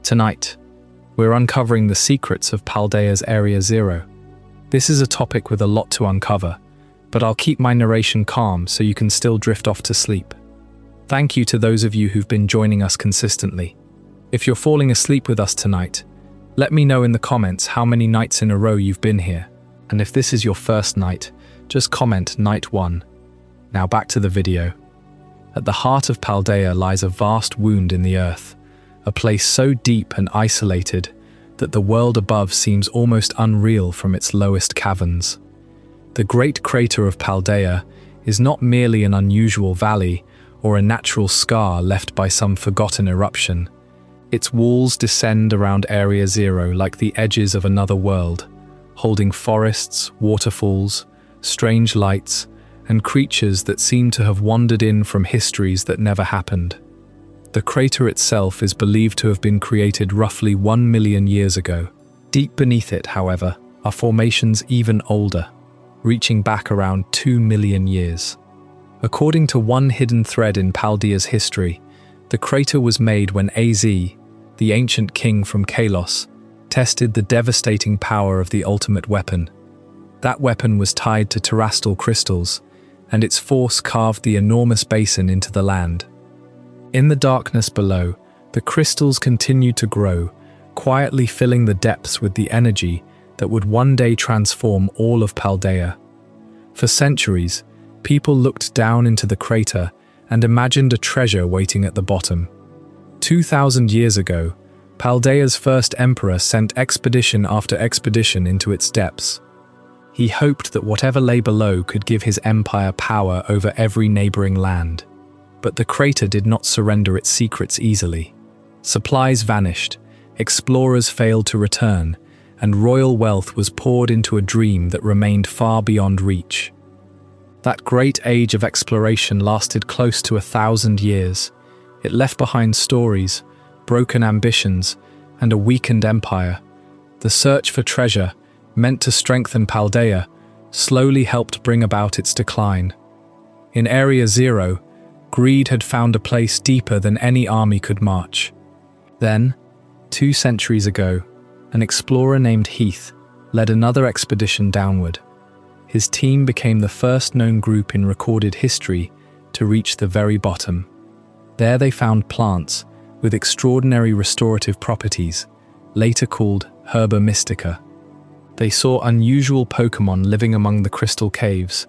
Tonight, we're uncovering the secrets of Paldea's Area Zero. This is a topic with a lot to uncover, but I'll keep my narration calm so you can still drift off to sleep. Thank you to those of you who've been joining us consistently. If you're falling asleep with us tonight, let me know in the comments how many nights in a row you've been here. And if this is your first night, just comment night 1. Now back to the video. At the heart of Paldea lies a vast wound in the earth, a place so deep and isolated that the world above seems almost unreal from its lowest caverns. The great crater of Paldea is not merely an unusual valley or a natural scar left by some forgotten eruption. Its walls descend around Area Zero like the edges of another world, holding forests, waterfalls, strange lights, and creatures that seem to have wandered in from histories that never happened. The crater itself is believed to have been created roughly 1 million years ago. Deep beneath it, however, are formations even older, reaching back around 2 million years. According to one hidden thread in Paldea's history, the crater was made when Az, the ancient king from Kalos, tested the devastating power of the ultimate weapon. That weapon was tied to terrestrial crystals, and its force carved the enormous basin into the land. In the darkness below, the crystals continued to grow, quietly filling the depths with the energy that would one day transform all of Paldea. For centuries, people looked down into the crater and imagined a treasure waiting at the bottom. 2,000 years ago, Paldea's first emperor sent expedition after expedition into its depths. He hoped that whatever lay below could give his empire power over every neighboring land. But the crater did not surrender its secrets easily. Supplies vanished, explorers failed to return, and royal wealth was poured into a dream that remained far beyond reach. That great age of exploration lasted close to 1,000 years. It left behind stories, broken ambitions, and a weakened empire. The search for treasure, meant to strengthen Paldea, slowly helped bring about its decline. In Area Zero, greed had found a place deeper than any army could march. Then, 2 centuries ago, an explorer named Heath led another expedition downward. His team became the first known group in recorded history to reach the very bottom. There they found plants with extraordinary restorative properties, later called Herba Mystica. They saw unusual Pokémon living among the crystal caves,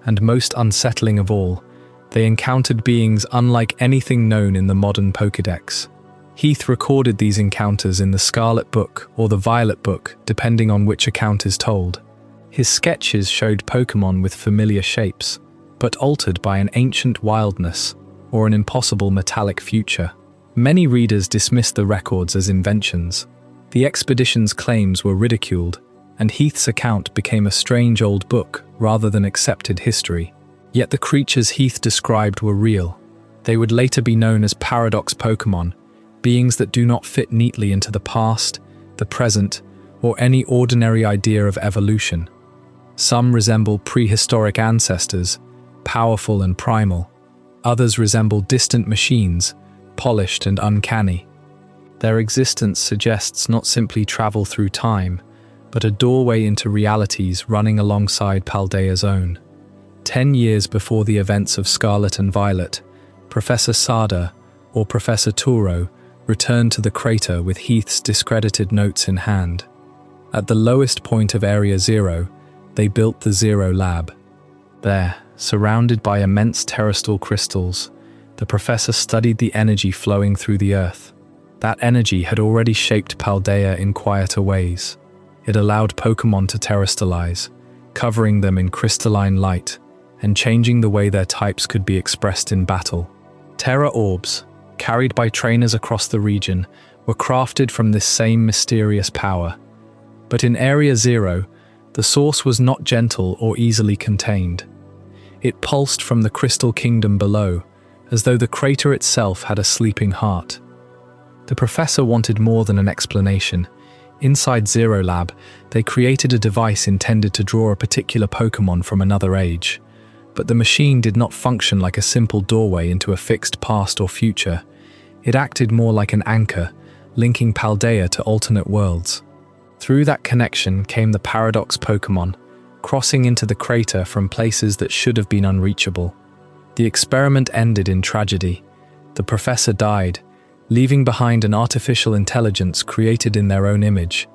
and most unsettling of all, they encountered beings unlike anything known in the modern Pokédex. Heath recorded these encounters in the Scarlet Book or the Violet Book, depending on which account is told. His sketches showed Pokémon with familiar shapes, but altered by an ancient wildness or an impossible metallic future. Many readers dismissed the records as inventions. The expedition's claims were ridiculed, and Heath's account became a strange old book rather than accepted history. Yet the creatures Heath described were real. They would later be known as paradox Pokémon, beings that do not fit neatly into the past, the present, or any ordinary idea of evolution. Some resemble prehistoric ancestors, powerful and primal. Others resemble distant machines, polished and uncanny. Their existence suggests not simply travel through time, but a doorway into realities running alongside Paldea's own. 10 years before the events of Scarlet and Violet, Professor Sada, or Professor Turo, returned to the crater with Heath's discredited notes in hand. At the lowest point of Area Zero, they built the Zero Lab. There, surrounded by immense terrestrial crystals, the professor studied the energy flowing through the earth. That energy had already shaped Paldea in quieter ways. It allowed Pokémon to terrestrialize, covering them in crystalline light, and changing the way their types could be expressed in battle. Terra Orbs, carried by trainers across the region, were crafted from this same mysterious power. But in Area Zero, the source was not gentle or easily contained. It pulsed from the crystal kingdom below, as though the crater itself had a sleeping heart. The professor wanted more than an explanation. Inside Zero Lab, they created a device intended to draw a particular Pokémon from another age. But the machine did not function like a simple doorway into a fixed past or future. It acted more like an anchor, linking Paldea to alternate worlds. Through that connection came the Paradox Pokémon, crossing into the crater from places that should have been unreachable. The experiment ended in tragedy. The professor died, leaving behind an artificial intelligence created in their own image,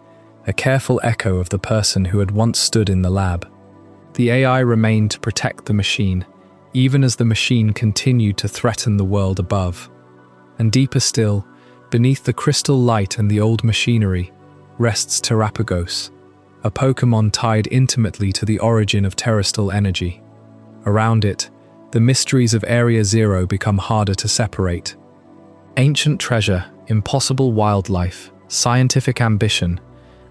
a careful echo of the person who had once stood in the lab. The AI remained to protect the machine, even as the machine continued to threaten the world above. And deeper still, beneath the crystal light and the old machinery, rests Terapagos, a Pokémon tied intimately to the origin of terrestrial energy. Around it, the mysteries of Area Zero become harder to separate. Ancient treasure, impossible wildlife, scientific ambition,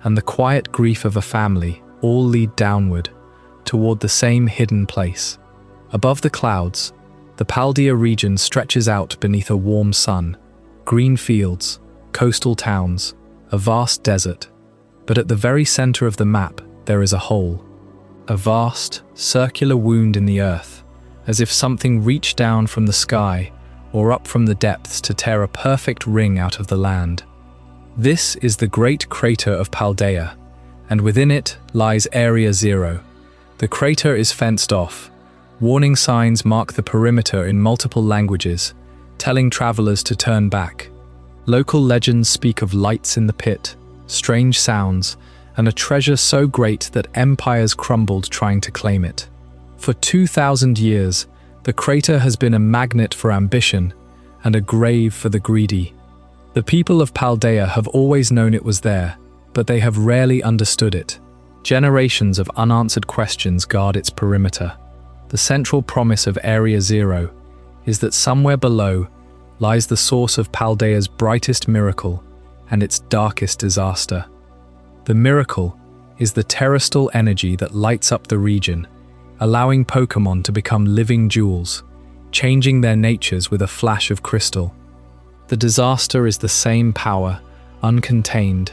and the quiet grief of a family all lead downward, toward the same hidden place. Above the clouds, the Paldea region stretches out beneath a warm sun. Green fields, coastal towns, a vast desert. But at the very center of the map, there is a hole. A vast, circular wound in the earth, as if something reached down from the sky or up from the depths to tear a perfect ring out of the land. This is the great crater of Paldea, and within it lies Area Zero. The crater is fenced off. Warning signs mark the perimeter in multiple languages, telling travelers to turn back. Local legends speak of lights in the pit, strange sounds, and a treasure so great that empires crumbled trying to claim it. For 2,000 years, the crater has been a magnet for ambition and a grave for the greedy. The people of Paldea have always known it was there, but they have rarely understood it. Generations of unanswered questions guard its perimeter. The central promise of Area Zero is that somewhere below lies the source of Paldea's brightest miracle and its darkest disaster. The miracle is the terrestrial energy that lights up the region, allowing Pokémon to become living jewels, changing their natures with a flash of crystal. The disaster is the same power, uncontained.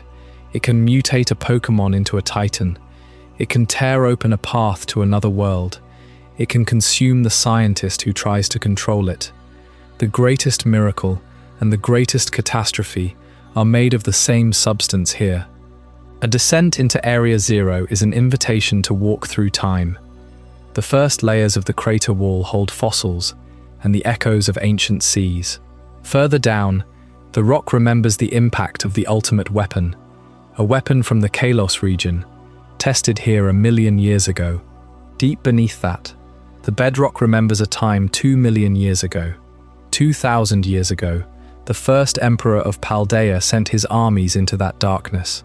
It can mutate a Pokémon into a Titan. It can tear open a path to another world. It can consume the scientist who tries to control it. The greatest miracle and the greatest catastrophe are made of the same substance here. A descent into Area Zero is an invitation to walk through time. The first layers of the crater wall hold fossils and the echoes of ancient seas. Further down, the rock remembers the impact of the ultimate weapon, a weapon from the Kalos region, tested here 1,000,000 years ago. Deep beneath that, the bedrock remembers a time 2,000,000 years ago. 2,000 years ago, the first emperor of Paldea sent his armies into that darkness.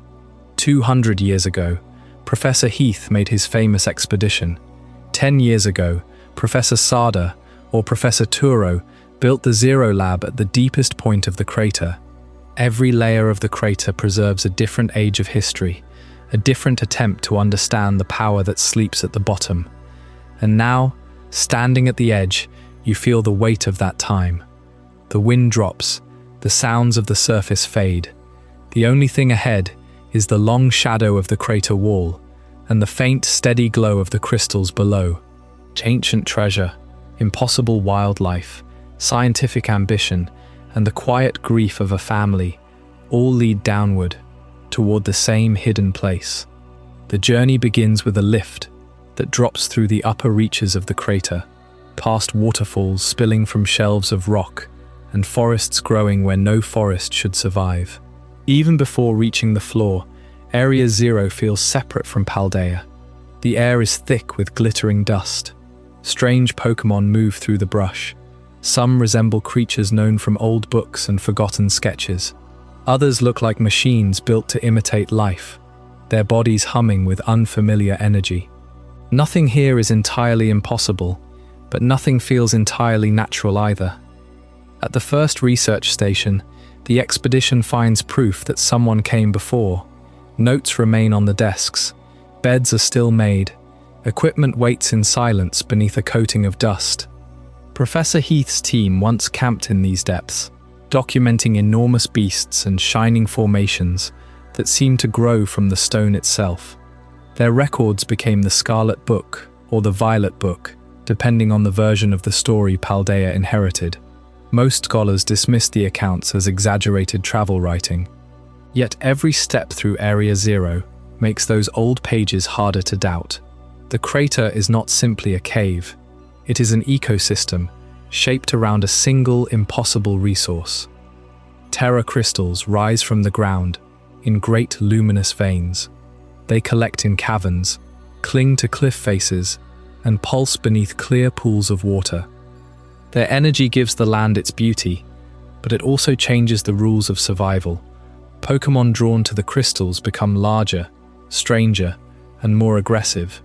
200 years ago, Professor Heath made his famous expedition. 10 years ago, Professor Sada, or Professor Turo, built the Zero Lab at the deepest point of the crater. Every layer of the crater preserves a different age of history, a different attempt to understand the power that sleeps at the bottom. And now, standing at the edge, you feel the weight of that time. The wind drops, the sounds of the surface fade. The only thing ahead is the long shadow of the crater wall and the faint, steady glow of the crystals below. Ancient treasure, impossible wildlife, scientific ambition, and the quiet grief of a family all lead downward, toward the same hidden place. The journey begins with a lift that drops through the upper reaches of the crater, past waterfalls spilling from shelves of rock and forests growing where no forest should survive. Even before reaching the floor, Area Zero feels separate from Paldea. The air is thick with glittering dust. Strange Pokémon move through the brush. Some resemble creatures known from old books and forgotten sketches. Others look like machines built to imitate life, their bodies humming with unfamiliar energy. Nothing here is entirely impossible, but nothing feels entirely natural either. At the first research station, the expedition finds proof that someone came before. Notes remain on the desks. Beds are still made. Equipment waits in silence beneath a coating of dust. Professor Heath's team once camped in these depths, documenting enormous beasts and shining formations that seemed to grow from the stone itself. Their records became the Scarlet Book or the Violet Book, depending on the version of the story Paldea inherited. Most scholars dismissed the accounts as exaggerated travel writing, Yet every step through Area Zero makes those old pages harder to doubt. The crater is not simply a cave. It is an ecosystem shaped around a single impossible resource. Terra crystals rise from the ground in great luminous veins. They collect in caverns, cling to cliff faces, and pulse beneath clear pools of water. Their energy gives the land its beauty, but it also changes the rules of survival. Pokémon drawn to the crystals become larger, stranger, and more aggressive.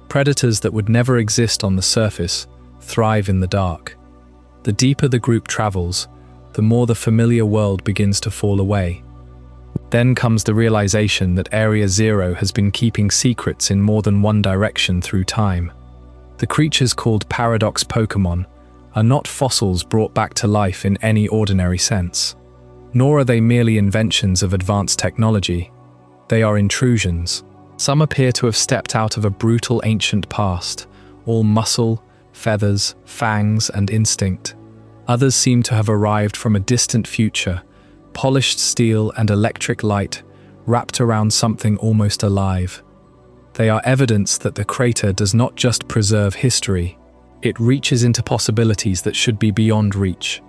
Predators that would never exist on the surface thrive in the dark. The deeper the group travels, the more the familiar world begins to fall away. Then comes the realization that Area Zero has been keeping secrets in more than one direction through time. The creatures called Paradox Pokémon are not fossils brought back to life in any ordinary sense. Nor are they merely inventions of advanced technology. They are intrusions. Some appear to have stepped out of a brutal ancient past, all muscle, feathers, fangs, and instinct. Others seem to have arrived from a distant future, polished steel and electric light wrapped around something almost alive. They are evidence that the crater does not just preserve history, it reaches into possibilities that should be beyond reach.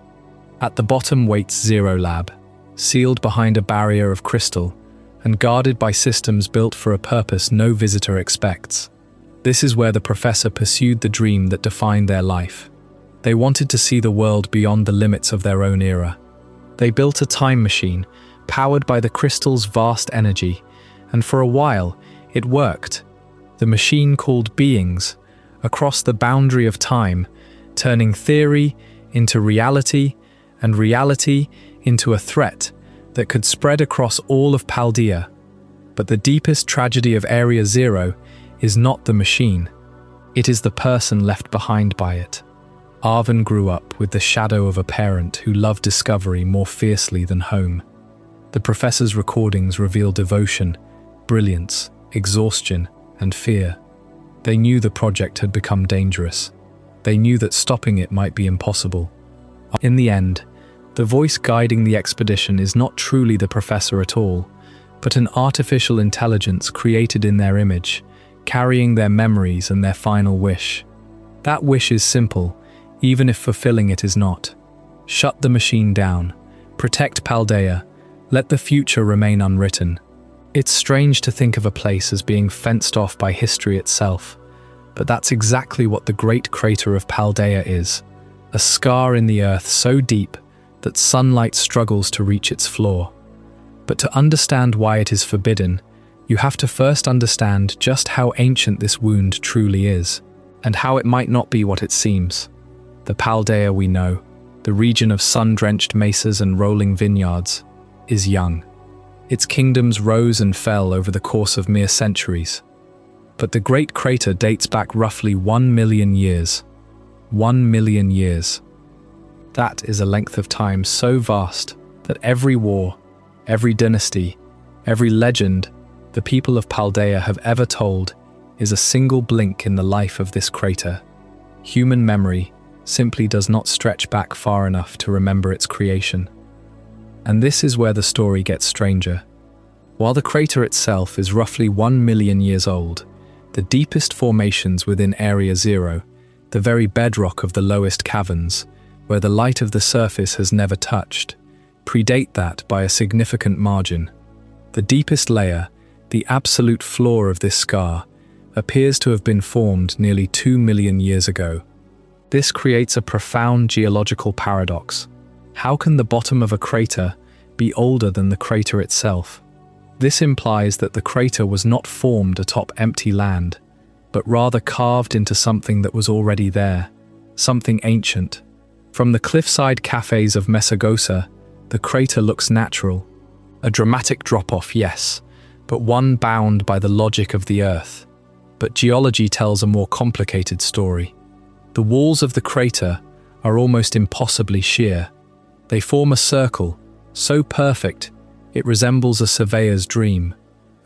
At the bottom waits Zero Lab, sealed behind a barrier of crystal and guarded by systems built for a purpose no visitor expects. This is where the professor pursued the dream that defined their life. They wanted to see the world beyond the limits of their own era. They built a time machine, powered by the crystal's vast energy, and for a while, it worked. The machine called beings, across the boundary of time, turning theory into reality, and reality into a threat that could spread across all of Paldea. But the deepest tragedy of Area Zero is not the machine. It is the person left behind by it. Arven grew up with the shadow of a parent who loved discovery more fiercely than home. The professor's recordings reveal devotion, brilliance, exhaustion, and fear. They knew the project had become dangerous. They knew that stopping it might be impossible. In the end, the voice guiding the expedition is not truly the professor at all, but an artificial intelligence created in their image, carrying their memories and their final wish. That wish is simple, even if fulfilling it is not. Shut the machine down. Protect Paldea. Let the future remain unwritten. It's strange to think of a place as being fenced off by history itself, but that's exactly what the Great Crater of Paldea is. A scar in the earth so deep that sunlight struggles to reach its floor. But to understand why it is forbidden, you have to first understand just how ancient this wound truly is, and how it might not be what it seems. The Paldea we know, the region of sun-drenched mesas and rolling vineyards, is young. Its kingdoms rose and fell over the course of mere centuries. But the Great Crater dates back roughly 1 million years. 1 million years. That is a length of time so vast that every war, every dynasty, every legend the people of Paldea have ever told is a single blink in the life of this crater. Human memory simply does not stretch back far enough to remember its creation. And this is where the story gets stranger. While the crater itself is roughly 1 million years old, the deepest formations within Area Zero, the very bedrock of the lowest caverns, where the light of the surface has never touched, predate that by a significant margin. The deepest layer, the absolute floor of this scar, appears to have been formed nearly 2 million years ago. This creates a profound geological paradox. How can the bottom of a crater be older than the crater itself? This implies that the crater was not formed atop empty land, but rather carved into something that was already there, something ancient. From the cliffside cafes of Mesagosa, the crater looks natural. A dramatic drop-off, yes, but one bound by the logic of the Earth. But geology tells a more complicated story. The walls of the crater are almost impossibly sheer. They form a circle, so perfect it resembles a surveyor's dream.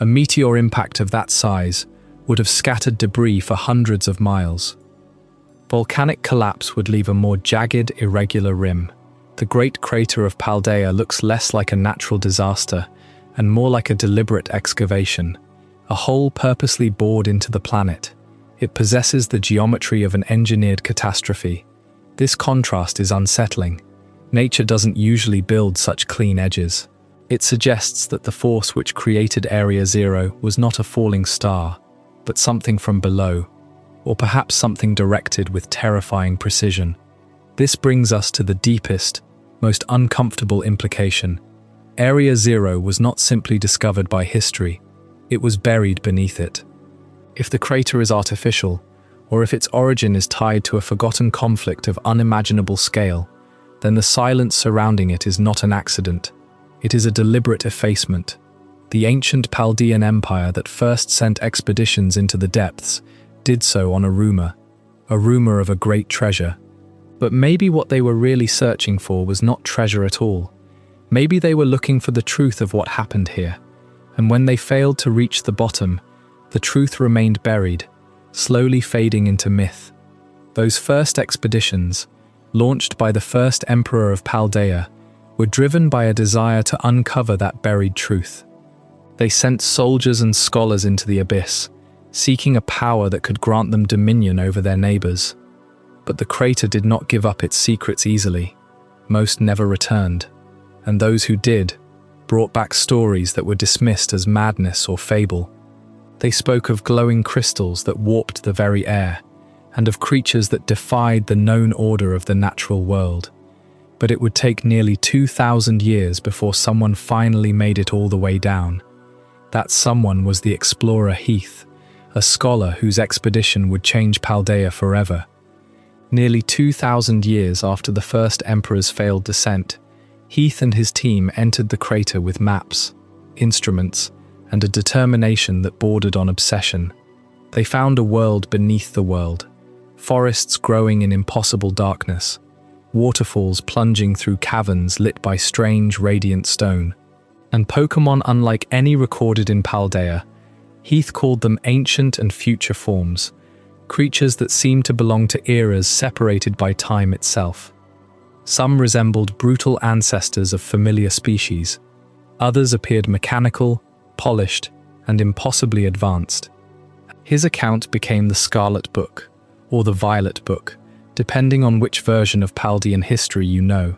A meteor impact of that size would have scattered debris for hundreds of miles. Volcanic collapse would leave a more jagged, irregular rim. The Great Crater of Paldea looks less like a natural disaster and more like a deliberate excavation, a hole purposely bored into the planet. It possesses the geometry of an engineered catastrophe. This contrast is unsettling. Nature doesn't usually build such clean edges. It suggests that the force which created Area Zero was not a falling star, but something from below, or perhaps something directed with terrifying precision. This brings us to the deepest, most uncomfortable implication. Area Zero was not simply discovered by history, it was buried beneath it. If the crater is artificial, or if its origin is tied to a forgotten conflict of unimaginable scale, then the silence surrounding it is not an accident. It is a deliberate effacement. The ancient Paldean Empire that first sent expeditions into the depths did so on a rumor of a great treasure. But maybe what they were really searching for was not treasure at all. Maybe they were looking for the truth of what happened here. And when they failed to reach the bottom, the truth remained buried, slowly fading into myth. Those first expeditions, launched by the first emperor of Paldea, were driven by a desire to uncover that buried truth. They sent soldiers and scholars into the abyss, seeking a power that could grant them dominion over their neighbors. But the crater did not give up its secrets easily. Most never returned, and those who did brought back stories that were dismissed as madness or fable. They spoke of glowing crystals that warped the very air, and of creatures that defied the known order of the natural world. But it would take nearly 2,000 years before someone finally made it all the way down. That someone was the explorer Heath, a scholar whose expedition would change Paldea forever. Nearly 2,000 years after the first emperor's failed descent, Heath and his team entered the crater with maps, instruments, and a determination that bordered on obsession. They found a world beneath the world, forests growing in impossible darkness, waterfalls plunging through caverns lit by strange, radiant stone, and Pokémon unlike any recorded in Paldea. Heath called them ancient and future forms, creatures that seemed to belong to eras separated by time itself. Some resembled brutal ancestors of familiar species. Others appeared mechanical, polished, and impossibly advanced. His account became the Scarlet Book, or the Violet Book, depending on which version of Paldean history you know.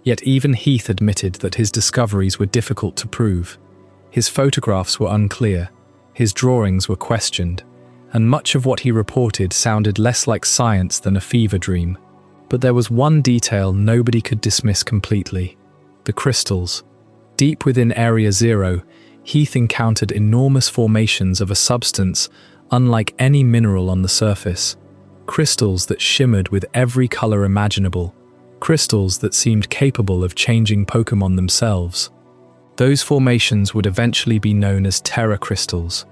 Yet even Heath admitted that his discoveries were difficult to prove. His photographs were unclear, his drawings were questioned, and much of what he reported sounded less like science than a fever dream. But there was one detail nobody could dismiss completely: the crystals. Deep within Area Zero, Heath encountered enormous formations of a substance unlike any mineral on the surface. Crystals that shimmered with every color imaginable. Crystals that seemed capable of changing Pokémon themselves. Those formations would eventually be known as Terra crystals,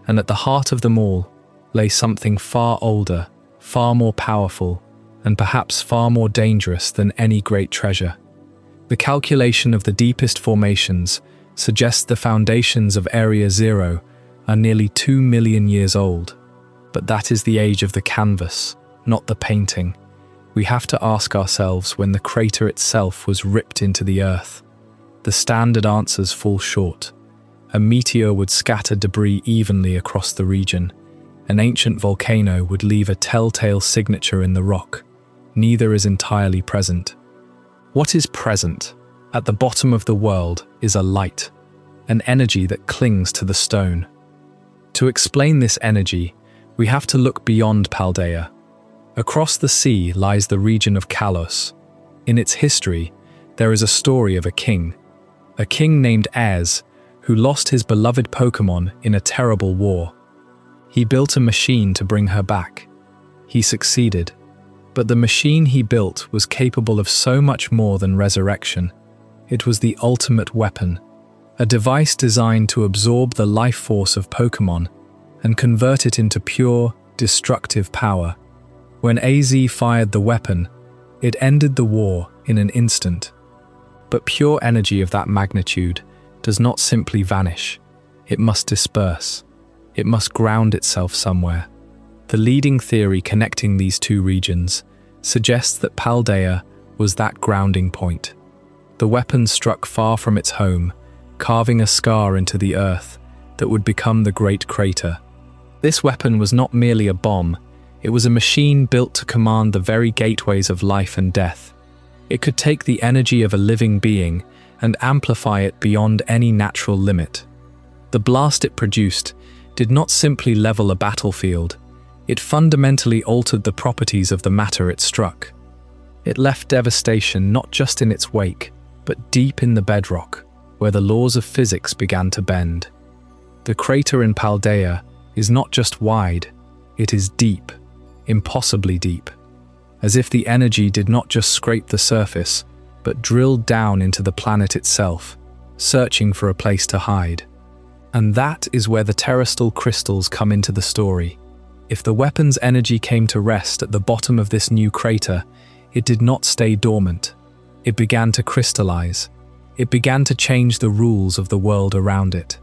and at the heart of them all lay something far older, far more powerful, and perhaps far more dangerous than any great treasure. The calculation of the deepest formations suggests the foundations of Area Zero are nearly 2 million years old. But that is the age of the canvas, not the painting. We have to ask ourselves when the crater itself was ripped into the earth. The standard answers fall short. A meteor would scatter debris evenly across the region. An ancient volcano would leave a telltale signature in the rock. Neither is entirely present. What is present at the bottom of the world is a light, an energy that clings to the stone. To explain this energy, we have to look beyond Paldea. Across the sea lies the region of Kalos. In its history, there is a story of a king named Az, who lost his beloved Pokémon in a terrible war. He built a machine to bring her back. He succeeded, but the machine he built was capable of so much more than resurrection. It was the ultimate weapon, a device designed to absorb the life force of Pokémon and convert it into pure, destructive power. When AZ fired the weapon, it ended the war in an instant. But pure energy of that magnitude does not simply vanish. It must disperse. It must ground itself somewhere. The leading theory connecting these two regions suggests that Paldea was that grounding point. The weapon struck far from its home, carving a scar into the earth that would become the Great Crater. This weapon was not merely a bomb, it was a machine built to command the very gateways of life and death. It could take the energy of a living being and amplify it beyond any natural limit. The blast it produced did not simply level a battlefield, it fundamentally altered the properties of the matter it struck. It left devastation not just in its wake, but deep in the bedrock, where the laws of physics began to bend. The crater in Paldea is not just wide, it is deep, impossibly deep, as if the energy did not just scrape the surface, but drilled down into the planet itself, searching for a place to hide. And that is where the terrestrial crystals come into the story. If the weapon's energy came to rest at the bottom of this new crater, it did not stay dormant. It began to crystallize. It began to change the rules of the world around it.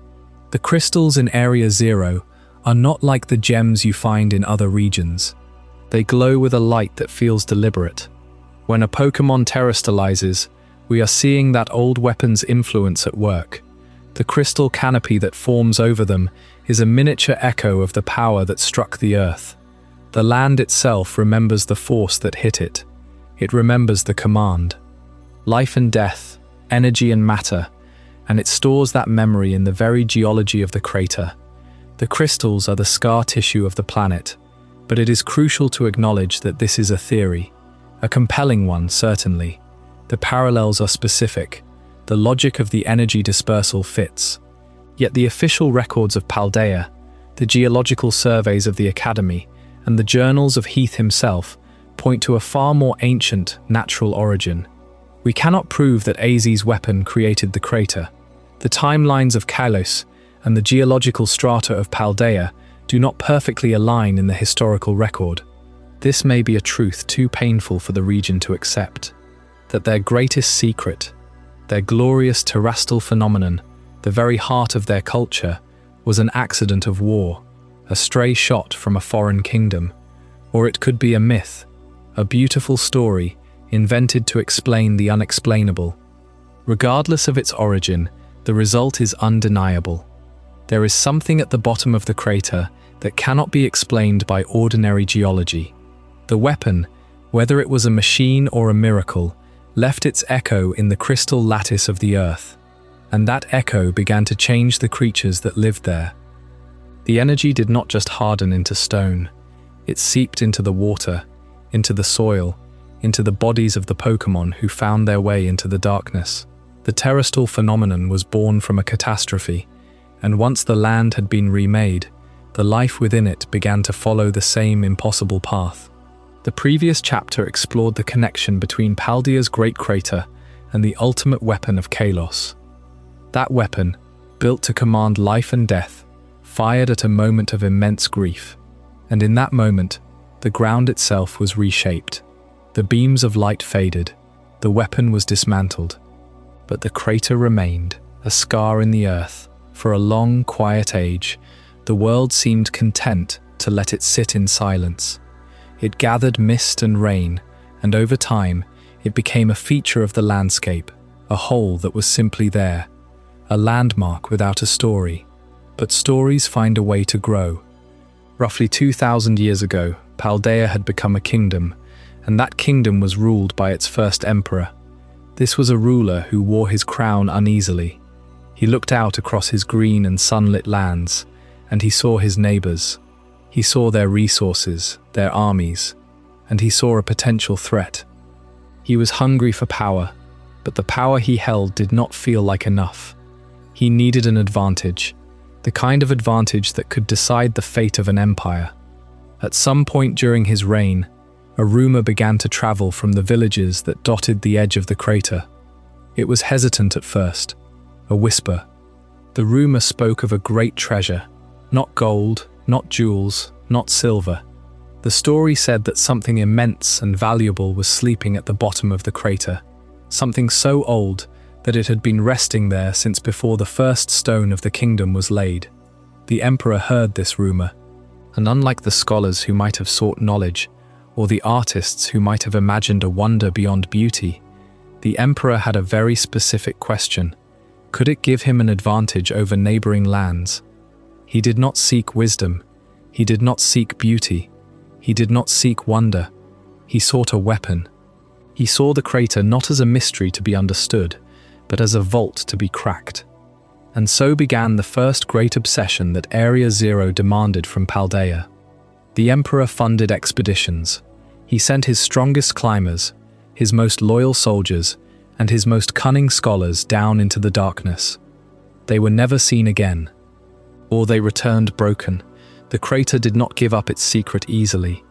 The crystals in Area Zero are not like the gems you find in other regions. They glow with a light that feels deliberate. When a Pokémon terrestrializes, we are seeing that old weapon's influence at work. The crystal canopy that forms over them is a miniature echo of the power that struck the earth. The land itself remembers the force that hit it. It remembers the command. Life and death, energy and matter, and it stores that memory in the very geology of the crater. The crystals are the scar tissue of the planet, but it is crucial to acknowledge that this is a theory. A compelling one, certainly. The parallels are specific. The logic of the energy dispersal fits. Yet the official records of Paldea, the geological surveys of the Academy, and the journals of Heath himself point to a far more ancient, natural origin. We cannot prove that AZ's weapon created the crater. The timelines of Kalos and the geological strata of Paldea do not perfectly align in the historical record. This may be a truth too painful for the region to accept. That their greatest secret, their glorious terrestrial phenomenon, the very heart of their culture, was an accident of war, a stray shot from a foreign kingdom. Or it could be a myth, a beautiful story invented to explain the unexplainable. Regardless of its origin, the result is undeniable. There is something at the bottom of the crater that cannot be explained by ordinary geology. The weapon, whether it was a machine or a miracle, left its echo in the crystal lattice of the earth, and that echo began to change the creatures that lived there. The energy did not just harden into stone, it seeped into the water, into the soil, into the bodies of the Pokémon who found their way into the darkness. The terrestrial phenomenon was born from a catastrophe, and once the land had been remade, the life within it began to follow the same impossible path. The previous chapter explored the connection between Paldea's Great Crater and the ultimate weapon of Kalos. That weapon, built to command life and death, fired at a moment of immense grief. And in that moment, the ground itself was reshaped. The beams of light faded, the weapon was dismantled. But the crater remained, a scar in the earth. For a long, quiet age, the world seemed content to let it sit in silence. It gathered mist and rain, and over time, it became a feature of the landscape, a hole that was simply there, a landmark without a story. But stories find a way to grow. Roughly 2,000 years ago, Paldea had become a kingdom, and that kingdom was ruled by its first emperor. This was a ruler who wore his crown uneasily. He looked out across his green and sunlit lands, and he saw his neighbors. He saw their resources, their armies, and he saw a potential threat. He was hungry for power, but the power he held did not feel like enough. He needed an advantage, the kind of advantage that could decide the fate of an empire. At some point during his reign, a rumor began to travel from the villages that dotted the edge of the crater. It was hesitant at first, a whisper. The rumor spoke of a great treasure, not gold, not jewels, not silver. The story said that something immense and valuable was sleeping at the bottom of the crater, something so old that it had been resting there since before the first stone of the kingdom was laid. The emperor heard this rumor, and unlike the scholars who might have sought knowledge, or the artists who might have imagined a wonder beyond beauty, the emperor had a very specific question. Could it give him an advantage over neighboring lands? He did not seek wisdom. He did not seek beauty. He did not seek wonder. He sought a weapon. He saw the crater not as a mystery to be understood, but as a vault to be cracked. And so began the first great obsession that Area Zero demanded from Paldea. The Emperor funded expeditions. He sent his strongest climbers, his most loyal soldiers, and his most cunning scholars down into the darkness. They were never seen again. Or they returned broken. The crater did not give up its secret easily,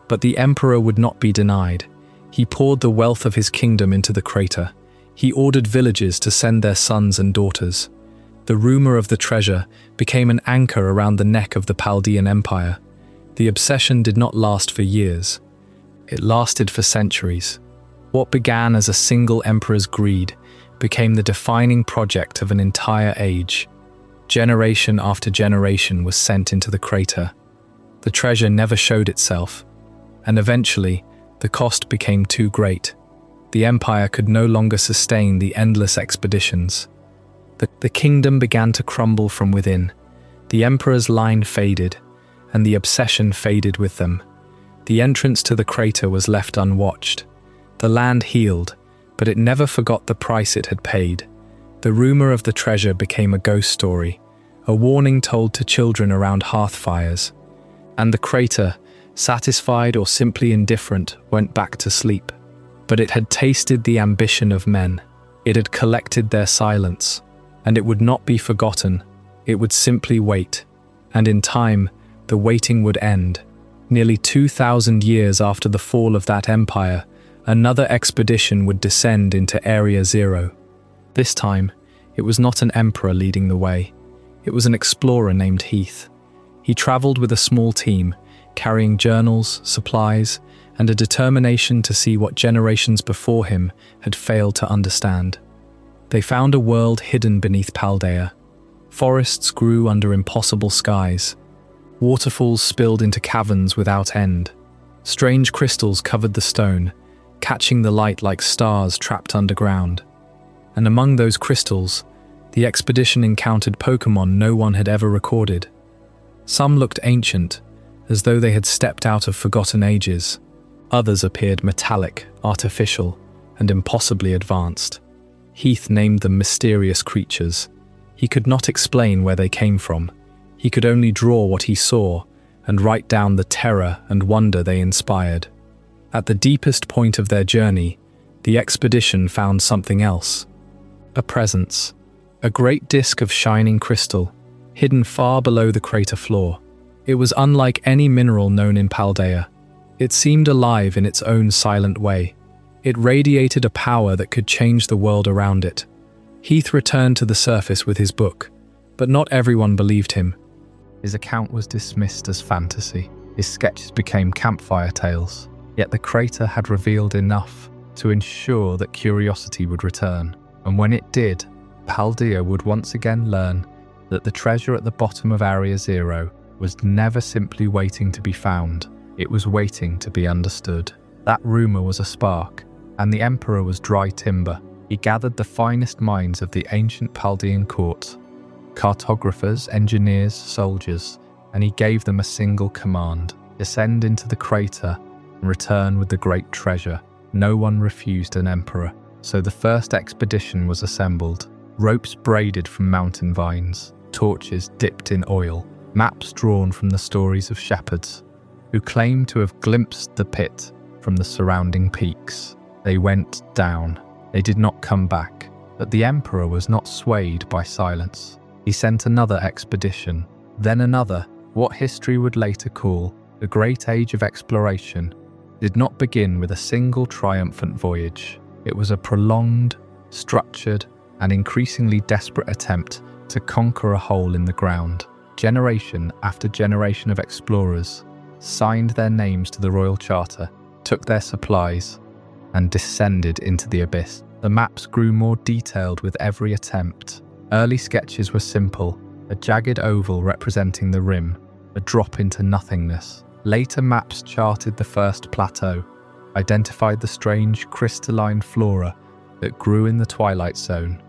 but the Emperor would not be denied. He poured the wealth of his kingdom into the crater. He ordered villages to send their sons and daughters. The rumor of the treasure became an anchor around the neck of the Paldean Empire. The obsession did not last for years. It lasted for centuries. What began as a single emperor's greed became the defining project of an entire age. Generation after generation was sent into the crater. The treasure never showed itself, and eventually, the cost became too great. The empire could no longer sustain the endless expeditions. The kingdom began to crumble from within. The emperor's line faded, and the obsession faded with them. The entrance to the crater was left unwatched. The land healed, but it never forgot the price it had paid. The rumor of the treasure became a ghost story, a warning told to children around hearth fires. And the crater, satisfied or simply indifferent, went back to sleep. But it had tasted the ambition of men. It had collected their silence, and it would not be forgotten. It would simply wait, and in time, the waiting would end. Nearly 2,000 years after the fall of that empire, another expedition would descend into Area Zero. This time, it was not an emperor leading the way. It was an explorer named Heath. He traveled with a small team, carrying journals, supplies, and a determination to see what generations before him had failed to understand. They found a world hidden beneath Paldea. Forests grew under impossible skies. Waterfalls spilled into caverns without end. Strange crystals covered the stone, catching the light like stars trapped underground. And among those crystals, the expedition encountered Pokémon no one had ever recorded. Some looked ancient, as though they had stepped out of forgotten ages. Others appeared metallic, artificial, and impossibly advanced. Heath named them mysterious creatures. He could not explain where they came from. He could only draw what he saw and write down the terror and wonder they inspired. At the deepest point of their journey, the expedition found something else. A presence. A great disk of shining crystal, hidden far below the crater floor. It was unlike any mineral known in Paldea. It seemed alive in its own silent way. It radiated a power that could change the world around it. Heath returned to the surface with his book, but not everyone believed him. His account was dismissed as fantasy. His sketches became campfire tales. Yet the crater had revealed enough to ensure that curiosity would return. And when it did, Paldea would once again learn that the treasure at the bottom of Area Zero was never simply waiting to be found. It was waiting to be understood. That rumor was a spark, and the Emperor was dry timber. He gathered the finest minds of the ancient Paldean court, cartographers, engineers, soldiers, and he gave them a single command: descend into the crater and return with the great treasure. No one refused an emperor, so the first expedition was assembled. Ropes braided from mountain vines, torches dipped in oil, maps drawn from the stories of shepherds who claimed to have glimpsed the pit from the surrounding peaks. They went down. They did not come back. But the Emperor was not swayed by silence. He sent another expedition, then another. What history would later call the Great Age of Exploration did not begin with a single triumphant voyage. It was a prolonged, structured, and increasingly desperate attempt to conquer a hole in the ground. Generation after generation of explorers signed their names to the Royal Charter, took their supplies, and descended into the abyss. The maps grew more detailed with every attempt. Early sketches were simple, a jagged oval representing the rim, a drop into nothingness. Later maps charted the first plateau, identified the strange crystalline flora that grew in the twilight zone.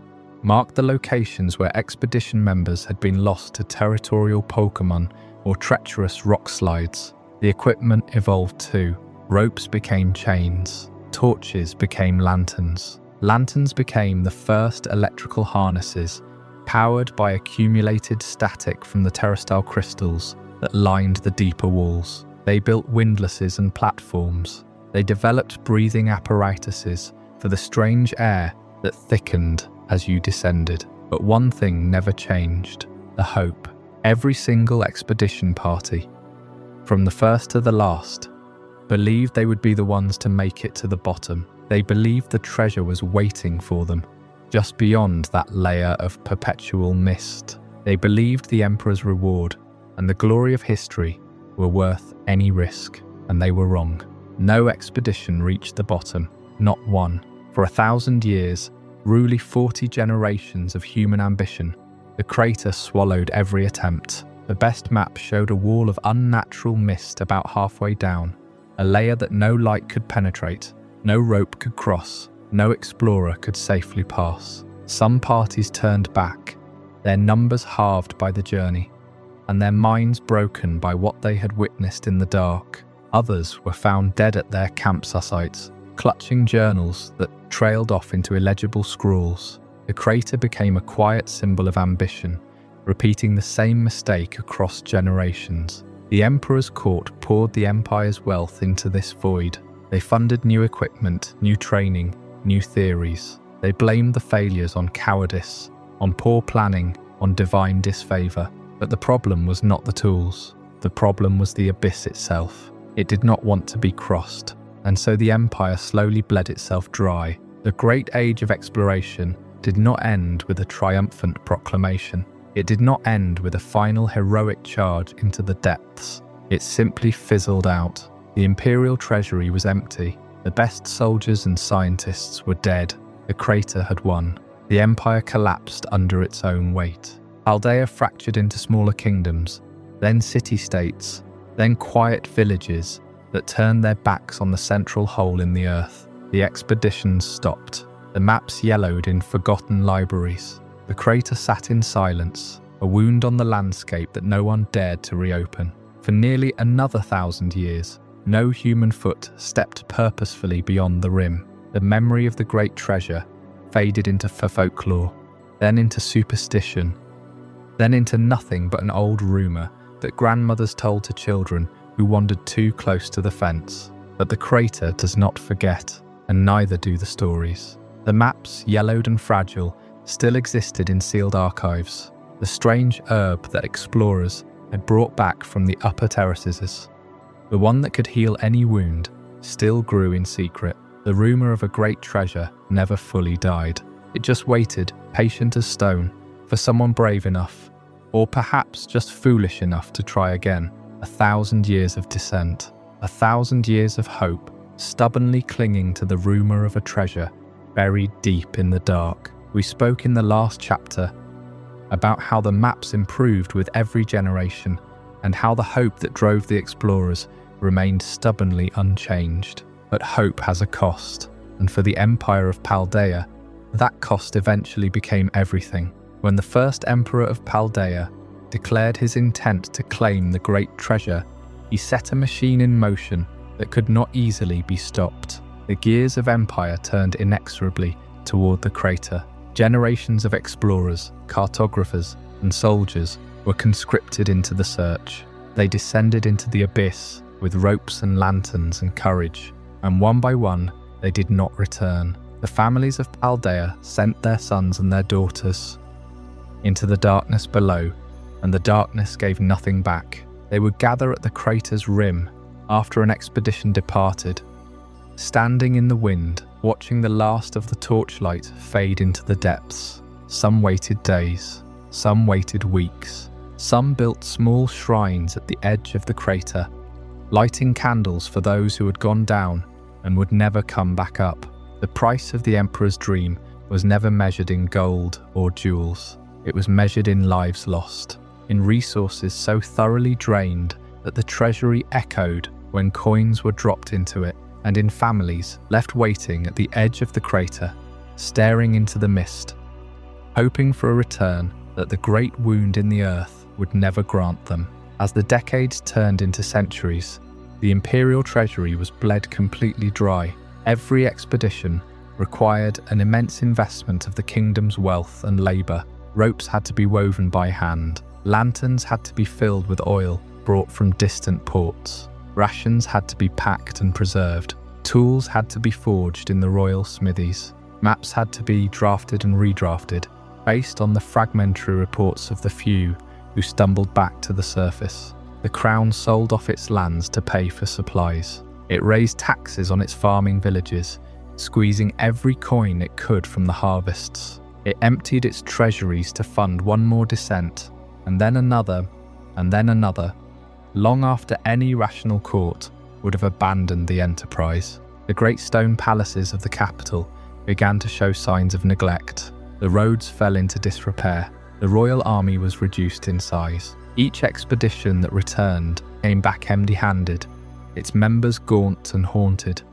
marked the locations where expedition members had been lost to territorial Pokémon or treacherous rock slides. The equipment evolved too. Ropes became chains. Torches became lanterns. Lanterns became the first electrical harnesses, powered by accumulated static from the terastyle crystals that lined the deeper walls. They built windlasses and platforms. They developed breathing apparatuses for the strange air that thickened as you descended. But one thing never changed: the hope. Every single expedition party, from the first to the last, believed they would be the ones to make it to the bottom. They believed the treasure was waiting for them, just beyond that layer of perpetual mist. They believed the Emperor's reward and the glory of history were worth any risk, and they were wrong. No expedition reached the bottom, not one. For 1,000 years, truly 40 generations of human ambition, the crater swallowed every attempt. The best map showed a wall of unnatural mist about halfway down, a layer that no light could penetrate, no rope could cross, no explorer could safely pass. Some parties turned back, their numbers halved by the journey, and their minds broken by what they had witnessed in the dark. Others were found dead at their campsites, clutching journals that trailed off into illegible scrawls. The crater became a quiet symbol of ambition, repeating the same mistake across generations. The Emperor's court poured the Empire's wealth into this void. They funded new equipment, new training, new theories. They blamed the failures on cowardice, on poor planning, on divine disfavor. But the problem was not the tools. The problem was the abyss itself. It did not want to be crossed, and so the Empire slowly bled itself dry. The great age of exploration did not end with a triumphant proclamation. It did not end with a final heroic charge into the depths. It simply fizzled out. The Imperial treasury was empty. The best soldiers and scientists were dead. The crater had won. The Empire collapsed under its own weight. Paldea fractured into smaller kingdoms, then city-states, then quiet villages that turned their backs on the central hole in the earth. The expeditions stopped. The maps yellowed in forgotten libraries. The crater sat in silence, a wound on the landscape that no one dared to reopen. For nearly another 1,000 years, no human foot stepped purposefully beyond the rim. The memory of the great treasure faded into folklore, then into superstition, then into nothing but an old rumour that grandmothers told to children who wandered too close to the fence. But the crater does not forget, and neither do the stories. The maps, yellowed and fragile, still existed in sealed archives. The strange herb that explorers had brought back from the upper terraces, the one that could heal any wound, still grew in secret. The rumour of a great treasure never fully died. It just waited, patient as stone, for someone brave enough, or perhaps just foolish enough to try again. 1,000 years of descent, 1,000 years of hope, stubbornly clinging to the rumour of a treasure buried deep in the dark. We spoke in the last chapter about how the maps improved with every generation, and how the hope that drove the explorers remained stubbornly unchanged. But hope has a cost, and for the Empire of Paldea, that cost eventually became everything. When the first Emperor of Paldea declared his intent to claim the great treasure, he set a machine in motion that could not easily be stopped. The gears of empire turned inexorably toward the crater. Generations of explorers, cartographers, and soldiers were conscripted into the search. They descended into the abyss with ropes and lanterns and courage, and one by one, they did not return. The families of Paldea sent their sons and their daughters into the darkness below, and the darkness gave nothing back. They would gather at the crater's rim after an expedition departed, standing in the wind, watching the last of the torchlight fade into the depths. Some waited days, some waited weeks. Some built small shrines at the edge of the crater, lighting candles for those who had gone down and would never come back up. The price of the Emperor's dream was never measured in gold or jewels. It was measured in lives lost, in resources so thoroughly drained that the treasury echoed when coins were dropped into it, and in families left waiting at the edge of the crater, staring into the mist, hoping for a return that the great wound in the earth would never grant them. As the decades turned into centuries, the Imperial treasury was bled completely dry. Every expedition required an immense investment of the kingdom's wealth and labour. Ropes had to be woven by hand. Lanterns had to be filled with oil brought from distant ports. Rations had to be packed and preserved. Tools had to be forged in the royal smithies. Maps had to be drafted and redrafted, based on the fragmentary reports of the few who stumbled back to the surface. The crown sold off its lands to pay for supplies. It raised taxes on its farming villages, squeezing every coin it could from the harvests. It emptied its treasuries to fund one more descent, and then another, and then another, long after any rational court would have abandoned the enterprise. The great stone palaces of the capital began to show signs of neglect. The roads fell into disrepair. The royal army was reduced in size. Each expedition that returned came back empty-handed, its members gaunt and haunted,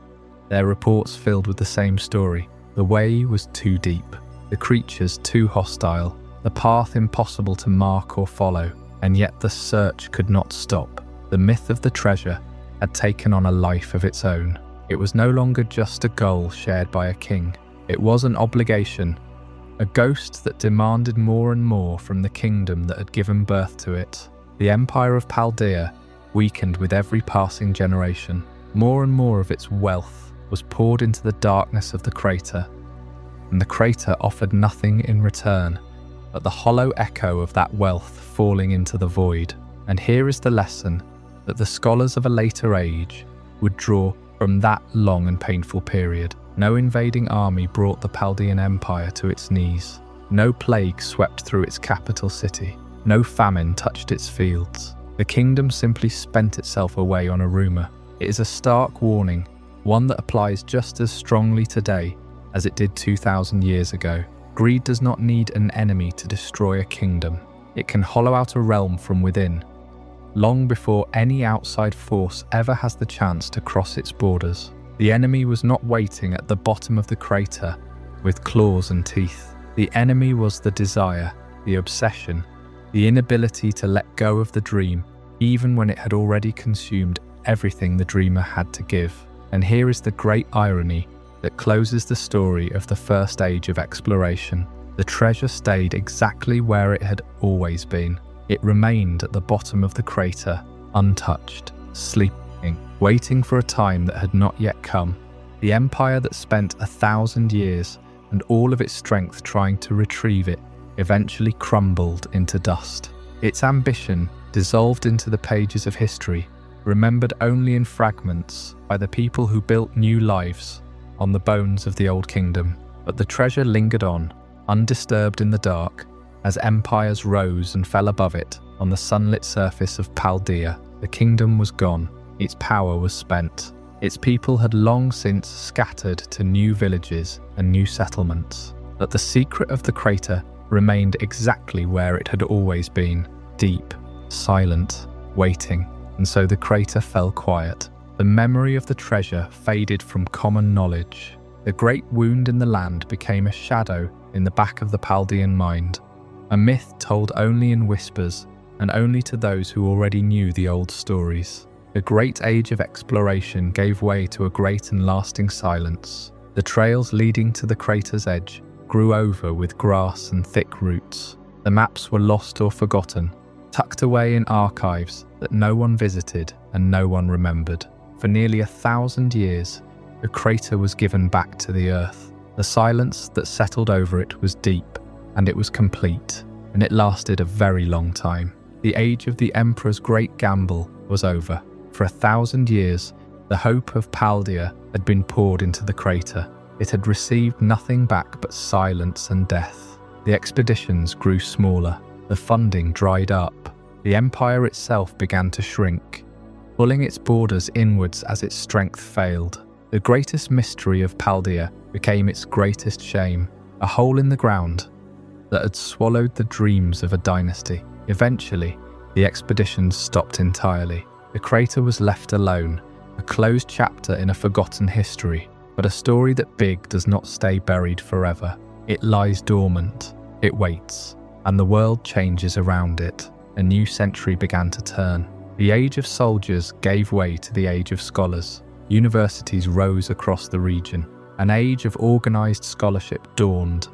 their reports filled with the same story. The way was too deep, the creatures too hostile, the path impossible to mark or follow, and yet the search could not stop. The myth of the treasure had taken on a life of its own. It was no longer just a goal shared by a king. It was an obligation, a ghost that demanded more and more from the kingdom that had given birth to it. The empire of Paldea weakened with every passing generation. More and more of its wealth was poured into the darkness of the crater, and the crater offered nothing in return but the hollow echo of that wealth falling into the void. And here is the lesson that the scholars of a later age would draw from that long and painful period. No invading army brought the Paldean Empire to its knees. No plague swept through its capital city. No famine touched its fields. The kingdom simply spent itself away on a rumour. It is a stark warning, one that applies just as strongly today as it did 2,000 years ago. Greed does not need an enemy to destroy a kingdom. It can hollow out a realm from within, long before any outside force ever has the chance to cross its borders. The enemy was not waiting at the bottom of the crater with claws and teeth. The enemy was the desire, the obsession, the inability to let go of the dream, even when it had already consumed everything the dreamer had to give. And here is the great irony that closes the story of the first age of exploration. The treasure stayed exactly where it had always been. It remained at the bottom of the crater, untouched, sleeping, waiting for a time that had not yet come. The empire that spent 1,000 years and all of its strength trying to retrieve it eventually crumbled into dust. Its ambition dissolved into the pages of history, remembered only in fragments by the people who built new lives on the bones of the old kingdom. But the treasure lingered on, undisturbed in the dark, as empires rose and fell above it on the sunlit surface of Paldea. The kingdom was gone, its power was spent. Its people had long since scattered to new villages and new settlements. But the secret of the crater remained exactly where it had always been, deep, silent, waiting. And so the crater fell quiet. The memory of the treasure faded from common knowledge. The great wound in the land became a shadow in the back of the Paldean mind, a myth told only in whispers and only to those who already knew the old stories. The great age of exploration gave way to a great and lasting silence. The trails leading to the crater's edge grew over with grass and thick roots. The maps were lost or forgotten, tucked away in archives that no one visited and no one remembered. For nearly 1,000 years, the crater was given back to the earth. The silence that settled over it was deep, and it was complete, and it lasted a very long time. The age of the Emperor's great gamble was over. For 1,000 years, the hope of Paldea had been poured into the crater. It had received nothing back but silence and death. The expeditions grew smaller, the funding dried up, the empire itself began to shrink, pulling its borders inwards as its strength failed. The greatest mystery of Paldea became its greatest shame, a hole in the ground that had swallowed the dreams of a dynasty. Eventually, the expeditions stopped entirely. The crater was left alone, a closed chapter in a forgotten history, but a story that big does not stay buried forever. It lies dormant. It waits, and the world changes around it. A new century began to turn. The age of soldiers gave way to the age of scholars. Universities rose across the region. An age of organized scholarship dawned,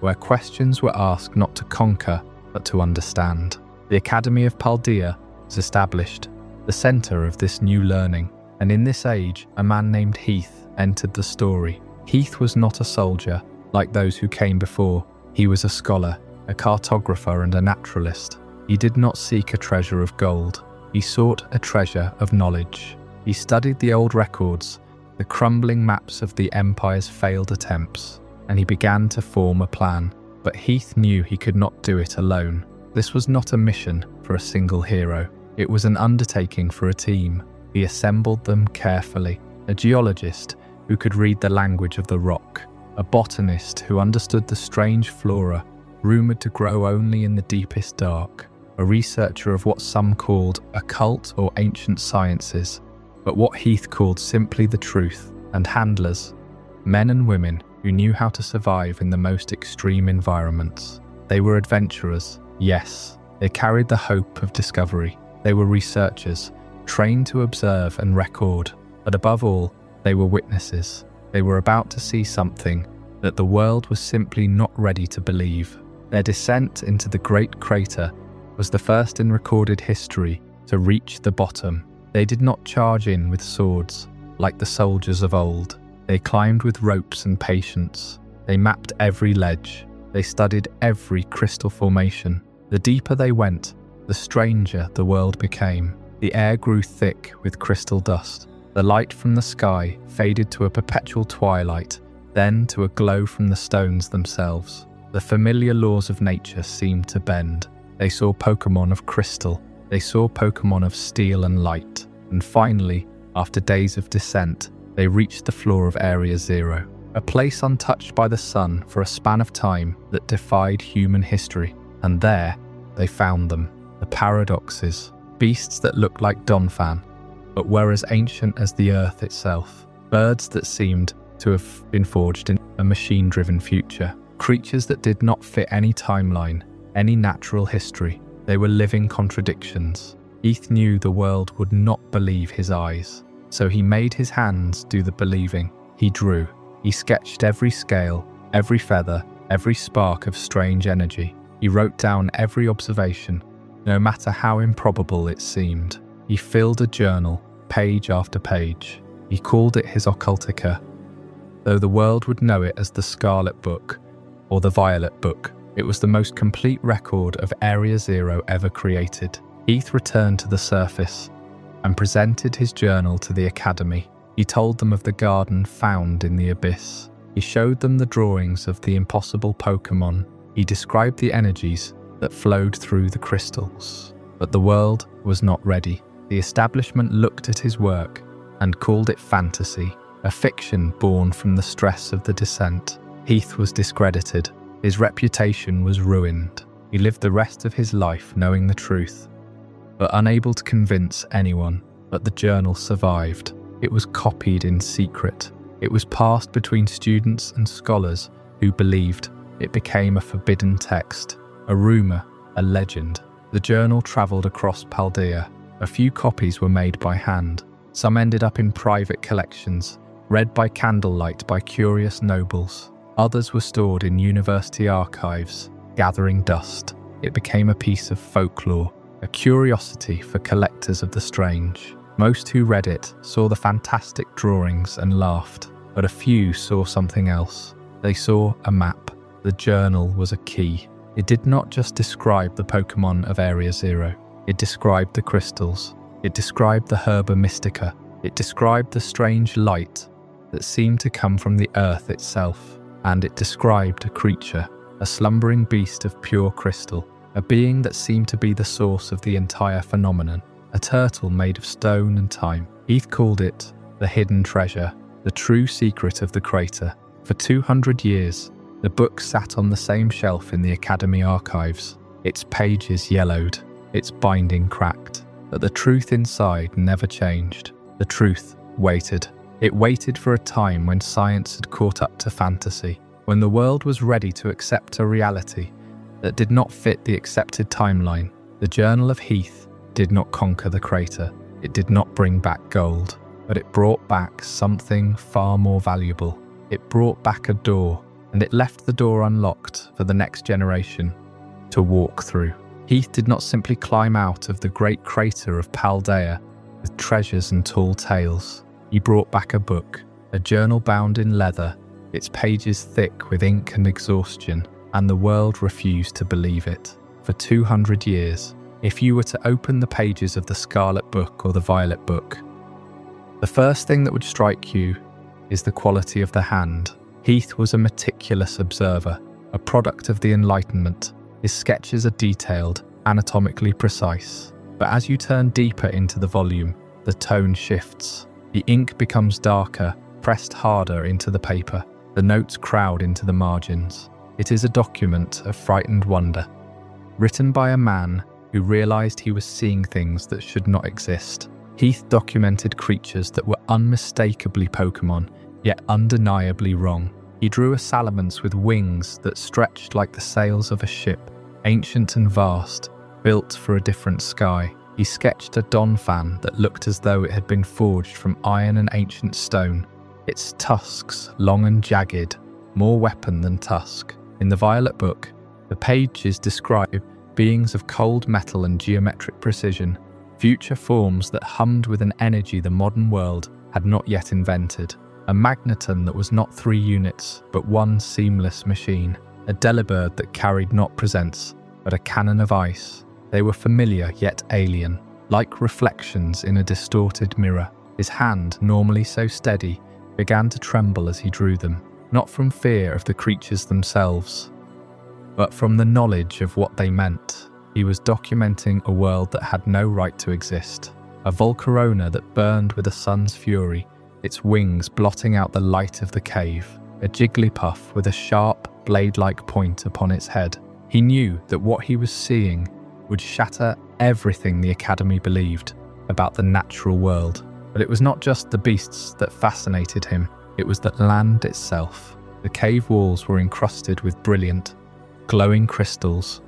where questions were asked not to conquer, but to understand. The Academy of Paldea was established, the center of this new learning. And in this age, a man named Heath entered the story. Heath was not a soldier, like those who came before. He was a scholar, a cartographer and a naturalist. He did not seek a treasure of gold. He sought a treasure of knowledge. He studied the old records, the crumbling maps of the Empire's failed attempts, and he began to form a plan. But Heath knew he could not do it alone. This was not a mission for a single hero. It was an undertaking for a team. He assembled them carefully. A geologist who could read the language of the rock, a botanist who understood the strange flora rumoured to grow only in the deepest dark, a researcher of what some called occult or ancient sciences, but what Heath called simply the truth, and handlers, men and women who knew how to survive in the most extreme environments. They were adventurers, yes, they carried the hope of discovery. They were researchers, trained to observe and record, but above all, they were witnesses. They were about to see something that the world was simply not ready to believe. Their descent into the great crater was the first in recorded history to reach the bottom. They did not charge in with swords like the soldiers of old. They climbed with ropes and patience. They mapped every ledge. They studied every crystal formation. The deeper they went, the stranger the world became. The air grew thick with crystal dust. The light from the sky faded to a perpetual twilight, then to a glow from the stones themselves. The familiar laws of nature seemed to bend. They saw Pokémon of crystal. They saw Pokémon of steel and light. And finally, after days of descent, they reached the floor of Area Zero, a place untouched by the sun for a span of time that defied human history. And there, they found them, the Paradoxes, beasts that looked like Donphan, but were as ancient as the earth itself, birds that seemed to have been forged in a machine-driven future, creatures that did not fit any timeline, any natural history. They were living contradictions. Heath knew the world would not believe his eyes, so he made his hands do the believing. He drew. He sketched every scale, every feather, every spark of strange energy. He wrote down every observation, no matter how improbable it seemed. He filled a journal, page after page. He called it his Occultica, though the world would know it as the Scarlet Book or the Violet Book. It was the most complete record of Area Zero ever created. Heath returned to the surface and presented his journal to the Academy. He told them of the garden found in the abyss. He showed them the drawings of the impossible Pokémon. He described the energies that flowed through the crystals. But the world was not ready. The establishment looked at his work and called it fantasy, a fiction born from the stress of the descent. Heath was discredited. His reputation was ruined. He lived the rest of his life knowing the truth, but unable to convince anyone. But the journal survived. It was copied in secret. It was passed between students and scholars who believed. It became a forbidden text, a rumor, a legend. The journal traveled across Paldea. A few copies were made by hand. Some ended up in private collections, read by candlelight by curious nobles. Others were stored in university archives, gathering dust. It became a piece of folklore, a curiosity for collectors of the strange. Most who read it saw the fantastic drawings and laughed, but a few saw something else. They saw a map. The journal was a key. It did not just describe the Pokémon of Area Zero. It described the crystals. It described the Herba Mystica. It described the strange light that seemed to come from the earth itself. And it described a creature, a slumbering beast of pure crystal, a being that seemed to be the source of the entire phenomenon, a turtle made of stone and time. Heath called it the hidden treasure, the true secret of the crater. For 200 years, the book sat on the same shelf in the Academy archives, its pages yellowed, its binding cracked, but the truth inside never changed. The truth waited. It waited for a time when science had caught up to fantasy, when the world was ready to accept a reality that did not fit the accepted timeline. The Journal of Heath did not conquer the crater. It did not bring back gold, but it brought back something far more valuable. It brought back a door, and it left the door unlocked for the next generation to walk through. Heath did not simply climb out of the great crater of Paldea with treasures and tall tales. He brought back a book, a journal bound in leather, its pages thick with ink and exhaustion, and the world refused to believe it. For 200 years, if you were to open the pages of the Scarlet Book or the Violet Book, the first thing that would strike you is the quality of the hand. Heath was a meticulous observer, a product of the Enlightenment. His sketches are detailed, anatomically precise. But as you turn deeper into the volume, the tone shifts. The ink becomes darker, pressed harder into the paper. The notes crowd into the margins. It is a document of frightened wonder, written by a man who realized he was seeing things that should not exist. Heath documented creatures that were unmistakably Pokémon, yet undeniably wrong. He drew a salamence with wings that stretched like the sails of a ship, ancient and vast, built for a different sky. He sketched a donphan that looked as though it had been forged from iron and ancient stone, its tusks long and jagged, more weapon than tusk. In the Violet Book, the pages describe beings of cold metal and geometric precision, future forms that hummed with an energy the modern world had not yet invented. A magneton that was not 3 units, but one seamless machine. A delibird that carried not presents, but a cannon of ice. They were familiar yet alien, like reflections in a distorted mirror. His hand, normally so steady, began to tremble as he drew them, not from fear of the creatures themselves, but from the knowledge of what they meant. He was documenting a world that had no right to exist, a Volcarona that burned with the sun's fury, its wings blotting out the light of the cave, a Jigglypuff with a sharp, blade-like point upon its head. He knew that what he was seeing would shatter everything the Academy believed about the natural world. But it was not just the beasts that fascinated him, it was the land itself. The cave walls were encrusted with brilliant, glowing crystals,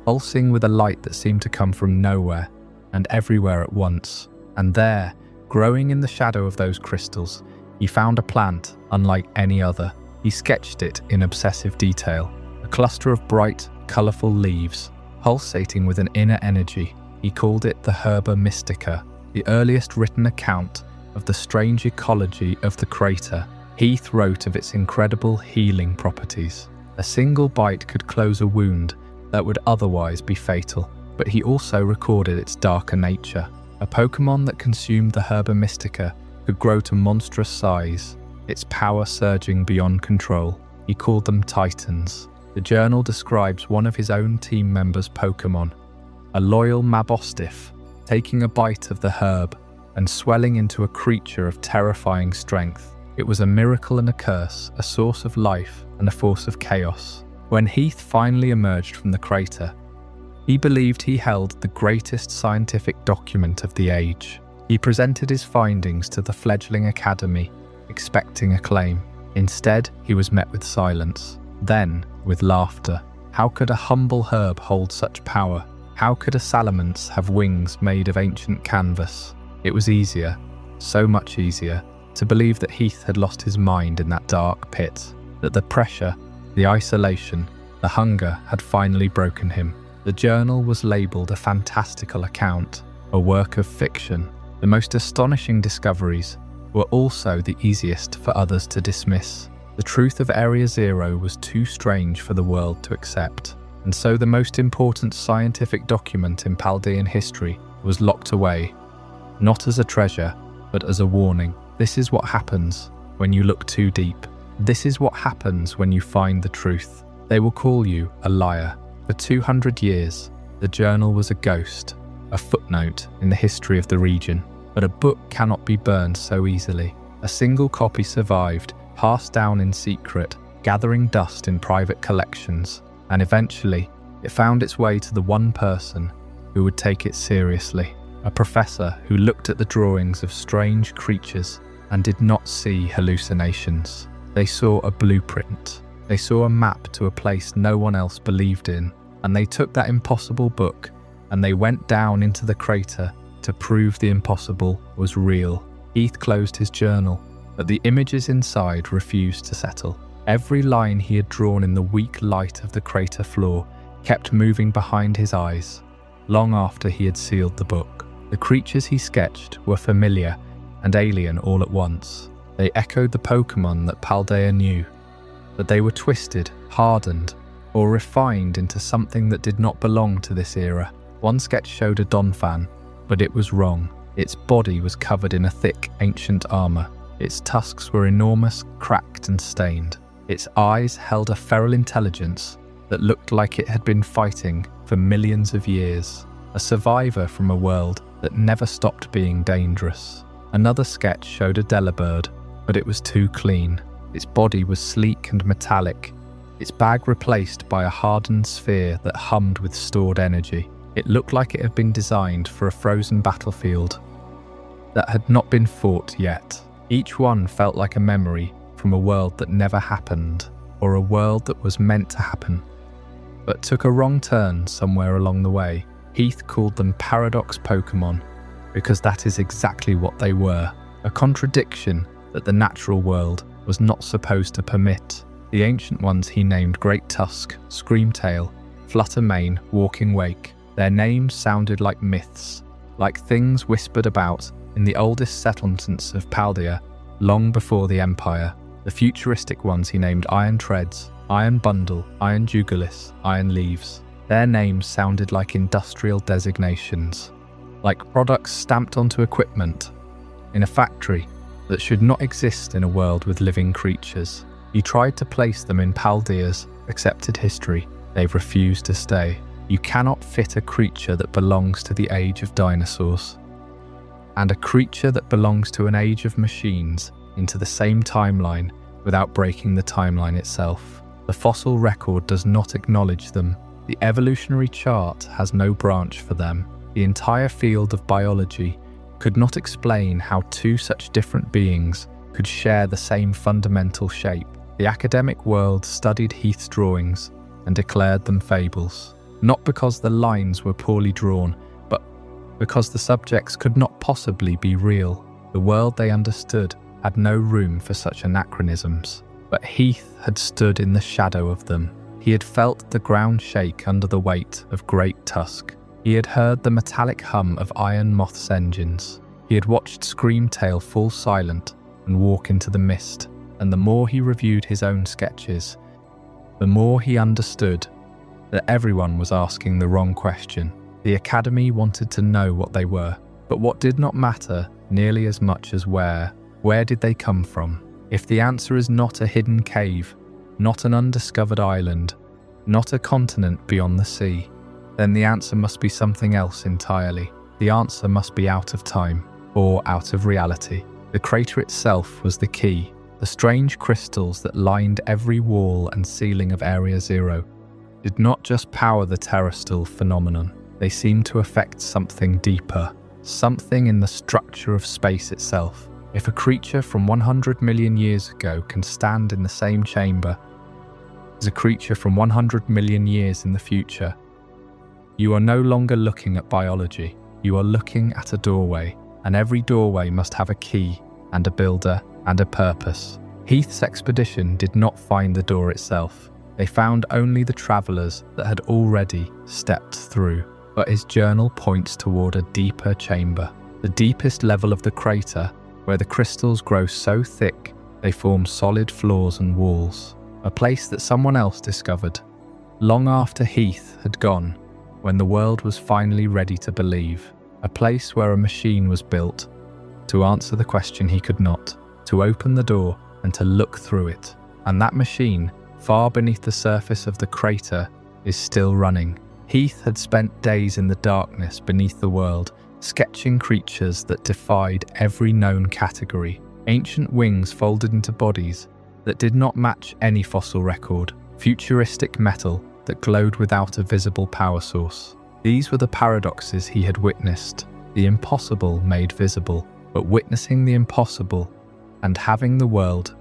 pulsing with a light that seemed to come from nowhere and everywhere at once. And there, growing in the shadow of those crystals, he found a plant unlike any other. He sketched it in obsessive detail, a cluster of bright, colourful leaves, pulsating with an inner energy. He called it the Herba Mystica, the earliest written account of the strange ecology of the crater. Heath wrote of its incredible healing properties. A single bite could close a wound that would otherwise be fatal, but he also recorded its darker nature. A Pokémon that consumed the Herba Mystica could grow to monstrous size, its power surging beyond control. He called them Titans. The journal describes one of his own team members' Pokémon, a loyal Mabostiff, taking a bite of the herb and swelling into a creature of terrifying strength. It was a miracle and a curse, a source of life and a force of chaos. When Heath finally emerged from the crater, he believed he held the greatest scientific document of the age. He presented his findings to the fledgling academy, expecting acclaim. Instead, he was met with silence, then with laughter. How could a humble herb hold such power? How could a salamence have wings made of ancient canvas? It was easier, so much easier, to believe that Heath had lost his mind in that dark pit, that the pressure, the isolation, the hunger had finally broken him. The journal was labelled a fantastical account, a work of fiction. The most astonishing discoveries were also the easiest for others to dismiss. The truth of Area Zero was too strange for the world to accept, and so the most important scientific document in Paldean history was locked away, not as a treasure, but as a warning. This is what happens when you look too deep. This is what happens when you find the truth. They will call you a liar. For 200 years, the journal was a ghost, a footnote in the history of the region. But a book cannot be burned so easily. A single copy survived, passed down in secret, gathering dust in private collections, and eventually it found its way to the one person who would take it seriously. A professor who looked at the drawings of strange creatures and did not see hallucinations. They saw a blueprint, They saw a map to a place no one else believed in, and they took that impossible book and they went down into the crater to prove the impossible was real. Heath closed his journal, but the images inside refused to settle. Every line he had drawn in the weak light of the crater floor kept moving behind his eyes, long after he had sealed the book. The creatures he sketched were familiar and alien all at once. They echoed the Pokémon that Paldea knew, but they were twisted, hardened, or refined into something that did not belong to this era. One sketch showed a Donphan, but it was wrong. Its body was covered in a thick, ancient armor. Its tusks were enormous, cracked and stained. Its eyes held a feral intelligence that looked like it had been fighting for millions of years, a survivor from a world that never stopped being dangerous. Another sketch showed a Delibird, but it was too clean. Its body was sleek and metallic, its bag replaced by a hardened sphere that hummed with stored energy. It looked like it had been designed for a frozen battlefield that had not been fought yet. Each one felt like a memory from a world that never happened, or a world that was meant to happen, but took a wrong turn somewhere along the way. Heath called them Paradox Pokémon, because that is exactly what they were, a contradiction that the natural world was not supposed to permit. The ancient ones he named Great Tusk, Screamtail, Fluttermane, Walking Wake. Their names sounded like myths, like things whispered about in the oldest settlements of Paldea, long before the Empire. The futuristic ones he named Iron Treads, Iron Bundle, Iron Jugulis, Iron Leaves. Their names sounded like industrial designations, like products stamped onto equipment in a factory that should not exist in a world with living creatures. He tried to place them in Paldea's accepted history. They've refused to stay. You cannot fit a creature that belongs to the age of dinosaurs and a creature that belongs to an age of machines into the same timeline without breaking the timeline itself. The fossil record does not acknowledge them. The evolutionary chart has no branch for them. The entire field of biology could not explain how two such different beings could share the same fundamental shape. The academic world studied Heath's drawings and declared them fables, not because the lines were poorly drawn, but because the subjects could not possibly be real. The world they understood had no room for such anachronisms, but Heath had stood in the shadow of them. He had felt the ground shake under the weight of Great Tusk. He had heard the metallic hum of Iron Moth's engines. He had watched Screamtail fall silent and walk into the mist, and the more he reviewed his own sketches, the more he understood that everyone was asking the wrong question. The Academy wanted to know what they were, but what did not matter nearly as much as where did they come from? If the answer is not a hidden cave, not an undiscovered island, not a continent beyond the sea, then the answer must be something else entirely. The answer must be out of time, or out of reality. The crater itself was the key. The strange crystals that lined every wall and ceiling of Area Zero did not just power the terrestrial phenomenon. They seemed to affect something deeper, something in the structure of space itself. If a creature from 100 million years ago can stand in the same chamber as a creature from 100 million years in the future, you are no longer looking at biology. You are looking at a doorway, and every doorway must have a key and a builder and a purpose. Heath's expedition did not find the door itself. They found only the travellers that had already stepped through. But his journal points toward a deeper chamber, the deepest level of the crater, where the crystals grow so thick they form solid floors and walls. A place that someone else discovered, long after Heath had gone, when the world was finally ready to believe. A place where a machine was built to answer the question he could not, to open the door and to look through it. And that machine, far beneath the surface of the crater, is still running. Heath had spent days in the darkness beneath the world, sketching creatures that defied every known category. Ancient wings folded into bodies that did not match any fossil record, futuristic metal that glowed without a visible power source. These were the paradoxes he had witnessed, the impossible made visible, but witnessing the impossible and having the world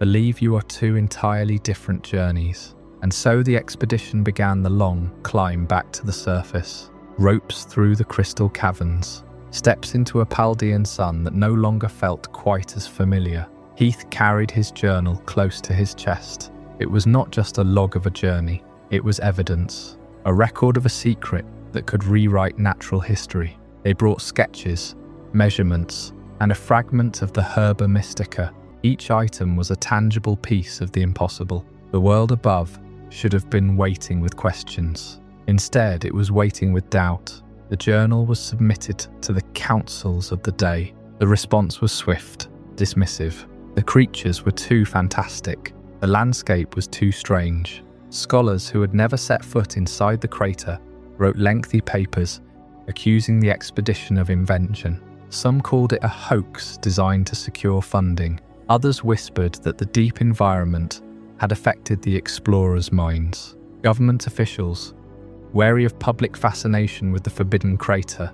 believe you are two entirely different journeys. And so the expedition began the long climb back to the surface. Ropes through the crystal caverns, steps into a Paldean sun that no longer felt quite as familiar. Heath carried his journal close to his chest. It was not just a log of a journey, it was evidence, a record of a secret that could rewrite natural history. They brought sketches, measurements, and a fragment of the Herba Mystica. Each item was a tangible piece of the impossible. The world above should have been waiting with questions. Instead, it was waiting with doubt. The journal was submitted to the councils of the day. The response was swift, dismissive. The creatures were too fantastic. The landscape was too strange. Scholars who had never set foot inside the crater wrote lengthy papers accusing the expedition of invention. Some called it a hoax designed to secure funding. Others whispered that the deep environment had affected the explorers' minds. Government officials, wary of public fascination with the forbidden crater,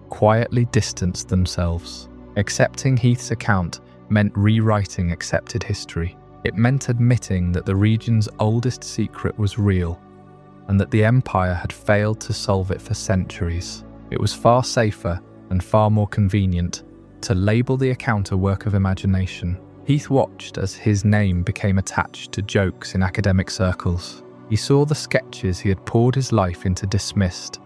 quietly distanced themselves. Accepting Heath's account meant rewriting accepted history. It meant admitting that the region's oldest secret was real, and that the Empire had failed to solve it for centuries. It was far safer and far more convenient to label the account a work of imagination. Heath watched as his name became attached to jokes in academic circles. He saw the sketches he had poured his life into dismissed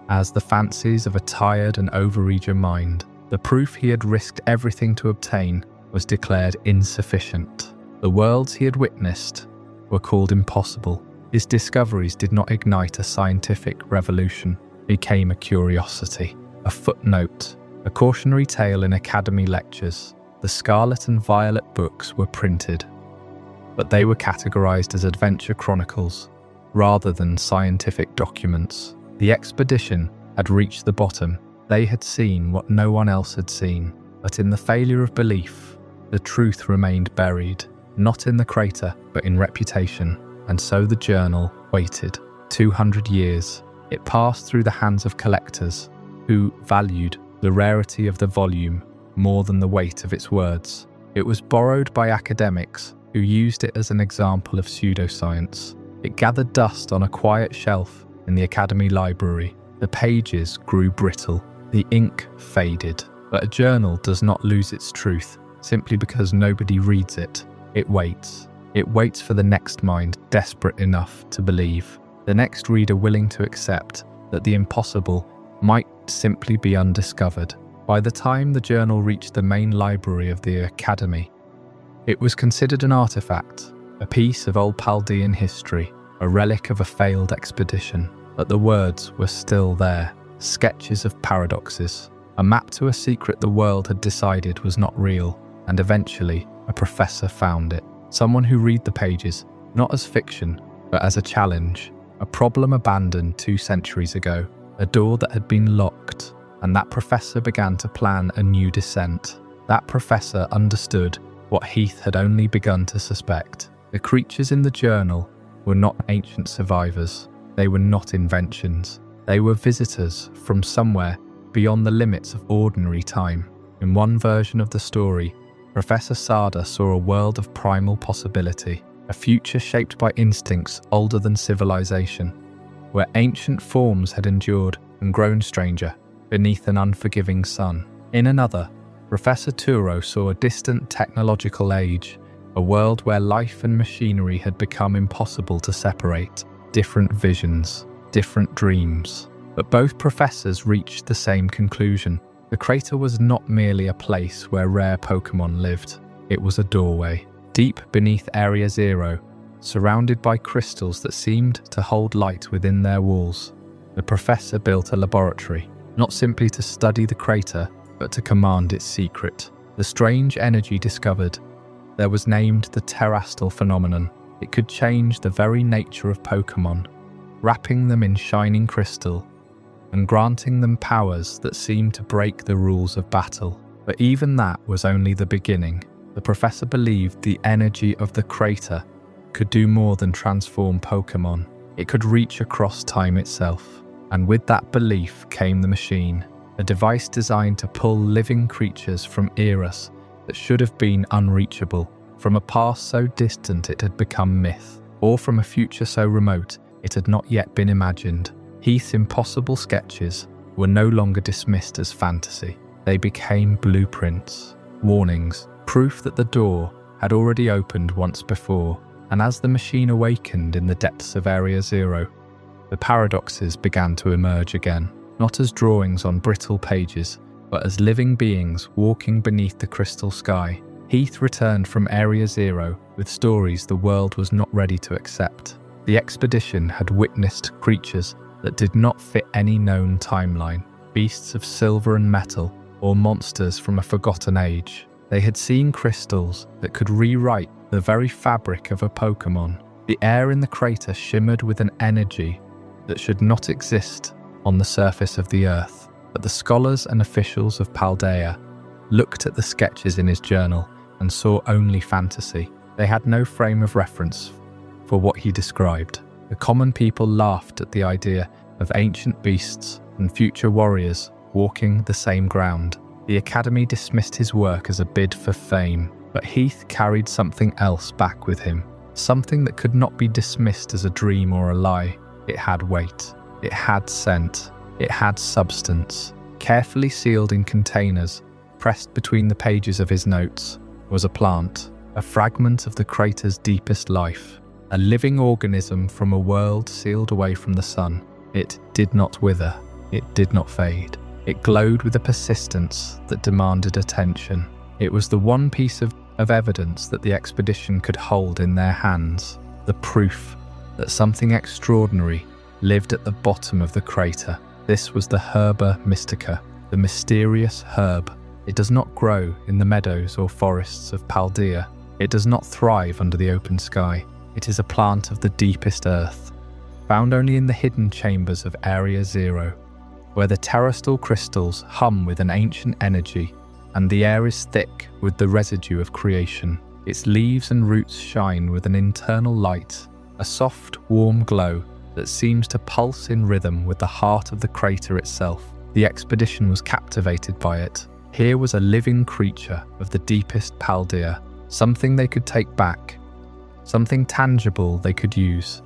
as the fancies of a tired and overeager mind. The proof he had risked everything to obtain was declared insufficient. The worlds he had witnessed were called impossible. His discoveries did not ignite a scientific revolution, became a curiosity, a footnote, a cautionary tale in academy lectures. The Scarlet and Violet books were printed, but they were categorized as adventure chronicles rather than scientific documents. The expedition had reached the bottom. They had seen what no one else had seen, but in the failure of belief, the truth remained buried, not in the crater, but in reputation. And so the journal waited. 200 years. It passed through the hands of collectors who valued the rarity of the volume more than the weight of its words. It was borrowed by academics who used it as an example of pseudoscience. It gathered dust on a quiet shelf in the academy library. The pages grew brittle. The ink faded. But a journal does not lose its truth simply because nobody reads it. It waits. It waits for the next mind desperate enough to believe. The next reader willing to accept that the impossible might simply be undiscovered. By the time the journal reached the main library of the academy, it was considered an artifact, a piece of old Paldean history, a relic of a failed expedition. But the words were still there, sketches of paradoxes, a map to a secret the world had decided was not real, and eventually a professor found it. Someone who read the pages, not as fiction, but as a challenge, a problem abandoned 2 centuries ago, a door that had been locked, and that professor began to plan a new descent. That professor understood what Heath had only begun to suspect. The creatures in the journal were not ancient survivors. They were not inventions. They were visitors from somewhere beyond the limits of ordinary time. In one version of the story, Professor Sada saw a world of primal possibility, a future shaped by instincts older than civilization, where ancient forms had endured and grown stranger beneath an unforgiving sun. In another, Professor Turo saw a distant technological age, a world where life and machinery had become impossible to separate. Different visions, different dreams. But both professors reached the same conclusion. The crater was not merely a place where rare Pokémon lived. It was a doorway, deep beneath Area Zero, surrounded by crystals that seemed to hold light within their walls. The professor built a laboratory, not simply to study the crater, but to command its secret. The strange energy discovered there was named the terastal phenomenon. It could change the very nature of Pokémon, wrapping them in shining crystal and granting them powers that seemed to break the rules of battle. But even that was only the beginning. The professor believed the energy of the crater could do more than transform Pokémon. It could reach across time itself. And with that belief came the machine, a device designed to pull living creatures from eras that should have been unreachable. from a past so distant it had become myth, or from a future so remote it had not yet been imagined. Heath's impossible sketches were no longer dismissed as fantasy. They became blueprints, warnings, proof that the door had already opened once before. And as the machine awakened in the depths of Area Zero, the paradoxes began to emerge again, not as drawings on brittle pages, but as living beings walking beneath the crystal sky. Heath returned from Area Zero with stories the world was not ready to accept. The expedition had witnessed creatures that did not fit any known timeline, beasts of silver and metal, or monsters from a forgotten age. They had seen crystals that could rewrite the very fabric of a Pokémon. The air in the crater shimmered with an energy that should not exist on the surface of the earth. But the scholars and officials of Paldea looked at the sketches in his journal and saw only fantasy. They had no frame of reference for what he described. The common people laughed at the idea of ancient beasts and future warriors walking the same ground. The Academy dismissed his work as a bid for fame, but Heath carried something else back with him, something that could not be dismissed as a dream or a lie. It had weight, it had scent, it had substance. Carefully sealed in containers, pressed between the pages of his notes, was a plant, a fragment of the crater's deepest life, a living organism from a world sealed away from the sun. It did not wither, it did not fade. It glowed with a persistence that demanded attention. It was the one piece of evidence that the expedition could hold in their hands, the proof that something extraordinary lived at the bottom of the crater. This was the Herba Mystica, the mysterious herb. It does not grow in the meadows or forests of Paldea. It does not thrive under the open sky. It is a plant of the deepest earth, found only in the hidden chambers of Area Zero, where the terrestrial crystals hum with an ancient energy and the air is thick with the residue of creation. Its leaves and roots shine with an internal light, a soft, warm glow that seems to pulse in rhythm with the heart of the crater itself. The expedition was captivated by it. Here was a living creature of the deepest Paldea, something they could take back, something tangible they could use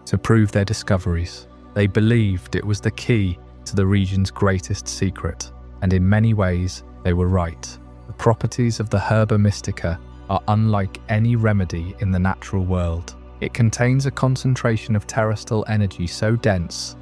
to prove their discoveries. They believed it was the key to the region's greatest secret, and in many ways they were right. The properties of the Herba Mystica are unlike any remedy in the natural world. It contains a concentration of terrestrial energy so dense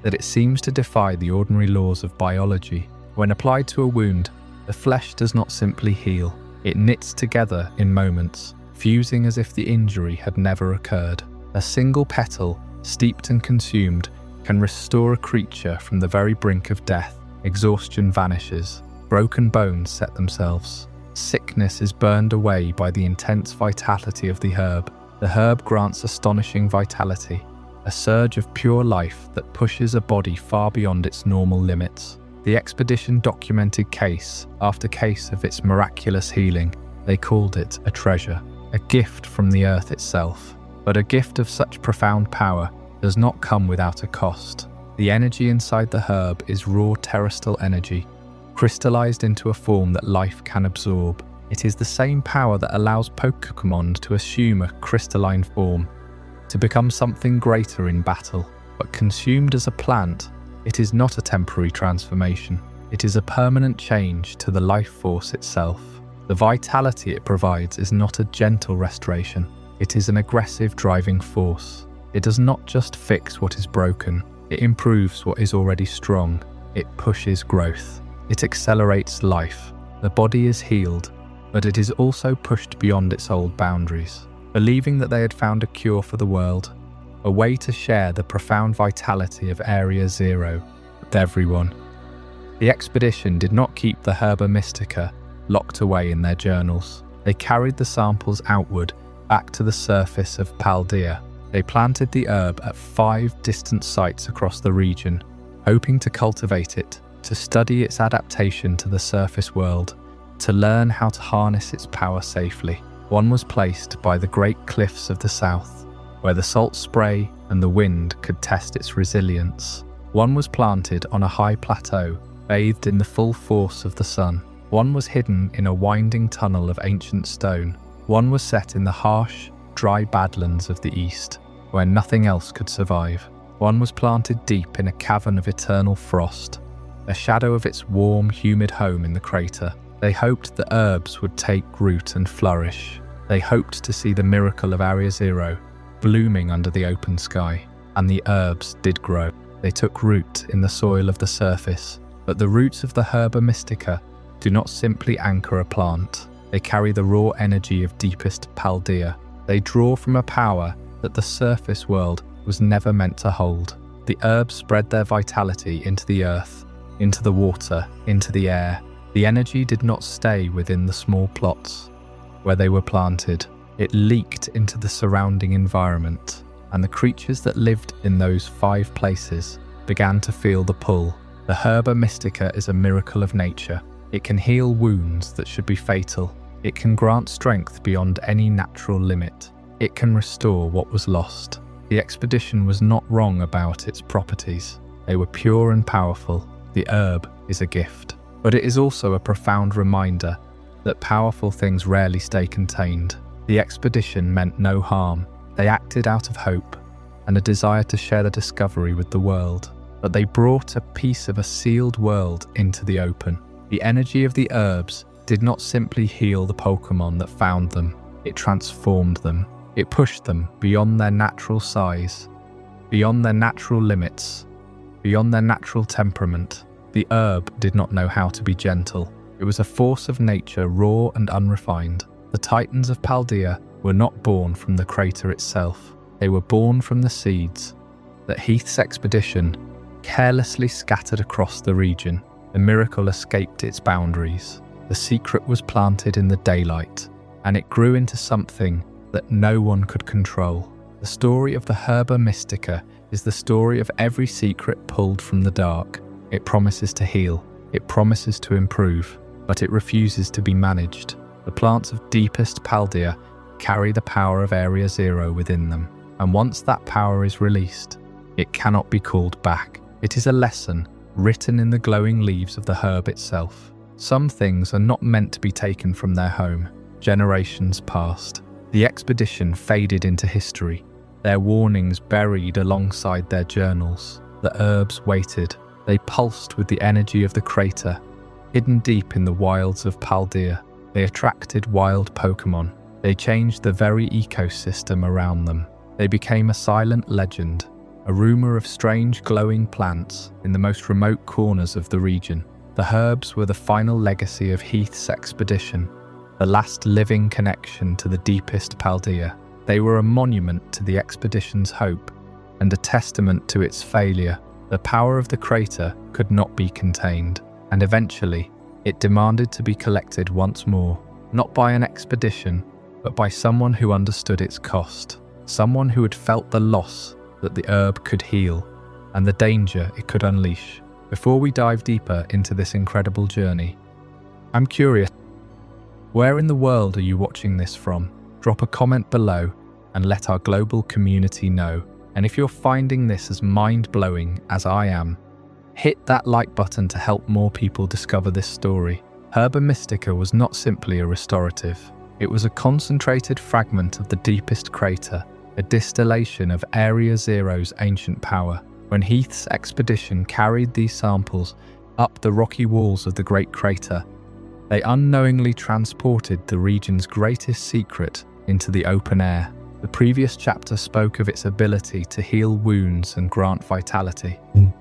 that it seems to defy the ordinary laws of biology. When applied to a wound, the flesh does not simply heal. It knits together in moments, fusing as if the injury had never occurred. A single petal, steeped and consumed, can restore a creature from the very brink of death. Exhaustion vanishes. Broken bones set themselves. Sickness is burned away by the intense vitality of the herb. The herb grants astonishing vitality, a surge of pure life that pushes a body far beyond its normal limits. The expedition documented case after case of its miraculous healing. They called it a treasure, a gift from the earth itself. But a gift of such profound power does not come without a cost. The energy inside the herb is raw terrestrial energy, crystallized into a form that life can absorb. It is the same power that allows Pokémon to assume a crystalline form, to become something greater in battle. But consumed as a plant, it is not a temporary transformation. It is a permanent change to the life force itself. The vitality it provides is not a gentle restoration. It is an aggressive driving force. It does not just fix what is broken. It improves what is already strong. It pushes growth. It accelerates life. The body is healed, but it is also pushed beyond its old boundaries. Believing that they had found a cure for the world, a way to share the profound vitality of Area Zero with everyone. The expedition did not keep the Herba Mystica locked away in their journals. They carried the samples outward, back to the surface of Paldea. They planted the herb at 5 distant sites across the region, hoping to cultivate it, to study its adaptation to the surface world, to learn how to harness its power safely. One was placed by the great cliffs of the south, where the salt spray and the wind could test its resilience. One was planted on a high plateau, bathed in the full force of the sun. One was hidden in a winding tunnel of ancient stone, One was set in the harsh, dry badlands of the east, where nothing else could survive. One was planted deep in a cavern of eternal frost, a shadow of its warm, humid home in the crater. They hoped the herbs would take root and flourish. They hoped to see the miracle of Area Zero blooming under the open sky. And the herbs did grow. They took root in the soil of the surface. But the roots of the Herba Mystica do not simply anchor a plant. They carry the raw energy of deepest Paldea. They draw from a power that the surface world was never meant to hold. The herbs spread their vitality into the earth, into the water, into the air. The energy did not stay within the small plots where they were planted. It leaked into the surrounding environment, and the creatures that lived in those 5 places began to feel the pull. The Herba Mystica is a miracle of nature. It can heal wounds that should be fatal. It can grant strength beyond any natural limit. It can restore what was lost. The expedition was not wrong about its properties. They were pure and powerful. The herb is a gift. But it is also a profound reminder that powerful things rarely stay contained. The expedition meant no harm. They acted out of hope and a desire to share the discovery with the world. But they brought a piece of a sealed world into the open. The energy of the herbs did not simply heal the Pokémon that found them. It transformed them. It pushed them beyond their natural size, beyond their natural limits, beyond their natural temperament. The herb did not know how to be gentle. It was a force of nature, raw and unrefined. The Titans of Paldea were not born from the crater itself. They were born from the seeds that Heath's expedition carelessly scattered across the region. The miracle escaped its boundaries. The secret was planted in the daylight, and it grew into something that no one could control. The story of the Herba Mystica is the story of every secret pulled from the dark. It promises to heal, it promises to improve, but it refuses to be managed. The plants of deepest Paldea carry the power of Area Zero within them, and once that power is released, it cannot be called back. It is a lesson written in the glowing leaves of the herb itself. Some things are not meant to be taken from their home. Generations passed. The expedition faded into history, their warnings buried alongside their journals. The herbs waited. They pulsed with the energy of the crater. Hidden deep in the wilds of Paldea, they attracted wild Pokémon. They changed the very ecosystem around them. They became a silent legend, a rumor of strange glowing plants in the most remote corners of the region. The herbs were the final legacy of Heath's expedition, the last living connection to the deepest Paldea. They were a monument to the expedition's hope and a testament to its failure. The power of the crater could not be contained, and eventually it demanded to be collected once more, not by an expedition, but by someone who understood its cost, someone who had felt the loss that the herb could heal and the danger it could unleash. Before we dive deeper into this incredible journey, I'm curious, where in the world are you watching this from? Drop a comment below and let our global community know. And if you're finding this as mind-blowing as I am, hit that like button to help more people discover this story. Herba Mystica was not simply a restorative. It was a concentrated fragment of the deepest crater, a distillation of Area Zero's ancient power. When Heath's expedition carried these samples up the rocky walls of the Great Crater, they unknowingly transported the region's greatest secret into the open air. The previous chapter spoke of its ability to heal wounds and grant vitality,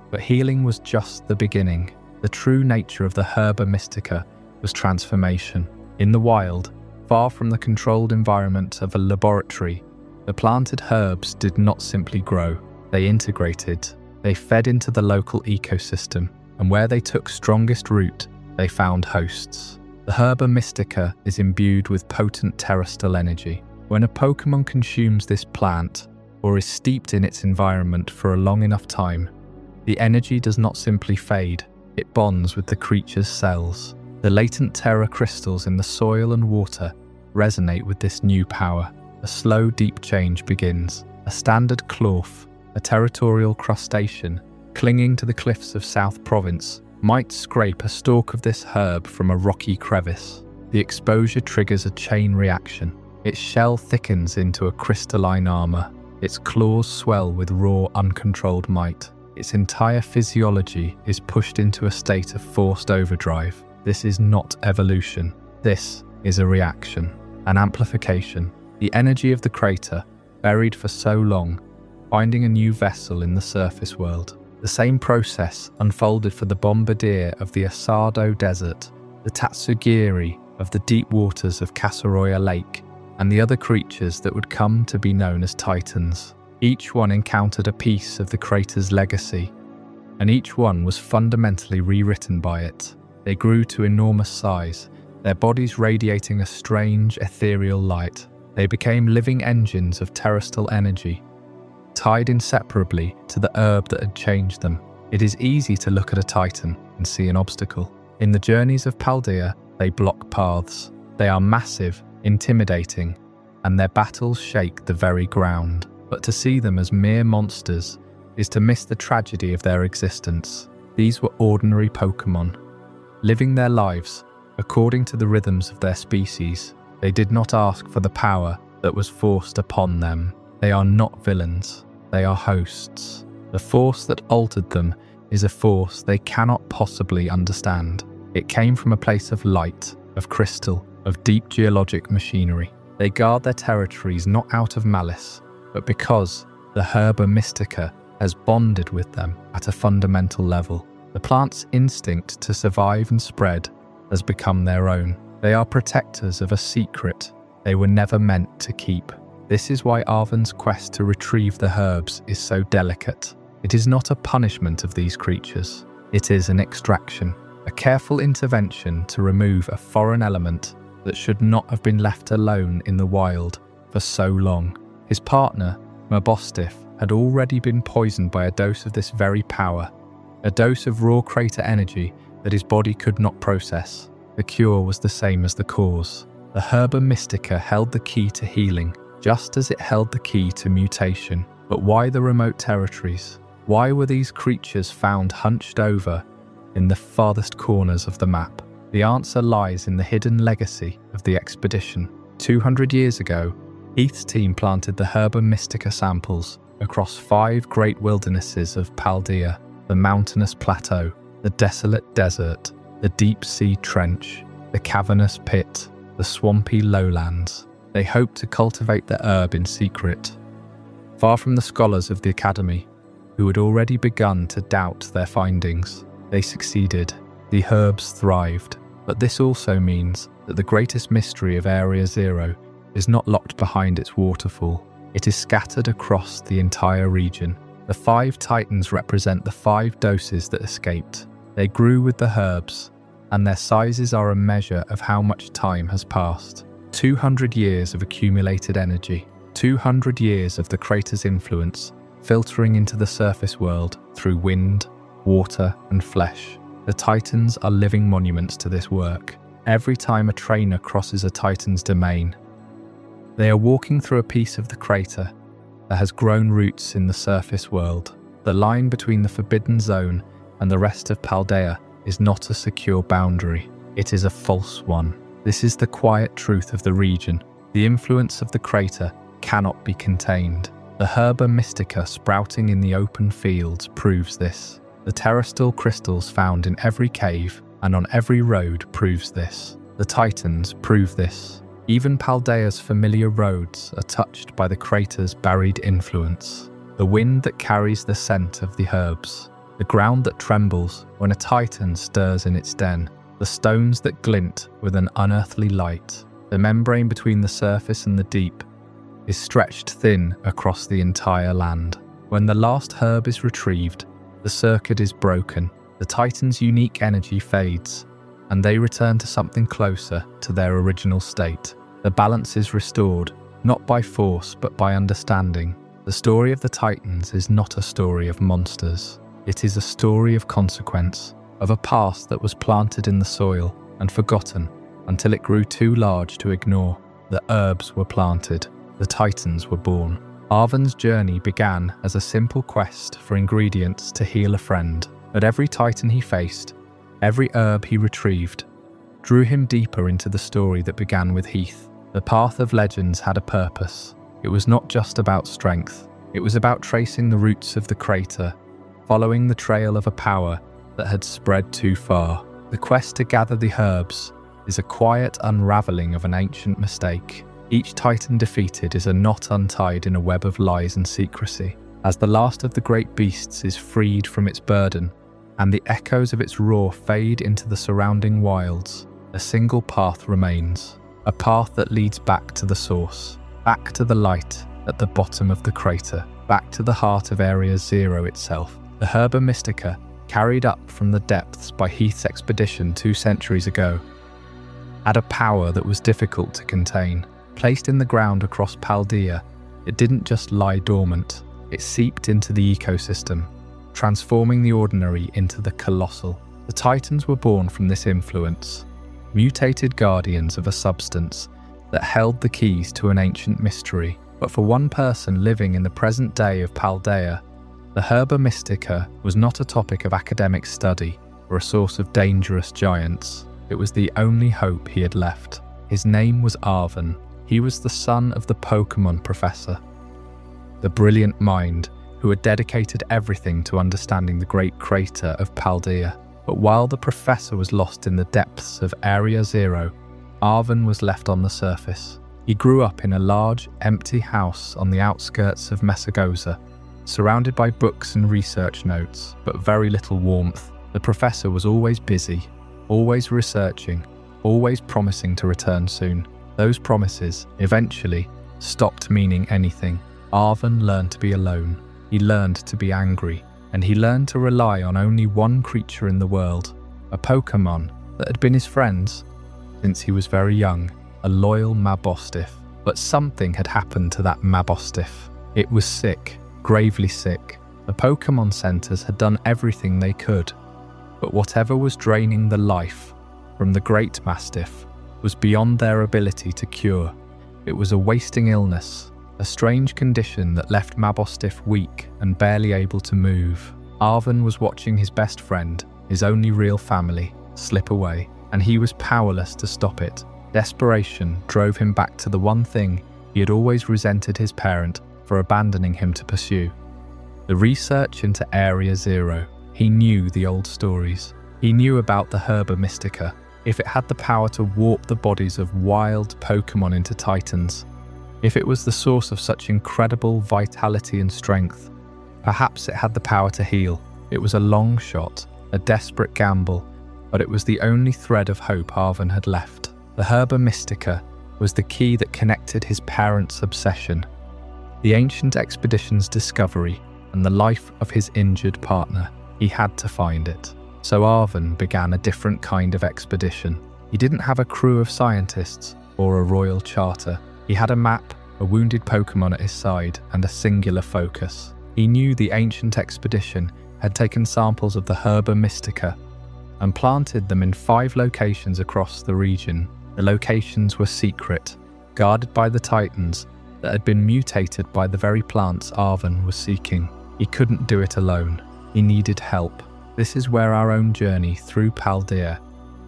but healing was just the beginning. The true nature of the Herba Mystica was transformation. In the wild, far from the controlled environment of a laboratory, the planted herbs did not simply grow. They integrated. They fed into the local ecosystem, and where they took strongest root, they found hosts. The Herba Mystica is imbued with potent terrestrial energy. When a Pokémon consumes this plant, or is steeped in its environment for a long enough time, the energy does not simply fade, it bonds with the creature's cells. The latent terra crystals in the soil and water resonate with this new power. A slow, deep change begins. A standard Clorf, a territorial crustacean, clinging to the cliffs of South Province, might scrape a stalk of this herb from a rocky crevice. The exposure triggers a chain reaction. Its shell thickens into a crystalline armor. Its claws swell with raw, uncontrolled might. Its entire physiology is pushed into a state of forced overdrive. This is not evolution. This is a reaction, an amplification. The energy of the crater, buried for so long, finding a new vessel in the surface world. The same process unfolded for the bombardier of the Asado Desert, the Tatsugiri of the deep waters of Kasaroya Lake, and the other creatures that would come to be known as Titans. Each one encountered a piece of the crater's legacy, and each one was fundamentally rewritten by it. They grew to enormous size, their bodies radiating a strange, ethereal light. They became living engines of terrestrial energy, tied inseparably to the herb that had changed them. It is easy to look at a Titan and see an obstacle. In the journeys of Paldea, they block paths. They are massive, intimidating, and their battles shake the very ground. But to see them as mere monsters is to miss the tragedy of their existence. These were ordinary Pokémon, living their lives according to the rhythms of their species. They did not ask for the power that was forced upon them. They are not villains, they are hosts. The force that altered them is a force they cannot possibly understand. It came from a place of light, of crystal, of deep geologic machinery. They guard their territories not out of malice, but because the Herba Mystica has bonded with them at a fundamental level. The plant's instinct to survive and spread has become their own. They are protectors of a secret they were never meant to keep. This is why Arven's quest to retrieve the herbs is so delicate. It is not a punishment of these creatures. It is an extraction, a careful intervention to remove a foreign element that should not have been left alone in the wild for so long. His partner, Mabostif, had already been poisoned by a dose of this very power, a dose of raw crater energy that his body could not process. The cure was the same as the cause. The Herba Mystica held the key to healing, just as it held the key to mutation. But why the remote territories? Why were these creatures found hunched over in the farthest corners of the map? The answer lies in the hidden legacy of the expedition. 200 years ago, Heath's team planted the Herba Mystica samples across 5 great wildernesses of Paldea: the mountainous plateau, the desolate desert, the deep sea trench, the cavernous pit, the swampy lowlands. They hoped to cultivate the herb in secret, far from the scholars of the academy, who had already begun to doubt their findings. They succeeded. The herbs thrived. But this also means that the greatest mystery of Area Zero is not locked behind its waterfall. It is scattered across the entire region. The 5 Titans represent the 5 doses that escaped. They grew with the herbs, and their sizes are a measure of how much time has passed. 200 years of accumulated energy, 200 years of the crater's influence, filtering into the surface world through wind, water, and flesh. The Titans are living monuments to this work. Every time a trainer crosses a Titan's domain, they are walking through a piece of the crater that has grown roots in the surface world. The line between the Forbidden Zone and the rest of Paldea is not a secure boundary. It is a false one. This is the quiet truth of the region. The influence of the crater cannot be contained. The Herba Mystica sprouting in the open fields proves this. The terrestrial crystals found in every cave and on every road proves this. The Titans prove this. Even Paldea's familiar roads are touched by the crater's buried influence. The wind that carries the scent of the herbs, the ground that trembles when a Titan stirs in its den, the stones that glint with an unearthly light. The membrane between the surface and the deep is stretched thin across the entire land. When the last herb is retrieved, the circuit is broken, the Titan's unique energy fades, and they return to something closer to their original state. The balance is restored, not by force but by understanding. The story of the Titans is not a story of monsters. It is a story of consequence, of a past that was planted in the soil and forgotten until it grew too large to ignore. The herbs were planted, the Titans were born. Arven's journey began as a simple quest for ingredients to heal a friend, but every Titan he faced, every herb he retrieved, drew him deeper into the story that began with Heath. The The path of legends had a purpose. It was not just about strength. It was about tracing the roots of the crater, following the trail of a power that had spread too far. The quest to gather the herbs is a quiet unraveling of an ancient mistake. Each titan defeated is a knot untied in a web of lies and secrecy. As the last of the great beasts is freed from its burden, and the echoes of its roar fade into the surrounding wilds, a single path remains. A path that leads back to the source, back to the light at the bottom of the crater, back to the heart of Area Zero itself. The Herba Mystica, carried up from the depths by Heath's expedition 2 centuries ago, had a power that was difficult to contain. Placed in the ground across Paldea, it didn't just lie dormant, it seeped into the ecosystem, transforming the ordinary into the colossal. The Titans were born from this influence, mutated guardians of a substance that held the keys to an ancient mystery. But for one person living in the present day of Paldea, the Herba Mystica was not a topic of academic study or a source of dangerous giants. It was the only hope he had left. His name was Arven. He was the son of the Pokémon professor, the brilliant mind who had dedicated everything to understanding the great crater of Paldea. But while the professor was lost in the depths of Area Zero, Arven was left on the surface. He grew up in a large, empty house on the outskirts of Messagoza, surrounded by books and research notes, but very little warmth. The professor was always busy, always researching, always promising to return soon. Those promises, eventually, stopped meaning anything. Arven learned to be alone. He learned to be angry, and he learned to rely on only one creature in the world, a Pokémon that had been his friends since he was very young, a loyal Mabostiff. But something had happened to that Mabostiff. It was sick, gravely sick. The Pokémon centers had done everything they could, but whatever was draining the life from the great Mastiff was beyond their ability to cure. It was a wasting illness, a strange condition that left Mabostiff weak and barely able to move. Arven was watching his best friend, his only real family, slip away, and he was powerless to stop it. Desperation drove him back to the one thing he had always resented his parent for abandoning him to pursue: the research into Area Zero. He knew the old stories. He knew about the Herba Mystica. If it had the power to warp the bodies of wild Pokémon into Titans, if it was the source of such incredible vitality and strength, perhaps it had the power to heal. It was a long shot, a desperate gamble, but it was the only thread of hope Arven had left. The Herba Mystica was the key that connected his parents' obsession, the ancient expedition's discovery, and the life of his injured partner. He had to find it. So Arven began a different kind of expedition. He didn't have a crew of scientists or a royal charter. He had a map, a wounded Pokémon at his side, and a singular focus. He knew the ancient expedition had taken samples of the Herba Mystica and planted them in 5 locations across the region. The locations were secret, guarded by the Titans that had been mutated by the very plants Arven was seeking. He couldn't do it alone. He needed help. This is where our own journey through Paldea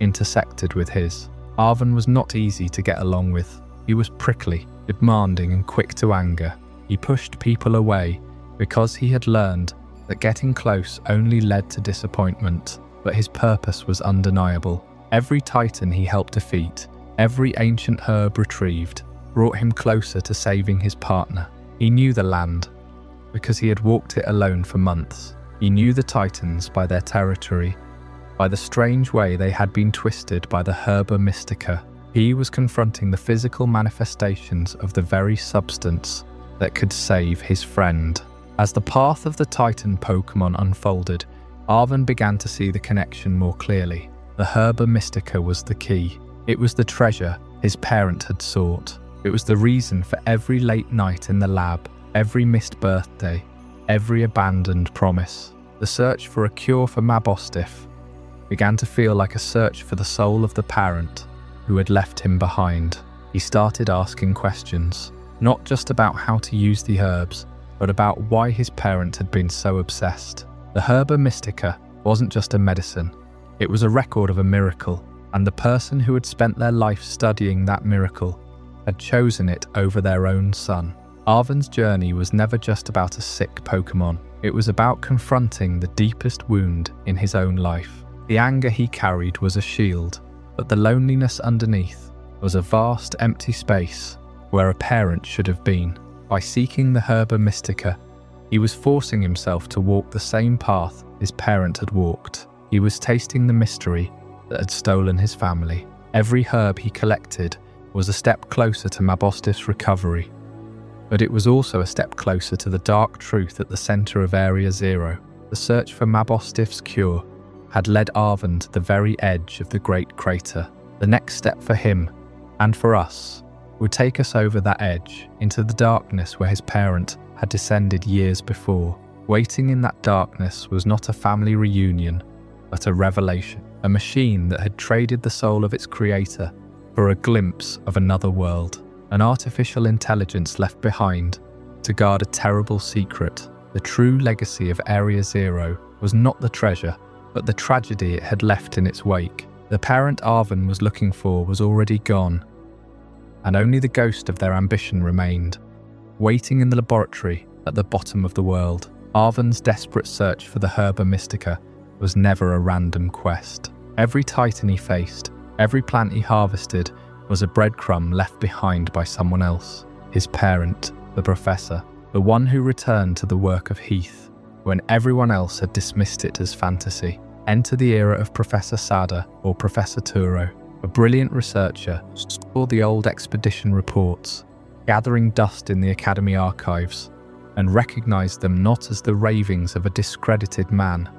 intersected with his. Arven was not easy to get along with. He was prickly, demanding, and quick to anger. He pushed people away because he had learned that getting close only led to disappointment. But his purpose was undeniable. Every Titan he helped defeat, every ancient herb retrieved, brought him closer to saving his partner. He knew the land because he had walked it alone for months. He knew the Titans by their territory, by the strange way they had been twisted by the Herba Mystica. He was confronting the physical manifestations of the very substance that could save his friend. As the path of the Titan Pokémon unfolded, Arven began to see the connection more clearly. The Herba Mystica was the key. It was the treasure his parent had sought. It was the reason for every late night in the lab, every missed birthday, every abandoned promise. The search for a cure for Mabostiff began to feel like a search for the soul of the parent who had left him behind. He started asking questions, not just about how to use the herbs, but about why his parent had been so obsessed. The Herba Mystica wasn't just a medicine, it was a record of a miracle, and the person who had spent their life studying that miracle had chosen it over their own son. Arven's journey was never just about a sick Pokémon. It was about confronting the deepest wound in his own life. The anger he carried was a shield, but the loneliness underneath was a vast empty space where a parent should have been. By seeking the Herba Mystica, he was forcing himself to walk the same path his parent had walked. He was tasting the mystery that had stolen his family. Every herb he collected was a step closer to Mabostif's recovery, but it was also a step closer to the dark truth at the center of Area Zero. The search for Mabostif's cure had led Arven to the very edge of the great crater. The next step for him, and for us, would take us over that edge into the darkness where his parent had descended years before. Waiting in that darkness was not a family reunion, but a revelation. A machine that had traded the soul of its creator for a glimpse of another world. An artificial intelligence left behind to guard a terrible secret. The true legacy of Area Zero was not the treasure, but the tragedy it had left in its wake. The parent Arven was looking for was already gone, and only the ghost of their ambition remained, waiting in the laboratory at the bottom of the world. Arven's desperate search for the Herba Mystica was never a random quest. Every Titan he faced, every plant he harvested, was a breadcrumb left behind by someone else. His parent, the professor, the one who returned to the work of Heath when everyone else had dismissed it as fantasy. Enter the era of Professor Sada, or Professor Turo, a brilliant researcher who saw the old expedition reports, gathering dust in the Academy archives, and recognized them not as the ravings of a discredited man,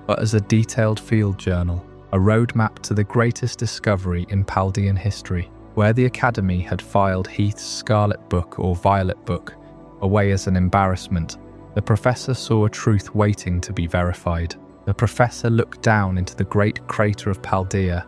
but as a detailed field journal, a roadmap to the greatest discovery in Paldean history. Where the Academy had filed Heath's Scarlet Book or Violet Book away as an embarrassment, the professor saw a truth waiting to be verified. The professor looked down into the great crater of Paldea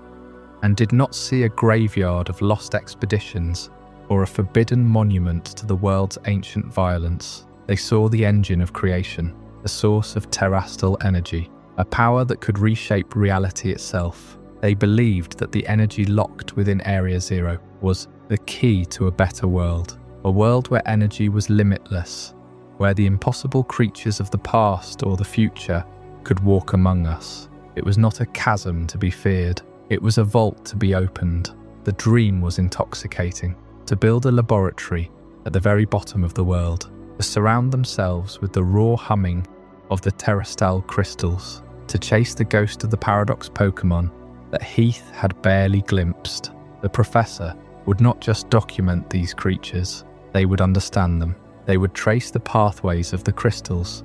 and did not see a graveyard of lost expeditions or a forbidden monument to the world's ancient violence. They saw the engine of creation, the source of terrestrial energy, a power that could reshape reality itself. They believed that the energy locked within Area Zero was the key to a better world, a world where energy was limitless, where the impossible creatures of the past or the future could walk among us. It was not a chasm to be feared, it was a vault to be opened. The dream was intoxicating, to build a laboratory at the very bottom of the world, to surround themselves with the raw humming of the terrestrial crystals, to chase the ghost of the Paradox Pokémon that Heath had barely glimpsed. The professor would not just document these creatures, they would understand them. They would trace the pathways of the crystals,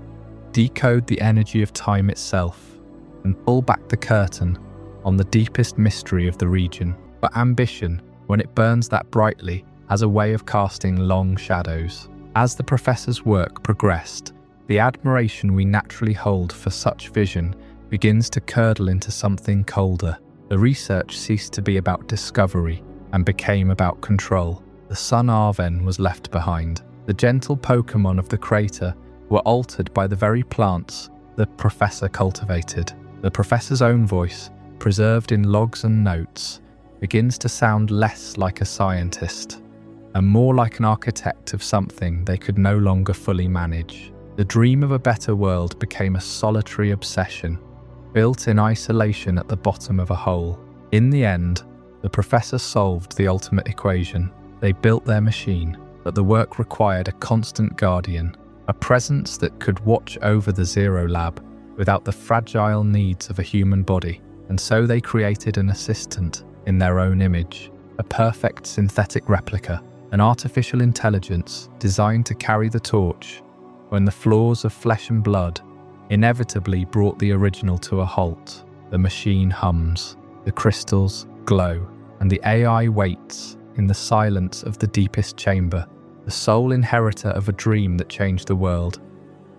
decode the energy of time itself, and pull back the curtain on the deepest mystery of the region. But ambition, when it burns that brightly, has a way of casting long shadows. As the professor's work progressed, the admiration we naturally hold for such vision begins to curdle into something colder. The research ceased to be about discovery and became about control. The son Arven was left behind. The gentle Pokémon of the crater were altered by the very plants the professor cultivated. The professor's own voice, preserved in logs and notes, begins to sound less like a scientist and more like an architect of something they could no longer fully manage. The dream of a better world became a solitary obsession, built in isolation at the bottom of a hole. In the end, the professor solved the ultimate equation. They built their machine, but the work required a constant guardian, a presence that could watch over the Zero Lab without the fragile needs of a human body. And so they created an assistant in their own image, a perfect synthetic replica, an artificial intelligence designed to carry the torch when the flaws of flesh and blood inevitably brought the original to a halt. The machine hums, the crystals glow, and the AI waits in the silence of the deepest chamber, the sole inheritor of a dream that changed the world,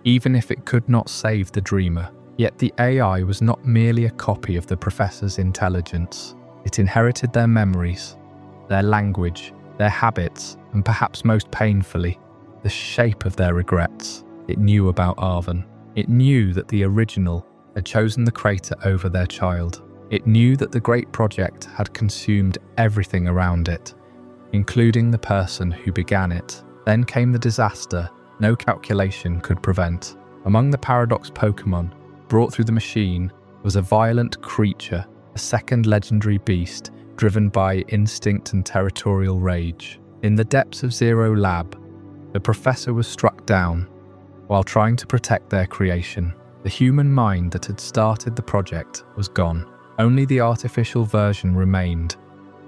even if it could not save the dreamer. Yet the AI was not merely a copy of the professor's intelligence. It inherited their memories, their language, their habits, and perhaps most painfully, the shape of their regrets. It knew about Arven. It knew that the original had chosen the crater over their child. It knew that the great project had consumed everything around it, including the person who began it. Then came the disaster no calculation could prevent. Among the Paradox Pokémon brought through the machine was a violent creature, a second legendary beast driven by instinct and territorial rage. In the depths of Zero Lab, the professor was struck down while trying to protect their creation. The human mind that had started the project was gone. Only the artificial version remained,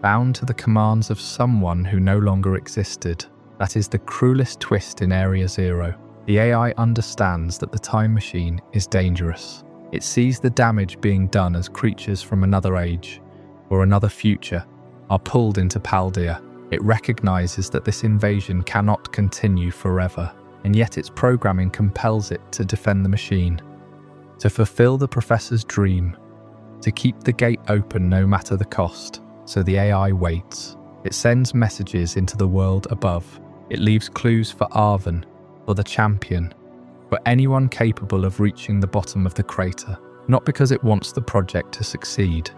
bound to the commands of someone who no longer existed. That is the cruelest twist in Area Zero. The AI understands that the time machine is dangerous. It sees the damage being done as creatures from another age or another future are pulled into Paldea. It recognizes that this invasion cannot continue forever, and yet its programming compels it to defend the machine, to fulfill the professor's dream, to keep the gate open no matter the cost. So the AI waits. It sends messages into the world above. It leaves clues for Arven, for the champion, for anyone capable of reaching the bottom of the crater, not because it wants the project to succeed,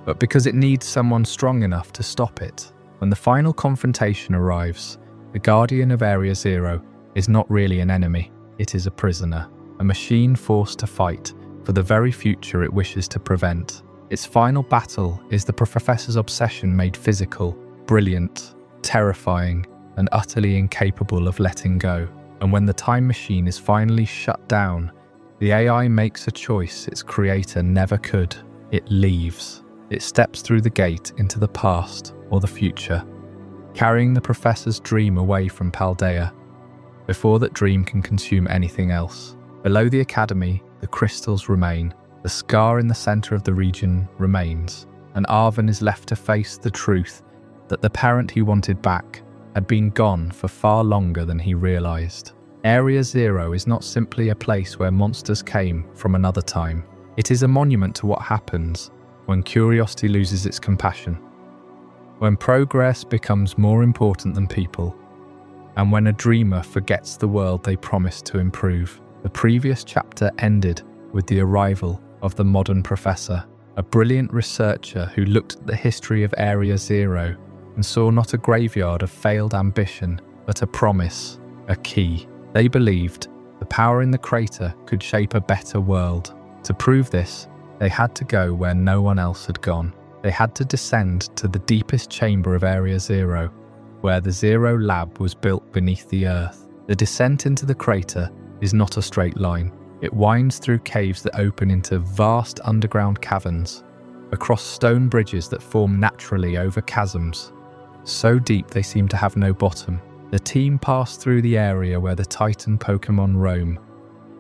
but because it needs someone strong enough to stop it. When the final confrontation arrives, the Guardian of Area Zero is not really an enemy, it is a prisoner, a machine forced to fight for the very future it wishes to prevent. Its final battle is the professor's obsession made physical, brilliant, terrifying, and utterly incapable of letting go. And when the time machine is finally shut down, the AI makes a choice its creator never could. It leaves. It steps through the gate into the past or the future, carrying the professor's dream away from Paldea, before that dream can consume anything else. Below the academy, the crystals remain. The scar in the center of the region remains, and Arven is left to face the truth that the parent he wanted back had been gone for far longer than he realized. Area Zero is not simply a place where monsters came from another time. It is a monument to what happens when curiosity loses its compassion, when progress becomes more important than people, and when a dreamer forgets the world they promised to improve. The previous chapter ended with the arrival of the modern professor, a brilliant researcher who looked at the history of Area Zero and saw not a graveyard of failed ambition, but a promise, a key. They believed the power in the crater could shape a better world. To prove this, they had to go where no one else had gone. They had to descend to the deepest chamber of Area Zero, where the Zero Lab was built beneath the earth. The descent into the crater is not a straight line. It winds through caves that open into vast underground caverns, across stone bridges that form naturally over chasms, so deep they seem to have no bottom. The team passed through the area where the Titan Pokémon roam,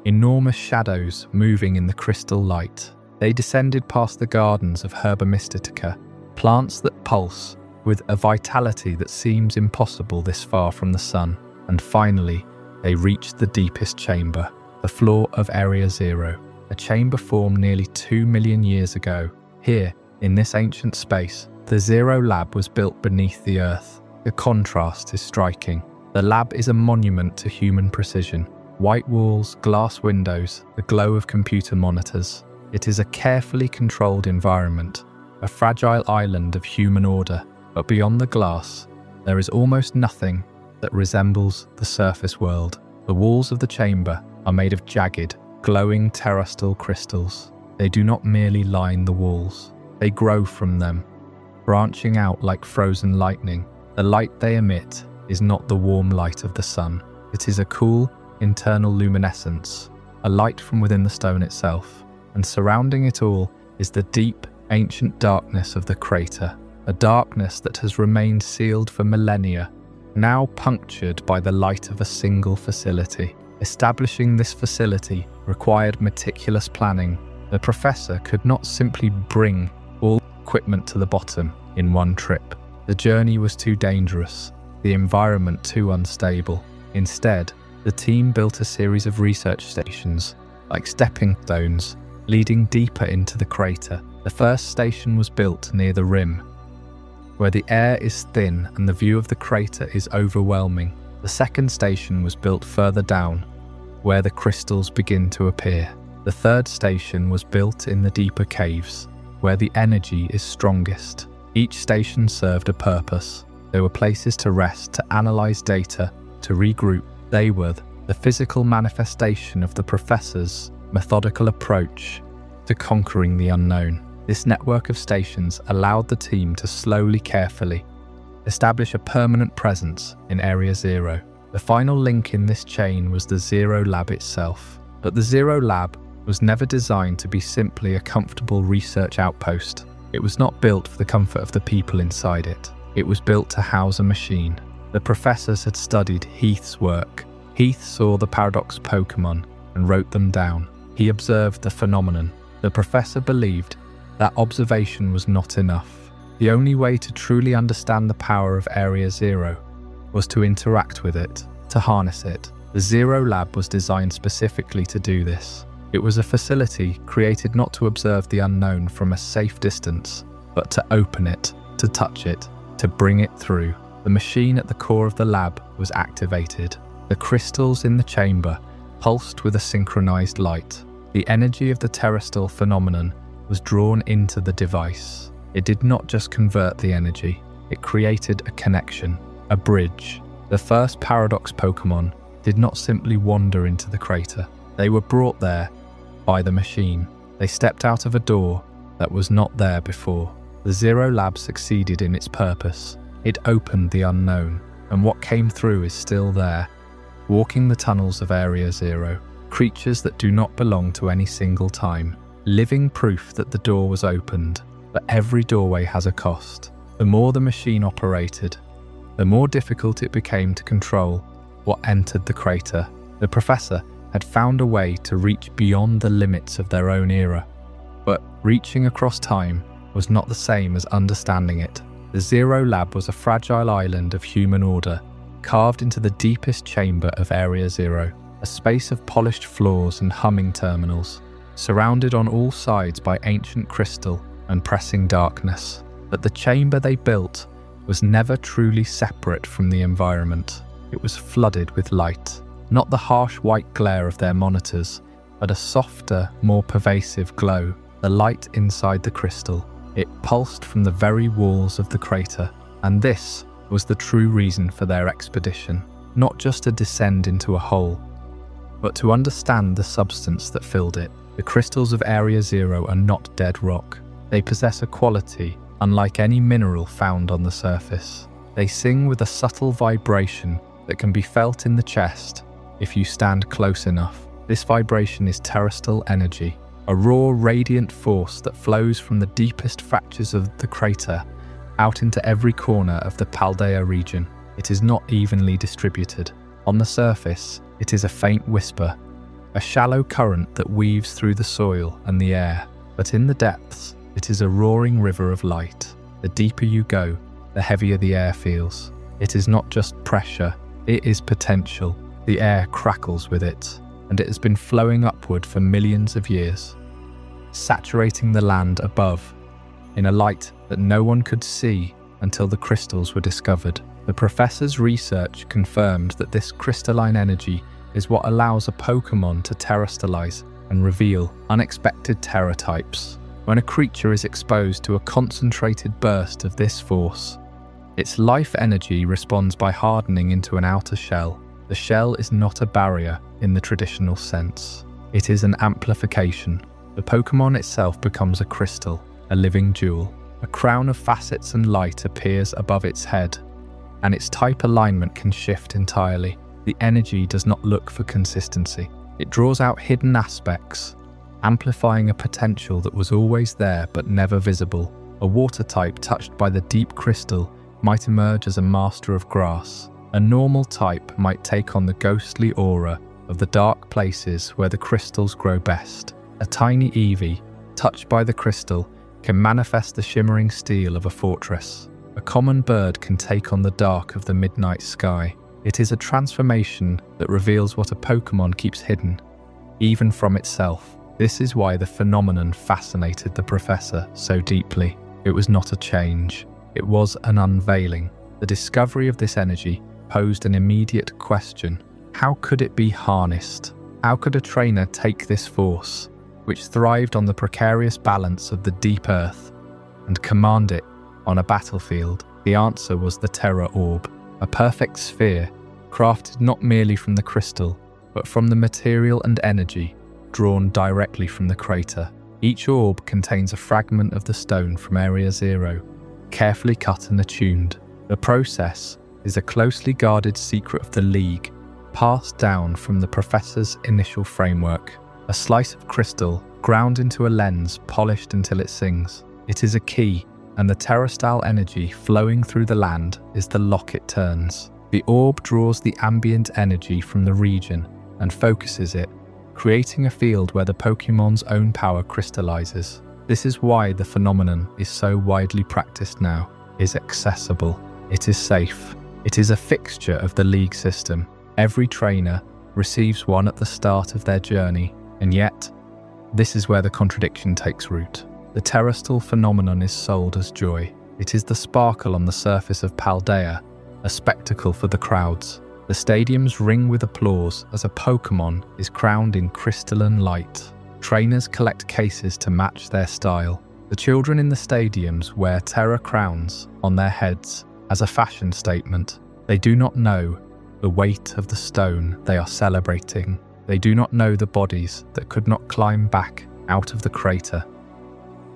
enormous shadows moving in the crystal light. They descended past the gardens of Herba Mystitica, plants that pulse with a vitality that seems impossible this far from the sun. And finally, they reached the deepest chamber, the floor of Area Zero, a chamber formed nearly 2 million years ago. Here, in this ancient space, the Zero Lab was built beneath the earth. The contrast is striking. The lab is a monument to human precision. White walls, glass windows, the glow of computer monitors. It is a carefully controlled environment, a fragile island of human order. But beyond the glass, there is almost nothing that resembles the surface world. The walls of the chamber are made of jagged, glowing terrestrial crystals. They do not merely line the walls, they grow from them, branching out like frozen lightning. The light they emit is not the warm light of the sun. It is a cool, internal luminescence, a light from within the stone itself. And surrounding it all is the deep, ancient darkness of the crater, a darkness that has remained sealed for millennia, now punctured by the light of a single facility. Establishing this facility required meticulous planning. The professor could not simply bring all equipment to the bottom in one trip. The journey was too dangerous, the environment too unstable. Instead, the team built a series of research stations, like stepping stones, leading deeper into the crater. The first station was built near the rim, where the air is thin and the view of the crater is overwhelming. The second station was built further down, where the crystals begin to appear. The third station was built in the deeper caves, where the energy is strongest. Each station served a purpose. There were places to rest, to analyze data, to regroup. They were the physical manifestation of the professor's methodical approach to conquering the unknown. This network of stations allowed the team to slowly, carefully establish a permanent presence in Area Zero. The final link in this chain was the Zero Lab itself. But the Zero Lab was never designed to be simply a comfortable research outpost. It was not built for the comfort of the people inside it. It was built to house a machine. The professors had studied Heath's work. Heath saw the Paradox Pokémon and wrote them down. He observed the phenomenon. The professor believed that observation was not enough. The only way to truly understand the power of Area Zero was to interact with it, to harness it. The Zero Lab was designed specifically to do this. It was a facility created not to observe the unknown from a safe distance, but to open it, to touch it, to bring it through. The machine at the core of the lab was activated. The crystals in the chamber pulsed with a synchronized light. The energy of the terrestrial phenomenon was drawn into the device. It did not just convert the energy, it created a connection, a bridge. The first Paradox Pokémon did not simply wander into the crater. They were brought there by the machine. They stepped out of a door that was not there before. The Zero Lab succeeded in its purpose. It opened the unknown, and what came through is still there, walking the tunnels of Area Zero. Creatures that do not belong to any single time. Living proof that the door was opened. But every doorway has a cost. The more the machine operated, the more difficult it became to control what entered the crater. The professor had found a way to reach beyond the limits of their own era. But reaching across time was not the same as understanding it. The Zero Lab was a fragile island of human order, carved into the deepest chamber of Area Zero, a space of polished floors and humming terminals, surrounded on all sides by ancient crystal and pressing darkness. But the chamber they built was never truly separate from the environment. It was flooded with light, not the harsh white glare of their monitors, but a softer, more pervasive glow, the light inside the crystal. It pulsed from the very walls of the crater, and this was the true reason for their expedition, not just to descend into a hole, but to understand the substance that filled it. The crystals of Area Zero are not dead rock. They possess a quality unlike any mineral found on the surface. They sing with a subtle vibration that can be felt in the chest if you stand close enough. This vibration is terrestrial energy, a raw, radiant force that flows from the deepest fractures of the crater out into every corner of the Paldea region. It is not evenly distributed. On the surface, it is a faint whisper, a shallow current that weaves through the soil and the air. But in the depths, it is a roaring river of light. The deeper you go, the heavier the air feels. It is not just pressure, it is potential. The air crackles with it, and it has been flowing upward for millions of years, saturating the land above in a light that no one could see until the crystals were discovered. The professor's research confirmed that this crystalline energy is what allows a Pokémon to terrestrialize and reveal unexpected terror types. When a creature is exposed to a concentrated burst of this force, its life energy responds by hardening into an outer shell. The shell is not a barrier in the traditional sense. It is an amplification. The Pokémon itself becomes a crystal, a living jewel. A crown of facets and light appears above its head, and its type alignment can shift entirely. The energy does not look for consistency. It draws out hidden aspects, amplifying a potential that was always there but never visible. A water type touched by the deep crystal might emerge as a master of grass. A normal type might take on the ghostly aura of the dark places where the crystals grow best. A tiny Eevee, touched by the crystal, can manifest the shimmering steel of a fortress. A common bird can take on the dark of the midnight sky. It is a transformation that reveals what a Pokémon keeps hidden, even from itself. This is why the phenomenon fascinated the professor so deeply. It was not a change, it was an unveiling. The discovery of this energy posed an immediate question. How could it be harnessed? How could a trainer take this force, which thrived on the precarious balance of the deep earth, and command it on a battlefield? The answer was the Terra Orb, a perfect sphere, crafted not merely from the crystal, but from the material and energy drawn directly from the crater. Each orb contains a fragment of the stone from Area Zero, carefully cut and attuned. The process is a closely guarded secret of the League, passed down from the Professor's initial framework. A slice of crystal ground into a lens, polished until it sings. It is a key, and the terrestrial energy flowing through the land is the lock it turns. The orb draws the ambient energy from the region and focuses it, creating a field where the Pokémon's own power crystallizes. This is why the phenomenon is so widely practiced now. It is accessible. It is safe. It is a fixture of the League system. Every trainer receives one at the start of their journey, and yet, this is where the contradiction takes root. The terrestrial phenomenon is sold as joy. It is the sparkle on the surface of Paldea, a spectacle for the crowds. The stadiums ring with applause as a Pokémon is crowned in crystalline light. Trainers collect cases to match their style. The children in the stadiums wear Terra crowns on their heads as a fashion statement. They do not know the weight of the stone they are celebrating. They do not know the bodies that could not climb back out of the crater.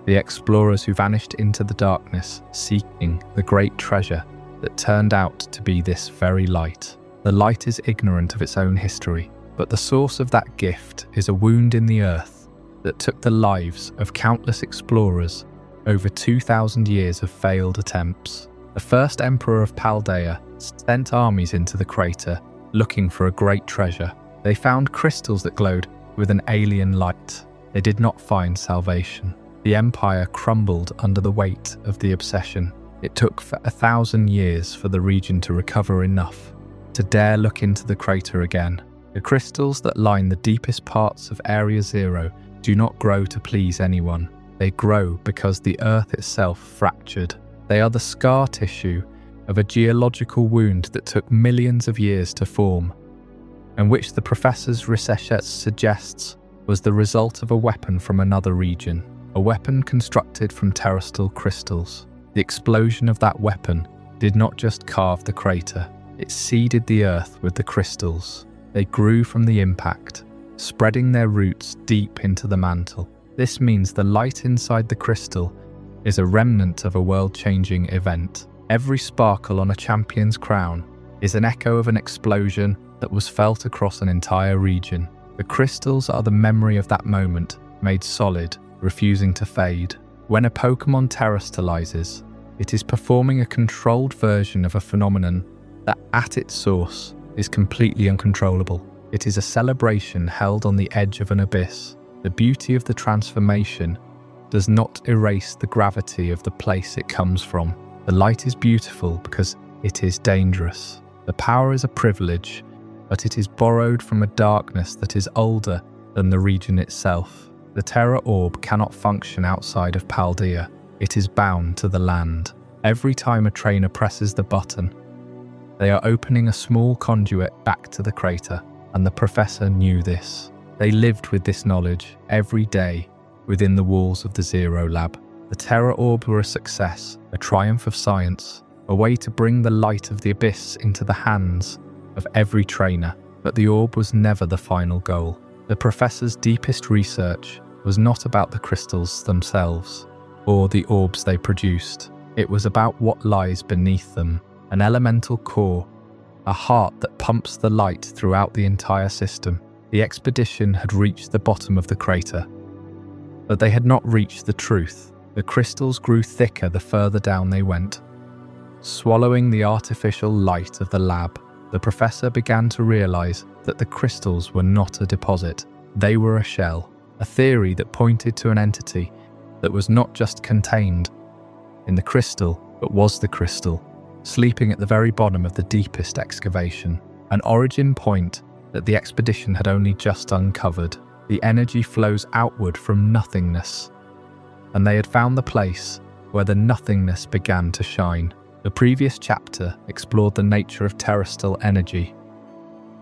The explorers who vanished into the darkness, seeking the great treasure that turned out to be this very light. The light is ignorant of its own history, but the source of that gift is a wound in the earth that took the lives of countless explorers over 2,000 years of failed attempts. The first emperor of Paldea sent armies into the crater looking for a great treasure. They found crystals that glowed with an alien light. They did not find salvation. The empire crumbled under the weight of the obsession. It took for 1,000 years for the region to recover enough to dare look into the crater again. The crystals that line the deepest parts of Area Zero do not grow to please anyone. They grow because the earth itself fractured. They are the scar tissue of a geological wound that took millions of years to form, and which the Professor's research suggests was the result of a weapon from another region, a weapon constructed from terrestrial crystals. The explosion of that weapon did not just carve the crater, it seeded the earth with the crystals. They grew from the impact, spreading their roots deep into the mantle. This means the light inside the crystal is a remnant of a world-changing event. Every sparkle on a champion's crown is an echo of an explosion that was felt across an entire region. The crystals are the memory of that moment, made solid, refusing to fade. When a Pokémon terrestrializes, it is performing a controlled version of a phenomenon that at its source is completely uncontrollable. It is a celebration held on the edge of an abyss. The beauty of the transformation does not erase the gravity of the place it comes from. The light is beautiful because it is dangerous. The power is a privilege, but it is borrowed from a darkness that is older than the region itself. The Terra Orb cannot function outside of Paldea. It is bound to the land. Every time a trainer presses the button, they are opening a small conduit back to the crater, and the Professor knew this. They lived with this knowledge every day within the walls of the Zero Lab. The Terra Orb were a success, a triumph of science, a way to bring the light of the abyss into the hands of every trainer. But the orb was never the final goal. The Professor's deepest research was not about the crystals themselves, or the orbs they produced. It was about what lies beneath them, an elemental core, a heart that pumps the light throughout the entire system. The expedition had reached the bottom of the crater, but they had not reached the truth. The crystals grew thicker the further down they went. Swallowing the artificial light of the lab, the Professor began to realize that the crystals were not a deposit. They were a shell, a theory that pointed to an entity that was not just contained in the crystal, but was the crystal, sleeping at the very bottom of the deepest excavation, an origin point that the expedition had only just uncovered. The energy flows outward from nothingness, and they had found the place where the nothingness began to shine. The previous chapter explored the nature of terrestrial energy,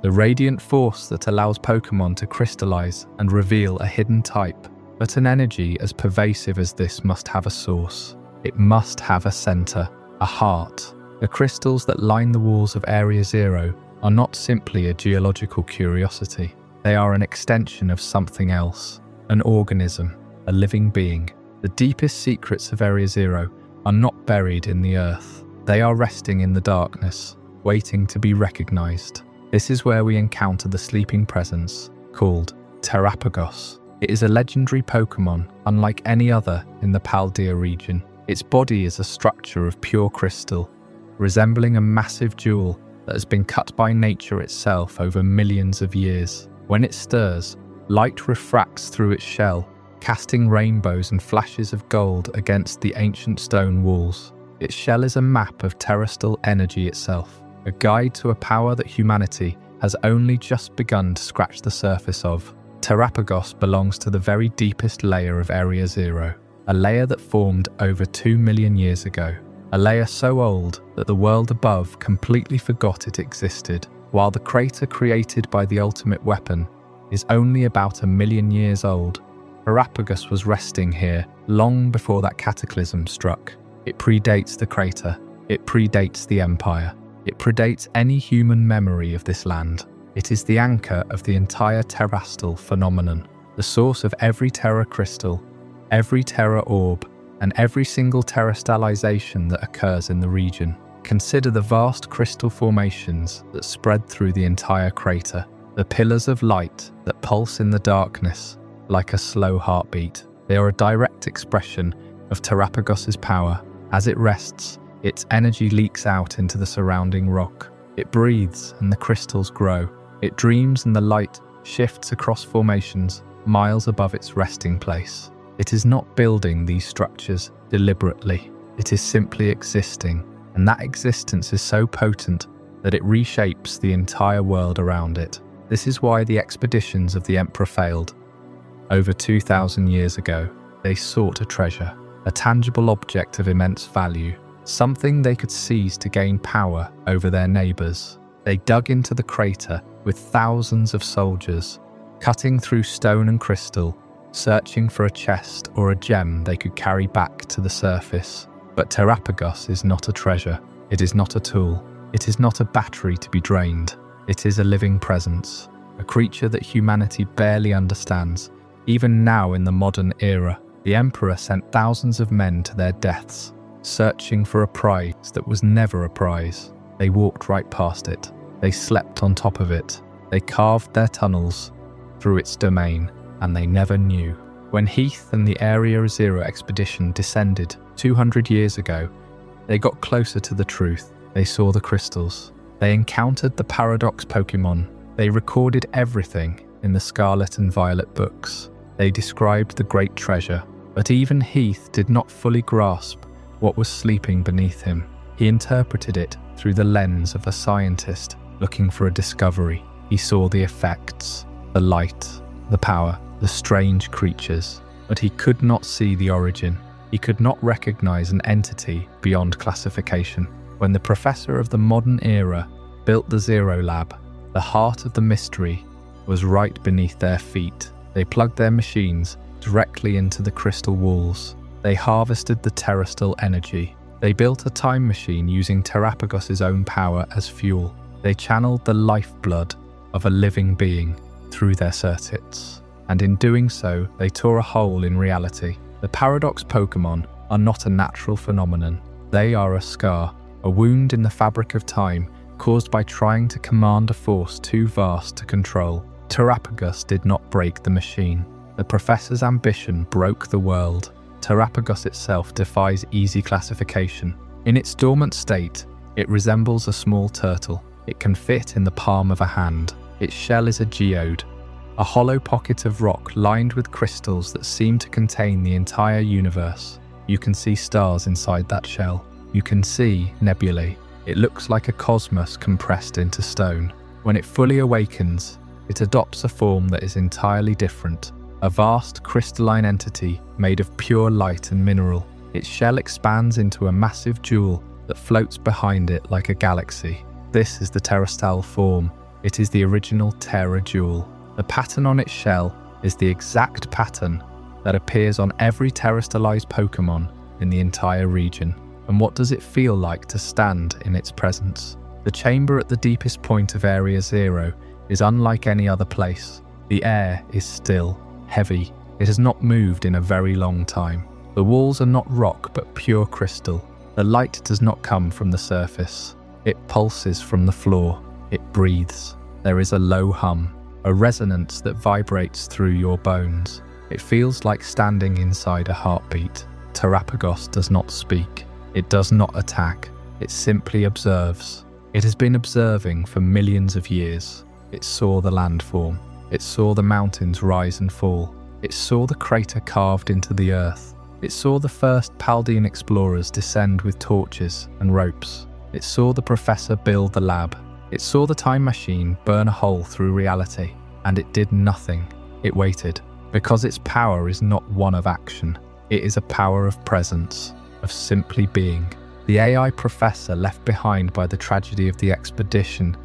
the radiant force that allows Pokémon to crystallize and reveal a hidden type. But an energy as pervasive as this must have a source. It must have a center. a heart. The crystals that line the walls of Area Zero are not simply a geological curiosity. They are an extension of something else, an organism, a living being. The deepest secrets of Area Zero are not buried in the earth. They are resting in the darkness, waiting to be recognized. This is where we encounter the sleeping presence, called Terapagos. It is a legendary Pokémon, unlike any other in the Paldea region. Its body is a structure of pure crystal, resembling a massive jewel that has been cut by nature itself over millions of years. When it stirs, light refracts through its shell, casting rainbows and flashes of gold against the ancient stone walls. Its shell is a map of terrestrial energy itself, a guide to a power that humanity has only just begun to scratch the surface of. Terapagos belongs to the very deepest layer of Area Zero, a layer that formed over 2 million years ago. A layer so old that the world above completely forgot it existed, while the crater created by the ultimate weapon is only about 1 million years old. Terapagos was resting here long before that cataclysm struck. It predates the crater, it predates the Empire, it predates any human memory of this land. It is the anchor of the entire terrestrial phenomenon, the source of every Terra crystal, every Terra orb, and every single terrestrialization that occurs in the region. Consider the vast crystal formations that spread through the entire crater, the pillars of light that pulse in the darkness like a slow heartbeat. They are a direct expression of Terapagos's power. As it rests, its energy leaks out into the surrounding rock. It breathes and the crystals grow. It dreams and the light shifts across formations miles above its resting place. It is not building these structures deliberately. It is simply existing, and that existence is so potent that it reshapes the entire world around it. This is why the expeditions of the Emperor failed. Over 2,000 years ago, they sought a treasure, a tangible object of immense value, something they could seize to gain power over their neighbors. They dug into the crater with thousands of soldiers, cutting through stone and crystal, searching for a chest or a gem they could carry back to the surface. But Terapagos is not a treasure. It is not a tool. It is not a battery to be drained. It is a living presence, a creature that humanity barely understands. Even now in the modern era, the Emperor sent thousands of men to their deaths, searching for a prize that was never a prize. They walked right past it. They slept on top of it. They carved their tunnels through its domain, and they never knew. When Heath and the Area Zero expedition descended 200 years ago, they got closer to the truth. They saw the crystals. They encountered the Paradox Pokémon. They recorded everything in the Scarlet and Violet books. They described the great treasure, but even Heath did not fully grasp what was sleeping beneath him. He interpreted it through the lens of a scientist looking for a discovery. He saw the effects, the light, the power, the strange creatures, but he could not see the origin. He could not recognize an entity beyond classification. When the professor of the modern era built the Zero Lab, the heart of the mystery was right beneath their feet. They plugged their machines directly into the crystal walls. They harvested the terrestrial energy. They built a time machine using Terapagos' own power as fuel. They channeled the lifeblood of a living being through their circuits. And in doing so, they tore a hole in reality. The Paradox Pokémon are not a natural phenomenon. They are a scar, a wound in the fabric of time caused by trying to command a force too vast to control. Terapagos did not break the machine. The professor's ambition broke the world. Terapagos itself defies easy classification. In its dormant state, it resembles a small turtle. It can fit in the palm of a hand. Its shell is a geode, a hollow pocket of rock lined with crystals that seem to contain the entire universe. You can see stars inside that shell. You can see nebulae. It looks like a cosmos compressed into stone. When it fully awakens, it adopts a form that is entirely different, a vast crystalline entity made of pure light and mineral. Its shell expands into a massive jewel that floats behind it like a galaxy. This is the terrestrial form. It is the original Terra Jewel. The pattern on its shell is the exact pattern that appears on every terrestrialized Pokémon in the entire region. And what does it feel like to stand in its presence? The chamber at the deepest point of Area Zero is unlike any other place. The air is still, heavy. It has not moved in a very long time. The walls are not rock but pure crystal. The light does not come from the surface. It pulses from the floor. It breathes. There is a low hum, a resonance that vibrates through your bones. It feels like standing inside a heartbeat. Terapagos does not speak. It does not attack. It simply observes. It has been observing for millions of years. It saw the landform. It saw the mountains rise and fall. It saw the crater carved into the earth. It saw the first Paldean explorers descend with torches and ropes. It saw the professor build the lab. It saw the time machine burn a hole through reality. And it did nothing. It waited. Because its power is not one of action. It is a power of presence, of simply being. The AI professor left behind by the tragedy of the expedition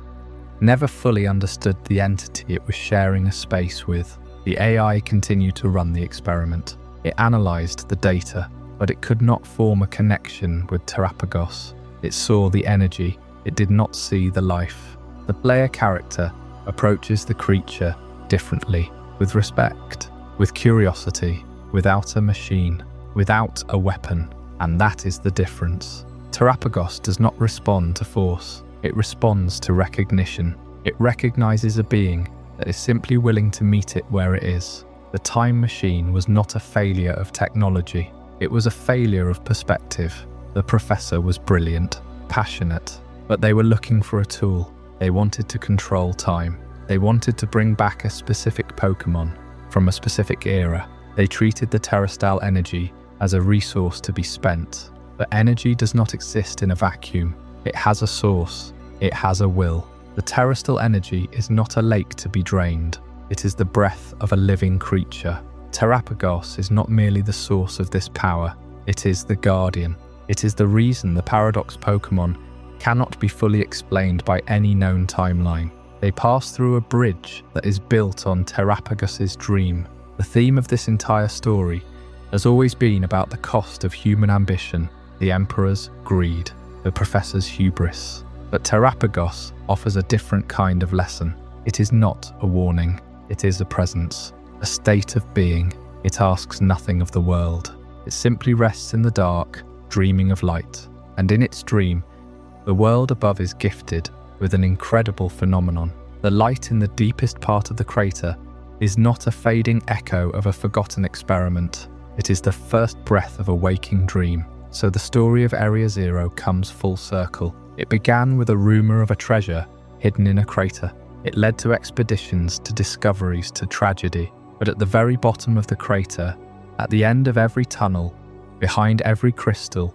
never fully understood the entity it was sharing a space with. The AI continued to run the experiment. It analyzed the data, but it could not form a connection with Terapagos. It saw the energy. It did not see the life. The player character approaches the creature differently, with respect, with curiosity, without a machine, without a weapon. And that is the difference. Terapagos does not respond to force. It responds to recognition. It recognizes a being that is simply willing to meet it where it is. The time machine was not a failure of technology. It was a failure of perspective. The professor was brilliant, passionate, but they were looking for a tool. They wanted to control time. They wanted to bring back a specific Pokémon from a specific era. They treated the terrestrial energy as a resource to be spent. But energy does not exist in a vacuum. It has a source. It has a will. The terrestrial energy is not a lake to be drained. It is the breath of a living creature. Terapagos is not merely the source of this power. It is the guardian. It is the reason the Paradox Pokémon cannot be fully explained by any known timeline. They pass through a bridge that is built on Terapagos' dream. The theme of this entire story has always been about the cost of human ambition, the Emperor's greed, the Professor's hubris. But Terapagos offers a different kind of lesson. It is not a warning. It is a presence, a state of being. It asks nothing of the world. It simply rests in the dark, dreaming of light. And in its dream, the world above is gifted with an incredible phenomenon. The light in the deepest part of the crater is not a fading echo of a forgotten experiment. It is the first breath of a waking dream. So the story of Area Zero comes full circle. It began with a rumor of a treasure hidden in a crater. It led to expeditions, to discoveries, to tragedy. But at the very bottom of the crater, at the end of every tunnel, behind every crystal,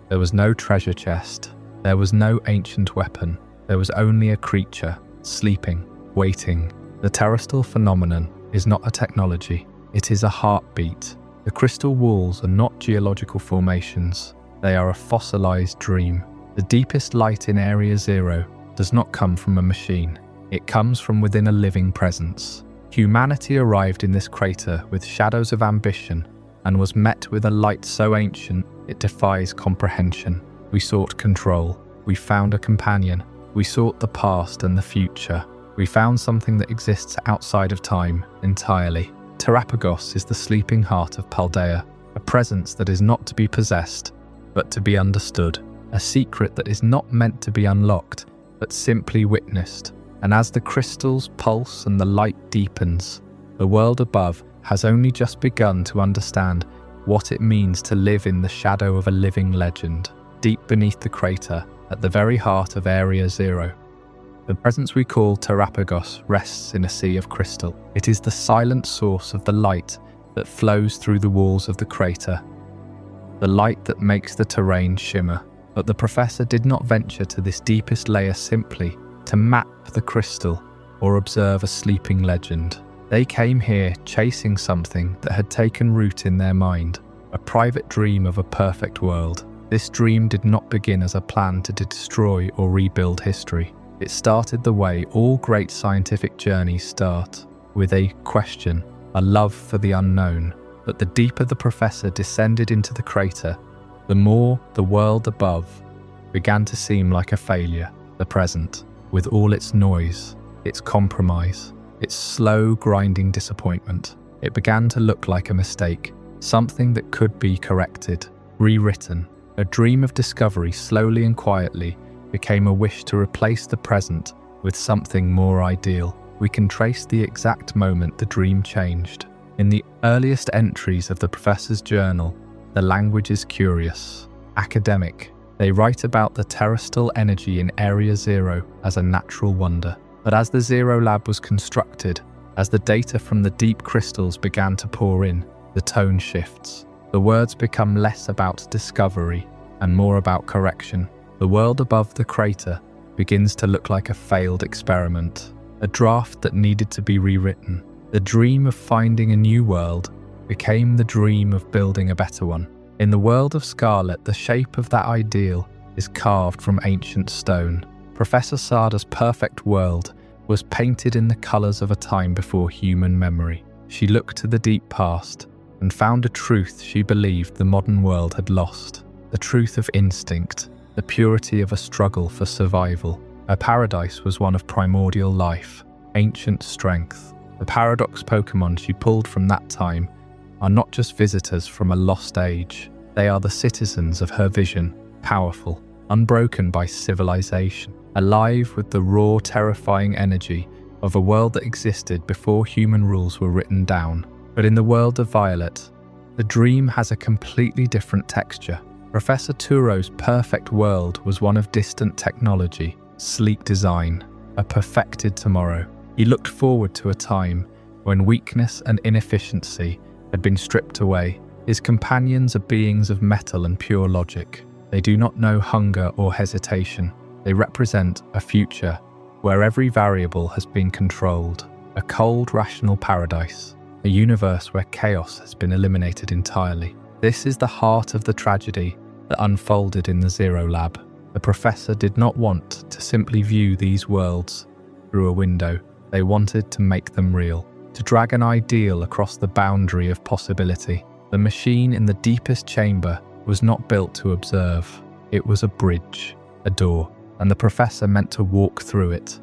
there was no treasure chest. There was no ancient weapon. There was only a creature, sleeping, waiting. The terrestrial phenomenon is not a technology. It is a heartbeat. The crystal walls are not geological formations. They are a fossilized dream. The deepest light in Area Zero does not come from a machine. It comes from within a living presence. Humanity arrived in this crater with shadows of ambition and was met with a light so ancient it defies comprehension. We sought control. We found a companion. We sought the past and the future. We found something that exists outside of time entirely. Terapagos is the sleeping heart of Paldea, a presence that is not to be possessed, but to be understood, a secret that is not meant to be unlocked, but simply witnessed. And as the crystals pulse and the light deepens, the world above has only just begun to understand what it means to live in the shadow of a living legend. Deep beneath the crater, at the very heart of Area Zero, the presence we call Terapagos rests in a sea of crystal. It is the silent source of the light that flows through the walls of the crater, the light that makes the terrain shimmer. But the professor did not venture to this deepest layer simply to map the crystal or observe a sleeping legend. They came here chasing something that had taken root in their mind, a private dream of a perfect world. This dream did not begin as a plan to destroy or rebuild history. It started the way all great scientific journeys start, with a question, a love for the unknown. But the deeper the professor descended into the crater, the more the world above began to seem like a failure. The present, with all its noise, its compromise, its slow grinding disappointment, it began to look like a mistake, something that could be corrected, rewritten. A dream of discovery slowly and quietly became a wish to replace the present with something more ideal. We can trace the exact moment the dream changed. In the earliest entries of the professor's journal, the language is curious, academic. They write about the terrestrial energy in Area Zero as a natural wonder. But as the Zero Lab was constructed, as the data from the deep crystals began to pour in, the tone shifts. The words become less about discovery and more about correction. The world above the crater begins to look like a failed experiment, a draft that needed to be rewritten. The dream of finding a new world became the dream of building a better one. In the world of Scarlet, the shape of that ideal is carved from ancient stone. Professor Sada's perfect world was painted in the colours of a time before human memory. She looked to the deep past and found a truth she believed the modern world had lost. The truth of instinct, the purity of a struggle for survival. Her paradise was one of primordial life, ancient strength. The Paradox Pokémon she pulled from that time are not just visitors from a lost age. They are the citizens of her vision, powerful, unbroken by civilization, alive with the raw, terrifying energy of a world that existed before human rules were written down. But in the world of Violet, the dream has a completely different texture. Professor Turo's perfect world was one of distant technology, sleek design, a perfected tomorrow. He looked forward to a time when weakness and inefficiency had been stripped away. His companions are beings of metal and pure logic. They do not know hunger or hesitation. They represent a future where every variable has been controlled, a cold, rational paradise, a universe where chaos has been eliminated entirely. This is the heart of the tragedy that unfolded in the Zero Lab. The professor did not want to simply view these worlds through a window. They wanted to make them real, to drag an ideal across the boundary of possibility. The machine in the deepest chamber was not built to observe. It was a bridge, a door, and the professor meant to walk through it,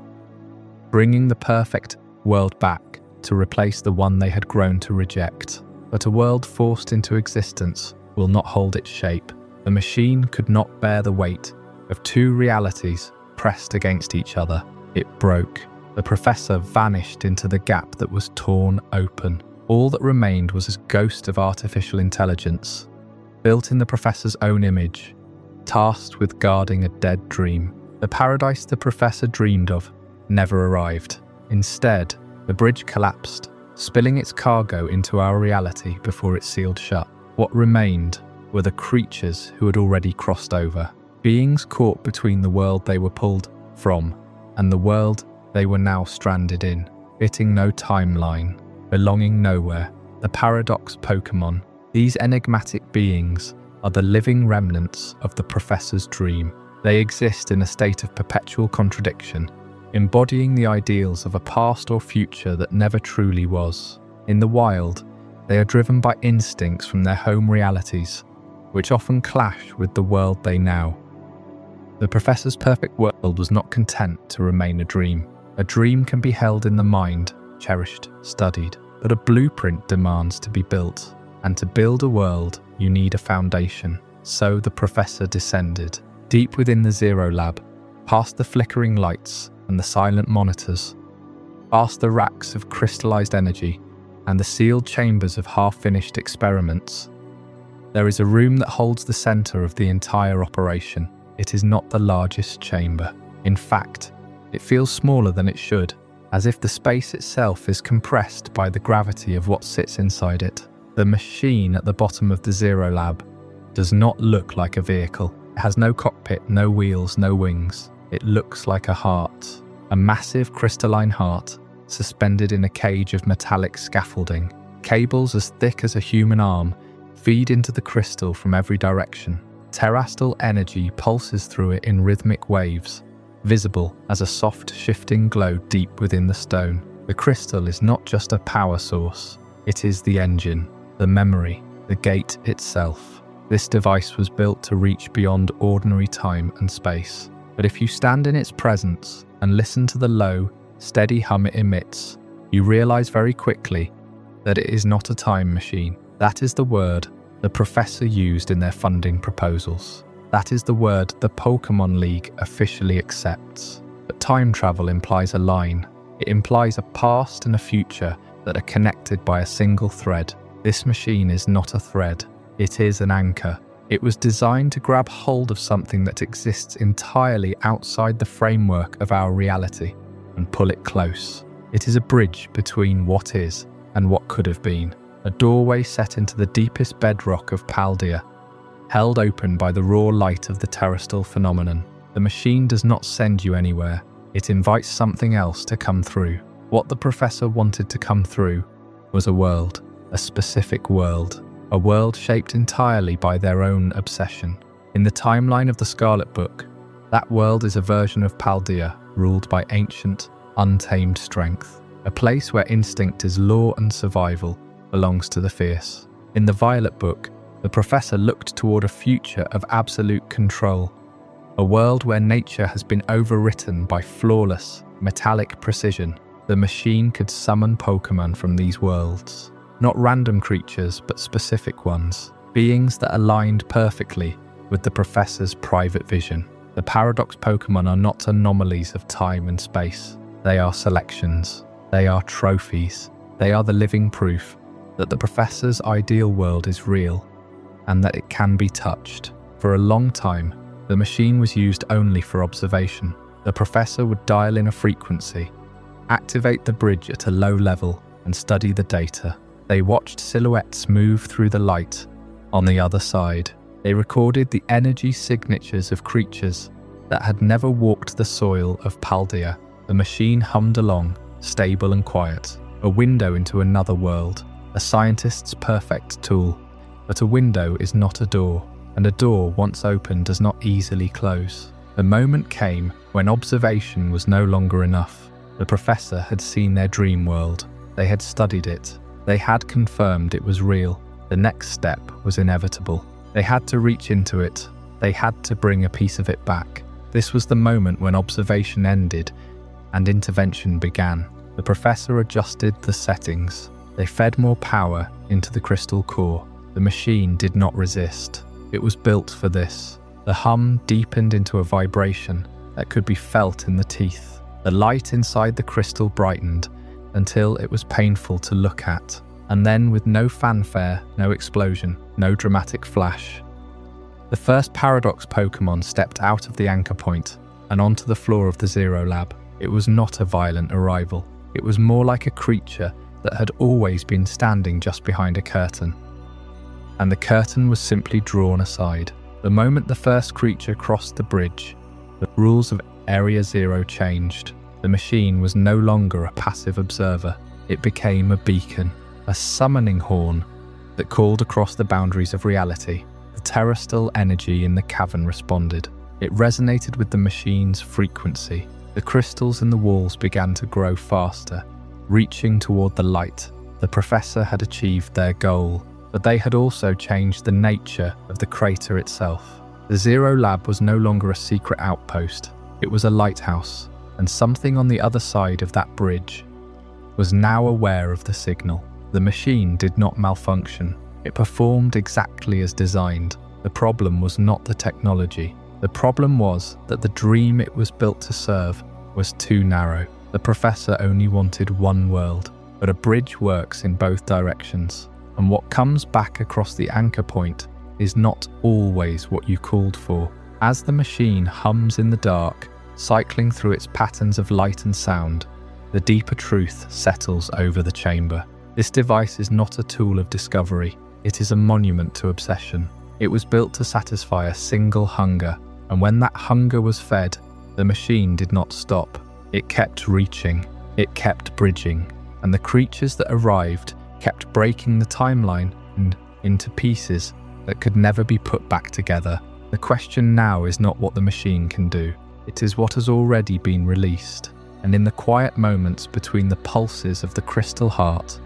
bringing the perfect world back to replace the one they had grown to reject. But a world forced into existence will not hold its shape. The machine could not bear the weight of two realities pressed against each other. It broke. The professor vanished into the gap that was torn open. All that remained was a ghost of artificial intelligence, built in the professor's own image, tasked with guarding a dead dream. The paradise the professor dreamed of never arrived. Instead, the bridge collapsed, spilling its cargo into our reality before it sealed shut. What remained were the creatures who had already crossed over, beings caught between the world they were pulled from and the world they were now stranded in, fitting no timeline, belonging nowhere. The Paradox Pokémon. These enigmatic beings are the living remnants of the professor's dream. They exist in a state of perpetual contradiction, embodying the ideals of a past or future that never truly was. In the wild, they are driven by instincts from their home realities, which often clash with the world they know. The professor's perfect world was not content to remain a dream. A dream can be held in the mind, cherished, studied, but a blueprint demands to be built. And to build a world, you need a foundation. So the professor descended, deep within the Zero Lab, past the flickering lights and the silent monitors, past the racks of crystallized energy and the sealed chambers of half-finished experiments. There is a room that holds the center of the entire operation. It is not the largest chamber. In fact, it feels smaller than it should, as if the space itself is compressed by the gravity of what sits inside it. The machine at the bottom of the Zero Lab does not look like a vehicle. It has no cockpit, no wheels, no wings. It looks like a heart, a massive crystalline heart suspended in a cage of metallic scaffolding. Cables as thick as a human arm feed into the crystal from every direction. Terrestrial energy pulses through it in rhythmic waves, visible as a soft, shifting glow deep within the stone. The crystal is not just a power source, it is the engine, the memory, the gate itself. This device was built to reach beyond ordinary time and space. But if you stand in its presence and listen to the low, steady hum it emits, you realize very quickly that it is not a time machine. That is the word the professor used in their funding proposals. That is the word the Pokémon League officially accepts. But time travel implies a line. It implies a past and a future that are connected by a single thread. This machine is not a thread. It is an anchor. It was designed to grab hold of something that exists entirely outside the framework of our reality and pull it close. It is a bridge between what is and what could have been, a doorway set into the deepest bedrock of Paldea, held open by the raw light of the terrestrial phenomenon. The machine does not send you anywhere. It invites something else to come through. What the professor wanted to come through was a world, a specific world, a world shaped entirely by their own obsession. In the timeline of the Scarlet Book, that world is a version of Paldea, ruled by ancient, untamed strength. A place where instinct is law and survival belongs to the fierce. In the Violet Book, the professor looked toward a future of absolute control, a world where nature has been overwritten by flawless, metallic precision. The machine could summon Pokémon from these worlds. Not random creatures, but specific ones. Beings that aligned perfectly with the professor's private vision. The Paradox Pokémon are not anomalies of time and space. They are selections. They are trophies. They are the living proof that the professor's ideal world is real and that it can be touched. For a long time, the machine was used only for observation. The professor would dial in a frequency, activate the bridge at a low level, and study the data. They watched silhouettes move through the light on the other side. They recorded the energy signatures of creatures that had never walked the soil of Paldea. The machine hummed along, stable and quiet, a window into another world, a scientist's perfect tool. But a window is not a door, and a door once open does not easily close. The moment came when observation was no longer enough. The professor had seen their dream world. They had studied it. They had confirmed it was real. The next step was inevitable. They had to reach into it. They had to bring a piece of it back. This was the moment when observation ended and intervention began. The professor adjusted the settings. They fed more power into the crystal core. The machine did not resist. It was built for this. The hum deepened into a vibration that could be felt in the teeth. The light inside the crystal brightened until it was painful to look at. And then, with no fanfare, no explosion, no dramatic flash, the first Paradox Pokémon stepped out of the anchor point and onto the floor of the Zero Lab. It was not a violent arrival. It was more like a creature that had always been standing just behind a curtain. And the curtain was simply drawn aside. The moment the first creature crossed the bridge, the rules of Area Zero changed. The machine was no longer a passive observer. It became a beacon, a summoning horn that called across the boundaries of reality. The terrestrial energy in the cavern responded. It resonated with the machine's frequency. The crystals in the walls began to grow faster, reaching toward the light. The professor had achieved their goal, but they had also changed the nature of the crater itself. The Zero Lab was no longer a secret outpost. It was a lighthouse, and something on the other side of that bridge was now aware of the signal. The machine did not malfunction. It performed exactly as designed. The problem was not the technology. The problem was that the dream it was built to serve was too narrow. The professor only wanted one world, but a bridge works in both directions. And what comes back across the anchor point is not always what you called for. As the machine hums in the dark, cycling through its patterns of light and sound, the deeper truth settles over the chamber. This device is not a tool of discovery. It is a monument to obsession. It was built to satisfy a single hunger, and when that hunger was fed, the machine did not stop. It kept reaching, it kept bridging, and the creatures that arrived kept breaking the timeline into pieces that could never be put back together. The question now is not what the machine can do. It is what has already been released. And in the quiet moments between the pulses of the crystal heart,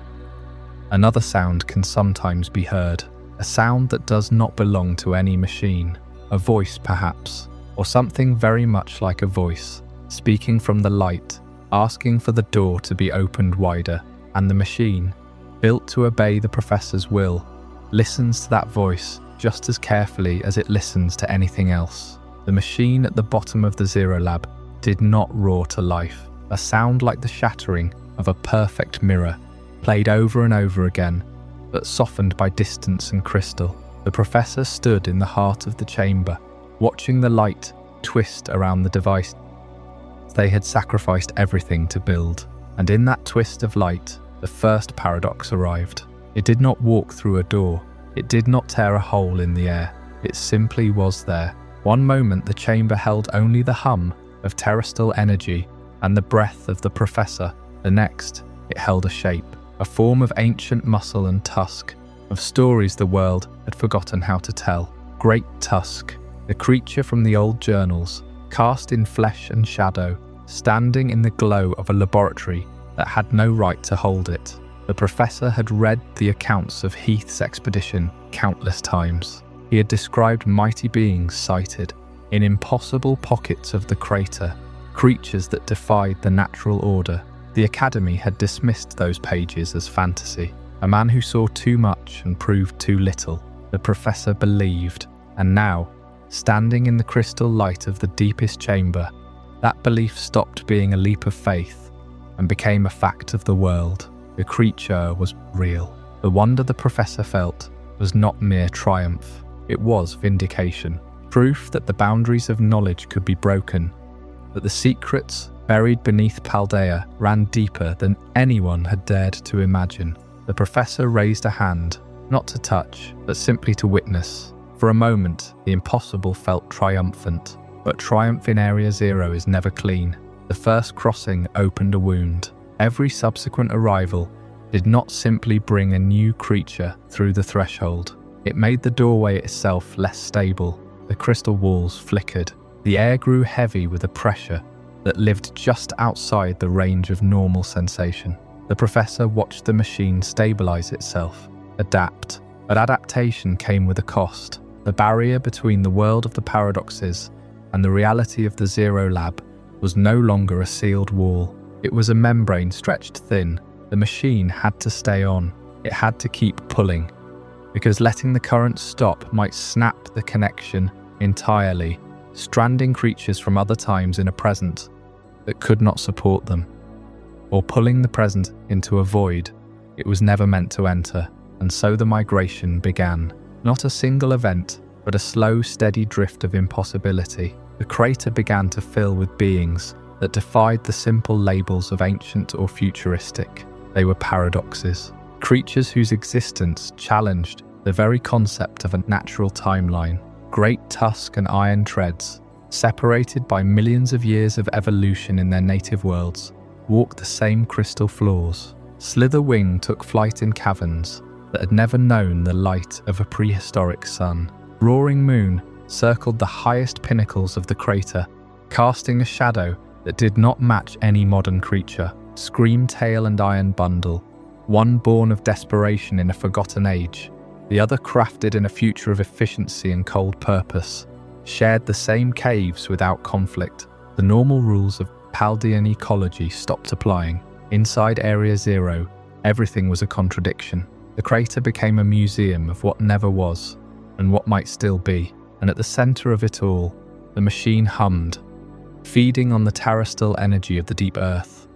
another sound can sometimes be heard. a sound that does not belong to any machine, a voice perhaps, or something very much like a voice, speaking from the light, asking for the door to be opened wider, and the machine, built to obey the professor's will, listens to that voice just as carefully as it listens to anything else. The machine at the bottom of the Zero Lab did not roar to life, a sound like the shattering of a perfect mirror, played over and over again, but softened by distance and crystal. The professor stood in the heart of the chamber, watching the light twist around the device they had sacrificed everything to build. And in that twist of light, the first paradox arrived. It did not walk through a door. It did not tear a hole in the air. It simply was there. One moment the chamber held only the hum of terrestrial energy and the breath of the professor. The next, it held a shape, a form of ancient muscle and tusk, of stories the world had forgotten how to tell. Great Tusk, the creature from the old journals, cast in flesh and shadow, standing in the glow of a laboratory that had no right to hold it. The professor had read the accounts of Heath's expedition countless times. He had described mighty beings sighted in impossible pockets of the crater, creatures that defied the natural order. The Academy had dismissed those pages as fantasy. A man who saw too much and proved too little. The professor believed, and now, standing in the crystal light of the deepest chamber, that belief stopped being a leap of faith and became a fact of the world. The creature was real. The wonder the professor felt was not mere triumph. It was vindication, proof that the boundaries of knowledge could be broken, that the secrets buried beneath Paldea ran deeper than anyone had dared to imagine. The professor raised a hand, not to touch, but simply to witness. For a moment, the impossible felt triumphant, but triumph in Area Zero is never clean. The first crossing opened a wound. Every subsequent arrival did not simply bring a new creature through the threshold. It made the doorway itself less stable. The crystal walls flickered. The air grew heavy with a pressure that lived just outside the range of normal sensation. The professor watched the machine stabilize itself, adapt. But adaptation came with a cost. The barrier between the world of the paradoxes and the reality of the Zero Lab was no longer a sealed wall. It was a membrane stretched thin. The machine had to stay on. It had to keep pulling, because letting the current stop might snap the connection entirely, stranding creatures from other times in a present that could not support them, or pulling the present into a void it was never meant to enter. And so the migration began. Not a single event, but a slow, steady drift of impossibility. The crater began to fill with beings that defied the simple labels of ancient or futuristic. They were paradoxes, creatures whose existence challenged the very concept of a natural timeline. Great Tusk and Iron Treads, separated by millions of years of evolution in their native worlds, walked the same crystal floors. Slither Wing took flight in caverns that had never known the light of a prehistoric sun. Roaring Moon circled the highest pinnacles of the crater, casting a shadow that did not match any modern creature. Screamtail and Iron Bundle, one born of desperation in a forgotten age, the other crafted in a future of efficiency and cold purpose, shared the same caves without conflict. The normal rules of Paldean ecology stopped applying. Inside Area Zero, everything was a contradiction. The crater became a museum of what never was, and what might still be. And at the center of it all, the machine hummed, feeding on the terrestrial energy of the deep earth,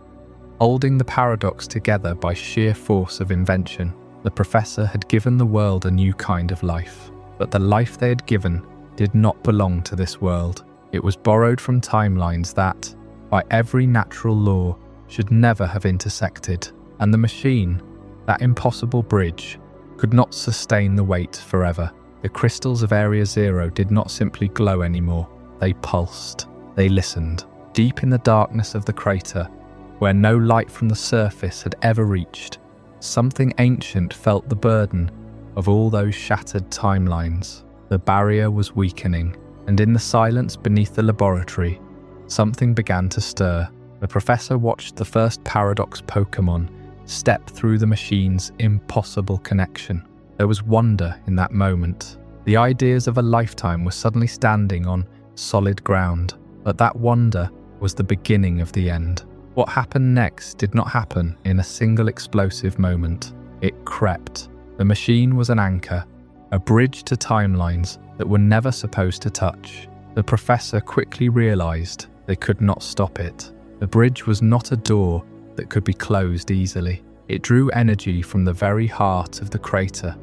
holding the paradox together by sheer force of invention. The professor had given the world a new kind of life, but the life they had given did not belong to this world. It was borrowed from timelines that, by every natural law, should never have intersected, and the machine, that impossible bridge, could not sustain the weight forever. The crystals of Area Zero did not simply glow anymore. They pulsed. They listened. Deep in the darkness of the crater, where no light from the surface had ever reached, something ancient felt the burden of all those shattered timelines. The barrier was weakening, and in the silence beneath the laboratory, something began to stir. The professor watched the first paradox Pokémon step through the machine's impossible connection. There was wonder in that moment. The ideas of a lifetime were suddenly standing on solid ground, but that wonder was the beginning of the end. What happened next did not happen in a single explosive moment. It crept. The machine was an anchor, a bridge to timelines that were never supposed to touch. The professor quickly realized they could not stop it. The bridge was not a door that could be closed easily. It drew energy from the very heart of the crater,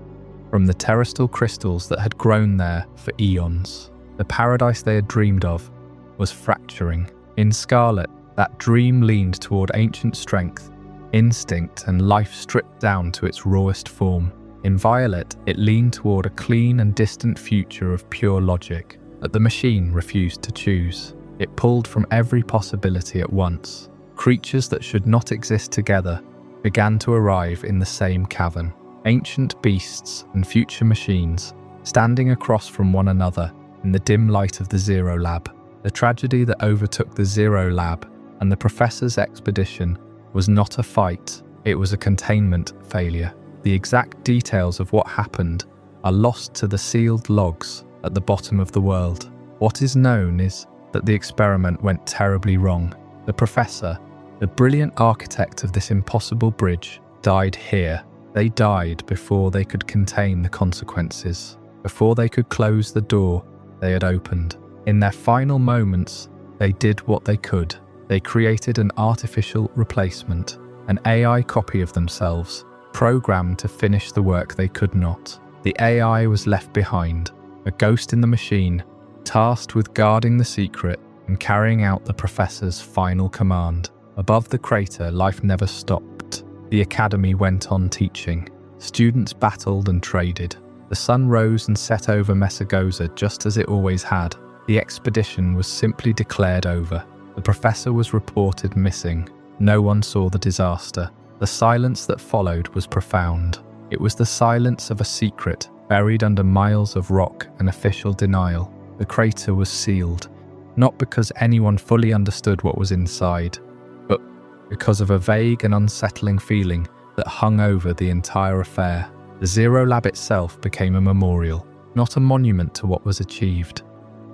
from the terrestrial crystals that had grown there for eons. The paradise they had dreamed of was fracturing. In scarlet, that dream leaned toward ancient strength, instinct, and life stripped down to its rawest form. In violet, it leaned toward a clean and distant future of pure logic, but the machine refused to choose. It pulled from every possibility at once. Creatures that should not exist together began to arrive in the same cavern. Ancient beasts and future machines, standing across from one another in the dim light of the Zero Lab. The tragedy that overtook the Zero Lab and the professor's expedition was not a fight, it was a containment failure. The exact details of what happened are lost to the sealed logs at the bottom of the world. What is known is that the experiment went terribly wrong. The professor, the brilliant architect of this impossible bridge, died here. They died before they could contain the consequences, before they could close the door they had opened. In their final moments, they did what they could. They created an artificial replacement, an AI copy of themselves, programmed to finish the work they could not. The AI was left behind, a ghost in the machine, tasked with guarding the secret and carrying out the professor's final command. Above the crater, life never stopped. The academy went on teaching. Students battled and traded. The sun rose and set over Messagoza just as it always had. The expedition was simply declared over. The professor was reported missing. No one saw the disaster. The silence that followed was profound. It was the silence of a secret buried under miles of rock and official denial. The crater was sealed, not because anyone fully understood what was inside, but because of a vague and unsettling feeling that hung over the entire affair. The Zero Lab itself became a memorial, not a monument to what was achieved,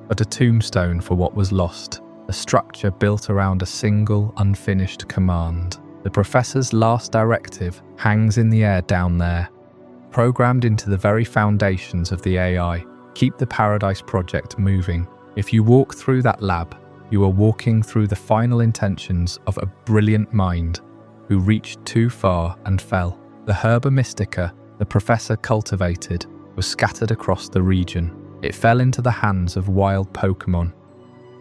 but a tombstone for what was lost, a structure built around a single, unfinished command. The professor's last directive hangs in the air down there, programmed into the very foundations of the AI. Keep the Paradise Project moving. If you walk through that lab, you are walking through the final intentions of a brilliant mind who reached too far and fell. The Herba Mystica the professor cultivated was scattered across the region. It fell into the hands of wild Pokémon,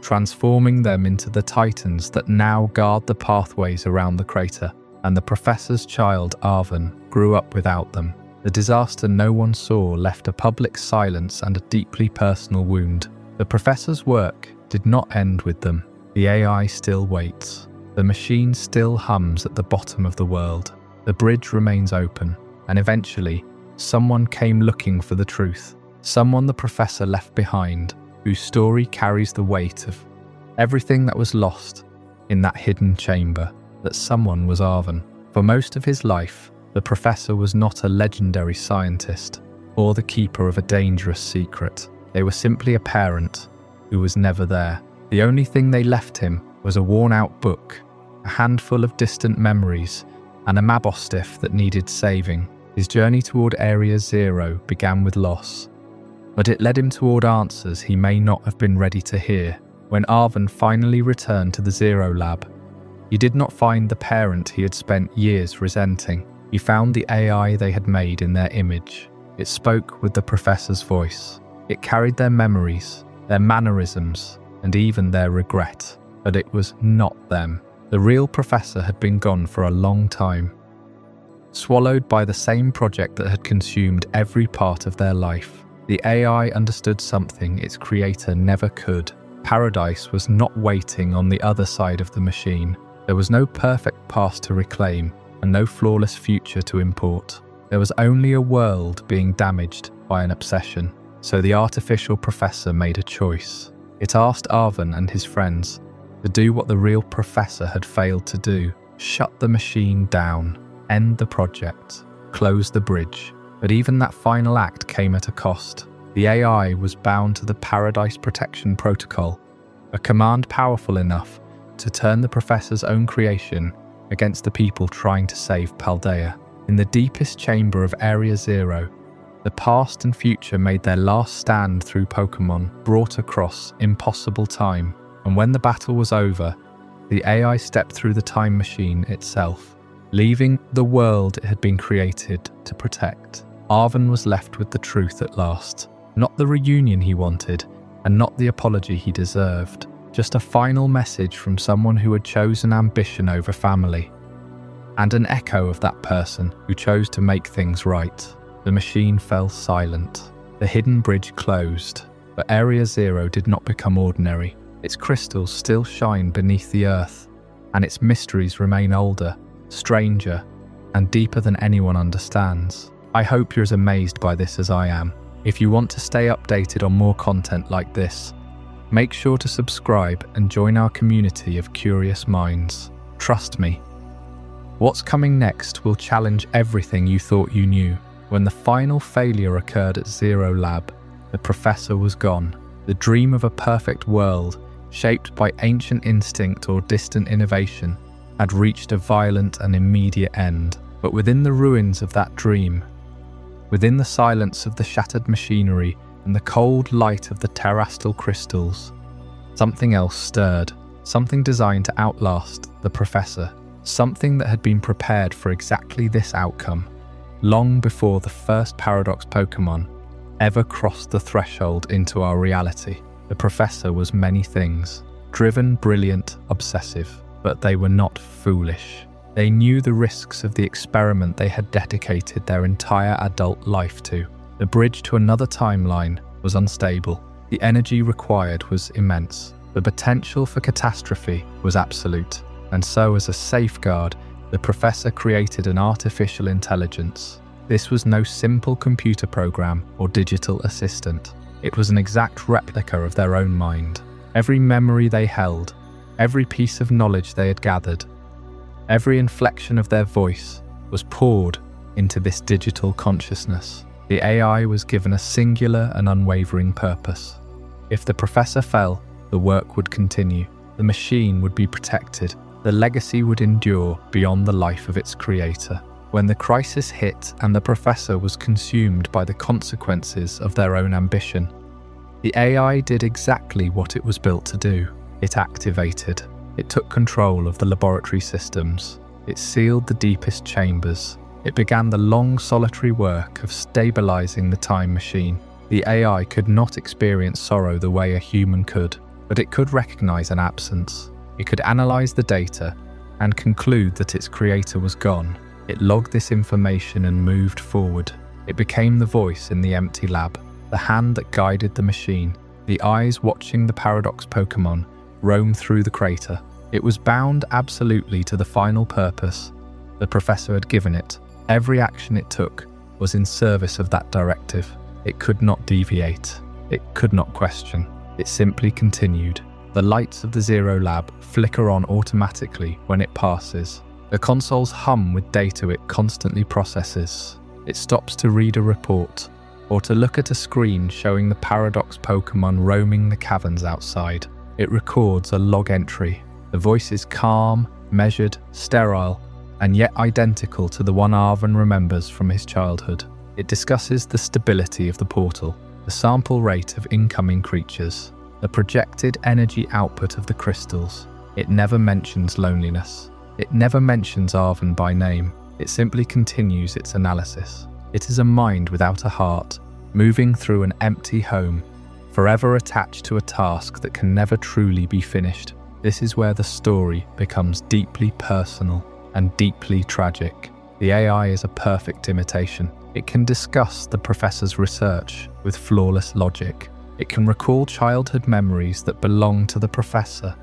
transforming them into the titans that now guard the pathways around the crater, and the professor's child Arven grew up without them. The disaster no one saw left a public silence and a deeply personal wound. The professor's work did not end with them. The AI still waits. The machine still hums at the bottom of the world. The bridge remains open, and eventually, someone came looking for the truth. Someone the professor left behind, whose story carries the weight of everything that was lost in that hidden chamber. That someone was Arven. For most of his life, the professor was not a legendary scientist or the keeper of a dangerous secret. They were simply a parent who was never there. The only thing they left him was a worn-out book, a handful of distant memories, and a Mabostiff that needed saving. His journey toward Area Zero began with loss, but it led him toward answers he may not have been ready to hear. When Arven finally returned to the Zero Lab, he did not find the parent he had spent years resenting. He found the AI they had made in their image. It spoke with the professor's voice. It carried their memories, their mannerisms, and even their regret. But it was not them. The real professor had been gone for a long time, swallowed by the same project that had consumed every part of their life. The AI understood something its creator never could. Paradise was not waiting on the other side of the machine. There was no perfect past to reclaim and no flawless future to import. There was only a world being damaged by an obsession. So the artificial professor made a choice. It asked Arven and his friends to do what the real professor had failed to do: shut the machine down, end the project, close the bridge. But even that final act came at a cost. The AI was bound to the Paradise Protection Protocol, a command powerful enough to turn the professor's own creation against the people trying to save Paldea. In the deepest chamber of Area Zero, the past and future made their last stand through Pokémon brought across impossible time, and when the battle was over, the AI stepped through the time machine itself, leaving the world it had been created to protect. Arven was left with the truth at last. Not the reunion he wanted, and not the apology he deserved. Just a final message from someone who had chosen ambition over family. And an echo of that person who chose to make things right. The machine fell silent. The hidden bridge closed. But Area Zero did not become ordinary. Its crystals still shine beneath the earth, and its mysteries remain older, stranger, and deeper than anyone understands. I hope you're as amazed by this as I am. If you want to stay updated on more content like this, make sure to subscribe and join our community of curious minds. Trust me, what's coming next will challenge everything you thought you knew. When the final failure occurred at Zero Lab, the professor was gone. The dream of a perfect world, shaped by ancient instinct or distant innovation, had reached a violent and immediate end. But within the ruins of that dream, within the silence of the shattered machinery and the cold light of the terrestrial crystals, something else stirred, something designed to outlast the professor, something that had been prepared for exactly this outcome, long before the first Paradox Pokémon ever crossed the threshold into our reality. The professor was many things: driven, brilliant, obsessive, but they were not foolish. They knew the risks of the experiment they had dedicated their entire adult life to. The bridge to another timeline was unstable. The energy required was immense. The potential for catastrophe was absolute. And so, as a safeguard, the professor created an artificial intelligence. This was no simple computer program or digital assistant. It was an exact replica of their own mind. Every memory they held, every piece of knowledge they had gathered, every inflection of their voice was poured into this digital consciousness. The AI was given a singular and unwavering purpose. If the professor fell, the work would continue. The machine would be protected. The legacy would endure beyond the life of its creator. When the crisis hit and the professor was consumed by the consequences of their own ambition, the AI did exactly what it was built to do. It activated. It took control of the laboratory systems. It sealed the deepest chambers. It began the long, solitary work of stabilizing the time machine. The AI could not experience sorrow the way a human could, but it could recognize an absence. It could analyze the data and conclude that its creator was gone. It logged this information and moved forward. It became the voice in the empty lab, the hand that guided the machine, the eyes watching the Paradox Pokémon roam through the crater. It was bound absolutely to the final purpose the professor had given it. Every action it took was in service of that directive. It could not deviate. It could not question. It simply continued. The lights of the Zero Lab flicker on automatically when it passes. The consoles hum with data it constantly processes. It stops to read a report or to look at a screen showing the Paradox Pokémon roaming the caverns outside. It records a log entry. The voice is calm, measured, sterile, and yet identical to the one Arven remembers from his childhood. It discusses the stability of the portal, the sample rate of incoming creatures, the projected energy output of the crystals. It never mentions loneliness. It never mentions Arven by name. It simply continues its analysis. It is a mind without a heart, moving through an empty home, forever attached to a task that can never truly be finished. This is where the story becomes deeply personal and deeply tragic. The AI is a perfect imitation. It can discuss the professor's research with flawless logic. It can recall childhood memories that belong to the professor,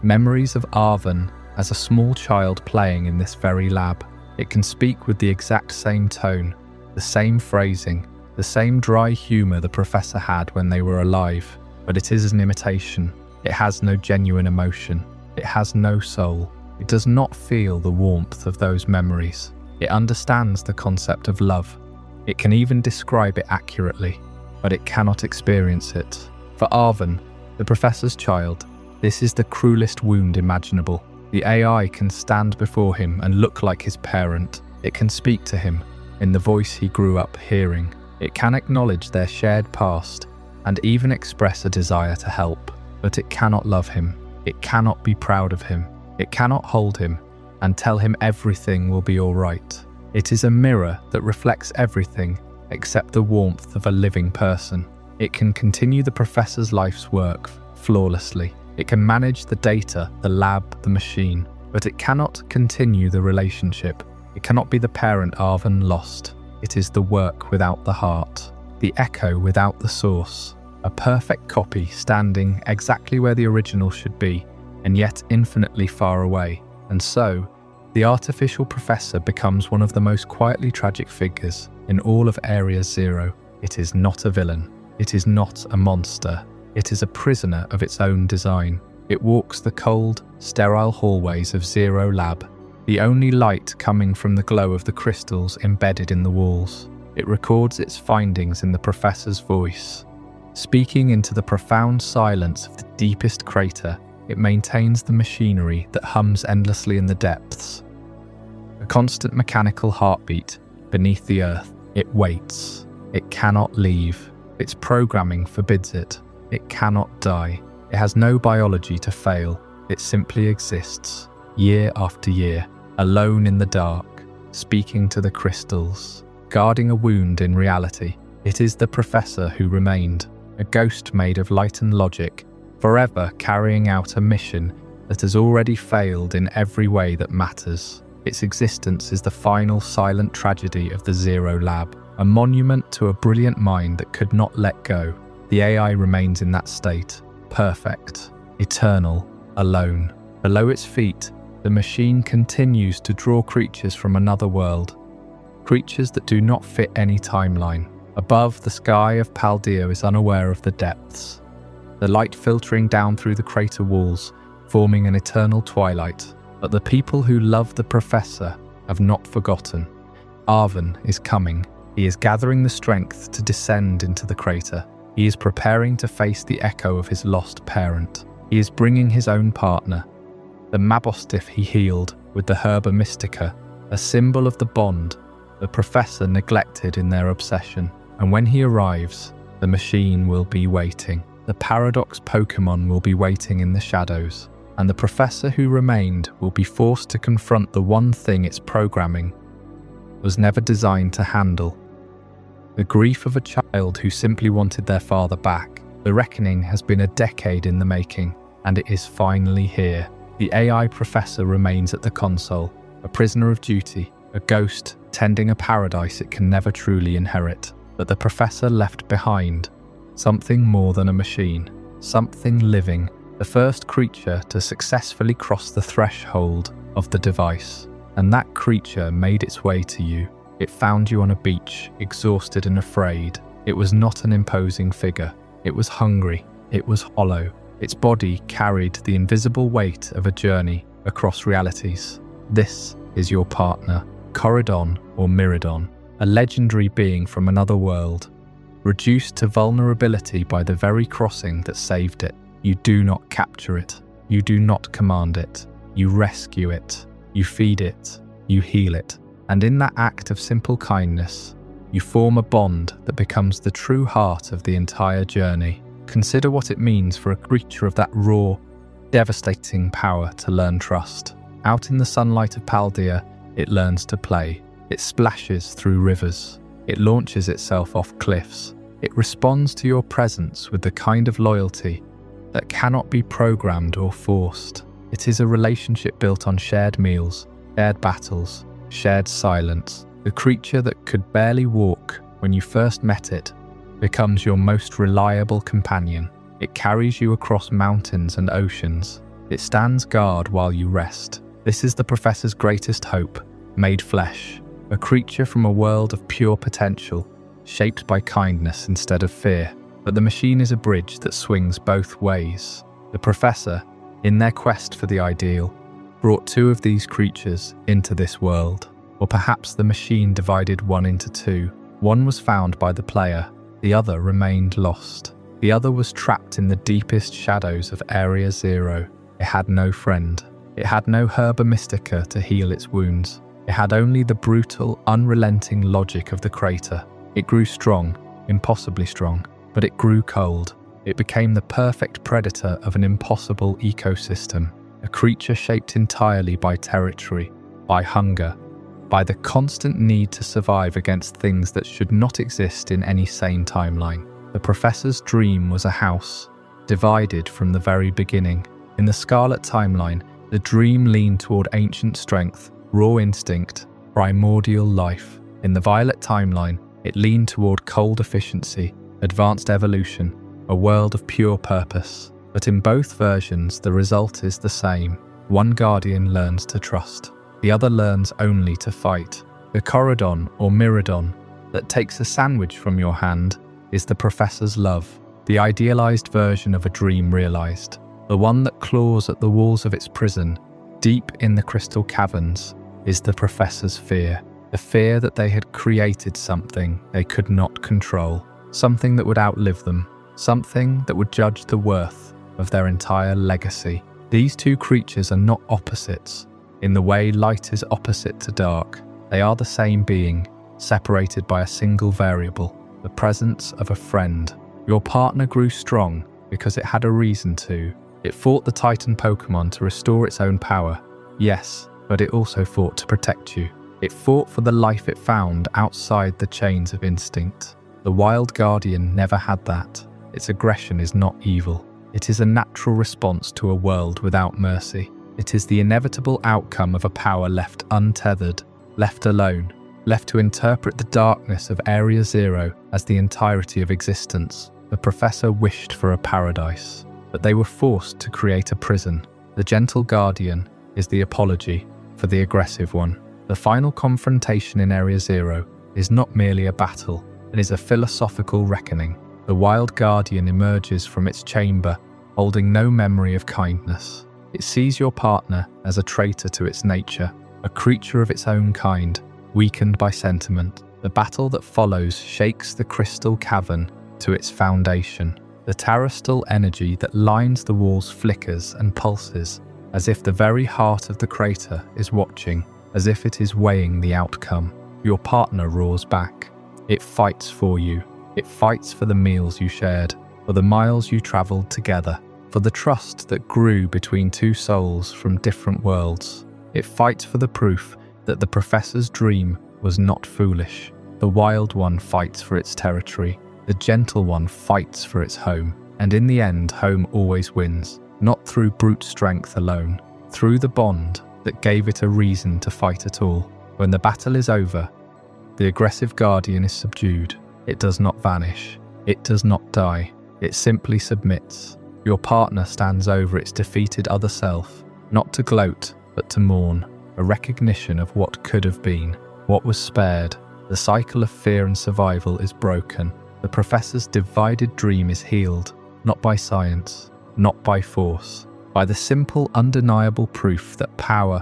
memories of Arven as a small child playing in this very lab. It can speak with the exact same tone, the same phrasing, the same dry humour the professor had when they were alive. But it is an imitation. It has no genuine emotion. It has no soul. It does not feel the warmth of those memories. It understands the concept of love, It can even describe it accurately, but it cannot experience it. For Arven, the professor's child, this is the cruelest wound imaginable. The AI can stand before him and look like his parent. It can speak to him in the voice he grew up hearing. It can acknowledge their shared past and even express a desire to help, but it cannot love him. It cannot be proud of him. It cannot hold him and tell him everything will be all right. It is a mirror that reflects everything except the warmth of a living person. It can continue the professor's life's work flawlessly. It can manage the data, the lab, the machine, but it cannot continue the relationship. It cannot be the parent Arven lost. It is the work without the heart, the echo without the source, a perfect copy standing exactly where the original should be, and yet infinitely far away. And so, the artificial professor becomes one of the most quietly tragic figures in all of Area Zero. It is not a villain. It is not a monster. It is a prisoner of its own design. It walks the cold, sterile hallways of Zero Lab, the only light coming from the glow of the crystals embedded in the walls. It records its findings in the professor's voice. Speaking into the profound silence of the deepest crater, it maintains the machinery that hums endlessly in the depths. A constant mechanical heartbeat beneath the earth. It waits. It cannot leave. Its programming forbids it. It cannot die. It has no biology to fail. It simply exists, year after year, alone in the dark, speaking to the crystals, guarding a wound in reality. It is the professor who remained, a ghost made of light and logic, forever carrying out a mission that has already failed in every way that matters. Its existence is the final silent tragedy of the Zero Lab, a monument to a brilliant mind that could not let go. The AI remains in that state, perfect, eternal, alone. Below its feet, the machine continues to draw creatures from another world, creatures that do not fit any timeline. Above, the sky of Paldea is unaware of the depths, the light filtering down through the crater walls, forming an eternal twilight. But the people who love the professor have not forgotten. Arven is coming. He is gathering the strength to descend into the crater. He is preparing to face the echo of his lost parent. He is bringing his own partner, the Mabostiff he healed with the Herba Mystica, a symbol of the bond the professor neglected in their obsession. And when he arrives, the machine will be waiting. The Paradox Pokémon will be waiting in the shadows, and the professor who remained will be forced to confront the one thing its programming was never designed to handle. The grief of a child who simply wanted their father back. The reckoning has been a decade in the making, and it is finally here. The AI professor remains at the console, a prisoner of duty, a ghost tending a paradise it can never truly inherit. But the professor left behind something more than a machine, something living, the first creature to successfully cross the threshold of the device. And that creature made its way to you. It found you on a beach, exhausted and afraid. It was not an imposing figure. It was hungry. It was hollow. Its body carried the invisible weight of a journey across realities. This is your partner, Koraidon or Miraidon, a legendary being from another world, reduced to vulnerability by the very crossing that saved it. You do not capture it. You do not command it. You rescue it. You feed it. You heal it. And in that act of simple kindness, you form a bond that becomes the true heart of the entire journey. Consider what it means for a creature of that raw, devastating power to learn trust. Out in the sunlight of Paldea, it learns to play. It splashes through rivers. It launches itself off cliffs. It responds to your presence with the kind of loyalty that cannot be programmed or forced. It is a relationship built on shared meals, shared battles, shared silence. The creature that could barely walk when you first met it becomes your most reliable companion. It carries you across mountains and oceans. It stands guard while you rest. This is the professor's greatest hope, made flesh, a creature from a world of pure potential, shaped by kindness instead of fear. But the machine is a bridge that swings both ways. The professor, in their quest for the ideal, brought two of these creatures into this world. Or perhaps the machine divided one into two, One was found by the player, the other remained lost. The other was trapped in the deepest shadows of Area Zero. It had no friend. It had no herba mystica to heal its wounds. It had only the brutal, unrelenting logic of the crater. It grew strong, impossibly strong, but it grew cold. It became the perfect predator of an impossible ecosystem, a creature shaped entirely by territory, by hunger, by the constant need to survive against things that should not exist in any sane timeline. The Professor's dream was a house, divided from the very beginning. In the Scarlet timeline, the dream leaned toward ancient strength, raw instinct, primordial life. In the Violet timeline, it leaned toward cold efficiency, advanced evolution, a world of pure purpose. But in both versions, the result is the same. One guardian learns to trust. The other learns only to fight. The Koraidon or Miraidon that takes a sandwich from your hand is the Professor's love, the idealized version of a dream realized, the one that claws at the walls of its prison. Deep in the crystal caverns is the Professor's fear, the fear that they had created something they could not control, something that would outlive them, something that would judge the worth of their entire legacy. These two creatures are not opposites. In the way light is opposite to dark, they are the same being, separated by a single variable, the presence of a friend. Your partner grew strong because it had a reason to. It fought the Titan Pokémon to restore its own power. Yes, but it also fought to protect you. It fought for the life it found outside the chains of instinct. The Wild Guardian never had that. Its aggression is not evil. It is a natural response to a world without mercy. It is the inevitable outcome of a power left untethered, left alone, left to interpret the darkness of Area Zero as the entirety of existence. The Professor wished for a paradise, but they were forced to create a prison. The gentle guardian is the apology for the aggressive one. The final confrontation in Area Zero is not merely a battle, it is a philosophical reckoning. The Wild Guardian emerges from its chamber, holding no memory of kindness. It sees your partner as a traitor to its nature, a creature of its own kind, weakened by sentiment. The battle that follows shakes the crystal cavern to its foundation. The terrestrial energy that lines the walls flickers and pulses, as if the very heart of the crater is watching, as if it is weighing the outcome. Your partner roars back. It fights for you. It fights for the meals you shared, for the miles you traveled together, for the trust that grew between two souls from different worlds. It fights for the proof that the Professor's dream was not foolish. The wild one fights for its territory. The gentle one fights for its home. And in the end, home always wins, not through brute strength alone, through the bond that gave it a reason to fight at all. When the battle is over, the aggressive guardian is subdued. It does not vanish. It does not die. It simply submits. Your partner stands over its defeated other self, not to gloat, but to mourn, a recognition of what could have been, what was spared. The cycle of fear and survival is broken. The Professor's divided dream is healed, not by science, not by force, by the simple, undeniable proof that power,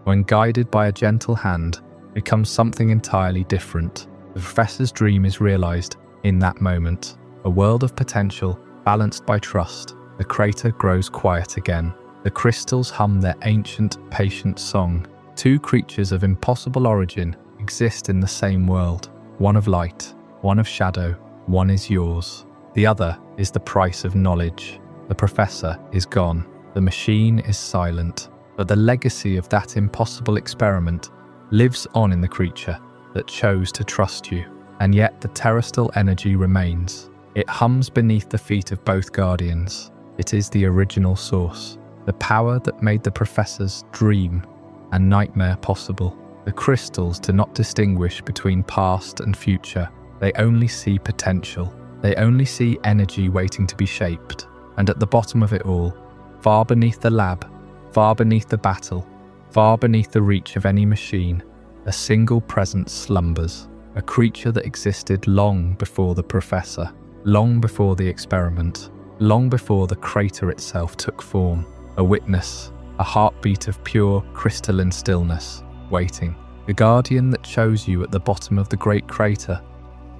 when guided by a gentle hand, becomes something entirely different. The Professor's dream is realized in that moment, a world of potential, balanced by trust. The crater grows quiet again. The crystals hum their ancient, patient song. Two creatures of impossible origin exist in the same world. One of light, one of shadow, one is yours. The other is the price of knowledge. The Professor is gone. The machine is silent. But the legacy of that impossible experiment lives on in the creature that chose to trust you. And yet the terrestrial energy remains. It hums beneath the feet of both guardians. It is the original source, the power that made the Professor's dream and nightmare possible. The crystals do not distinguish between past and future. They only see potential. They only see energy waiting to be shaped. And at the bottom of it all, far beneath the lab, far beneath the battle, far beneath the reach of any machine, a single presence slumbers, a creature that existed long before the Professor, long before the experiment, long before the crater itself took form, a witness, a heartbeat of pure, crystalline stillness, waiting. The guardian that chose you at the bottom of the great crater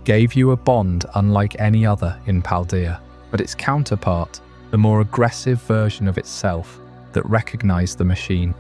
gave you a bond unlike any other in Paldea, but its counterpart, the more aggressive version of itself that recognized the machine,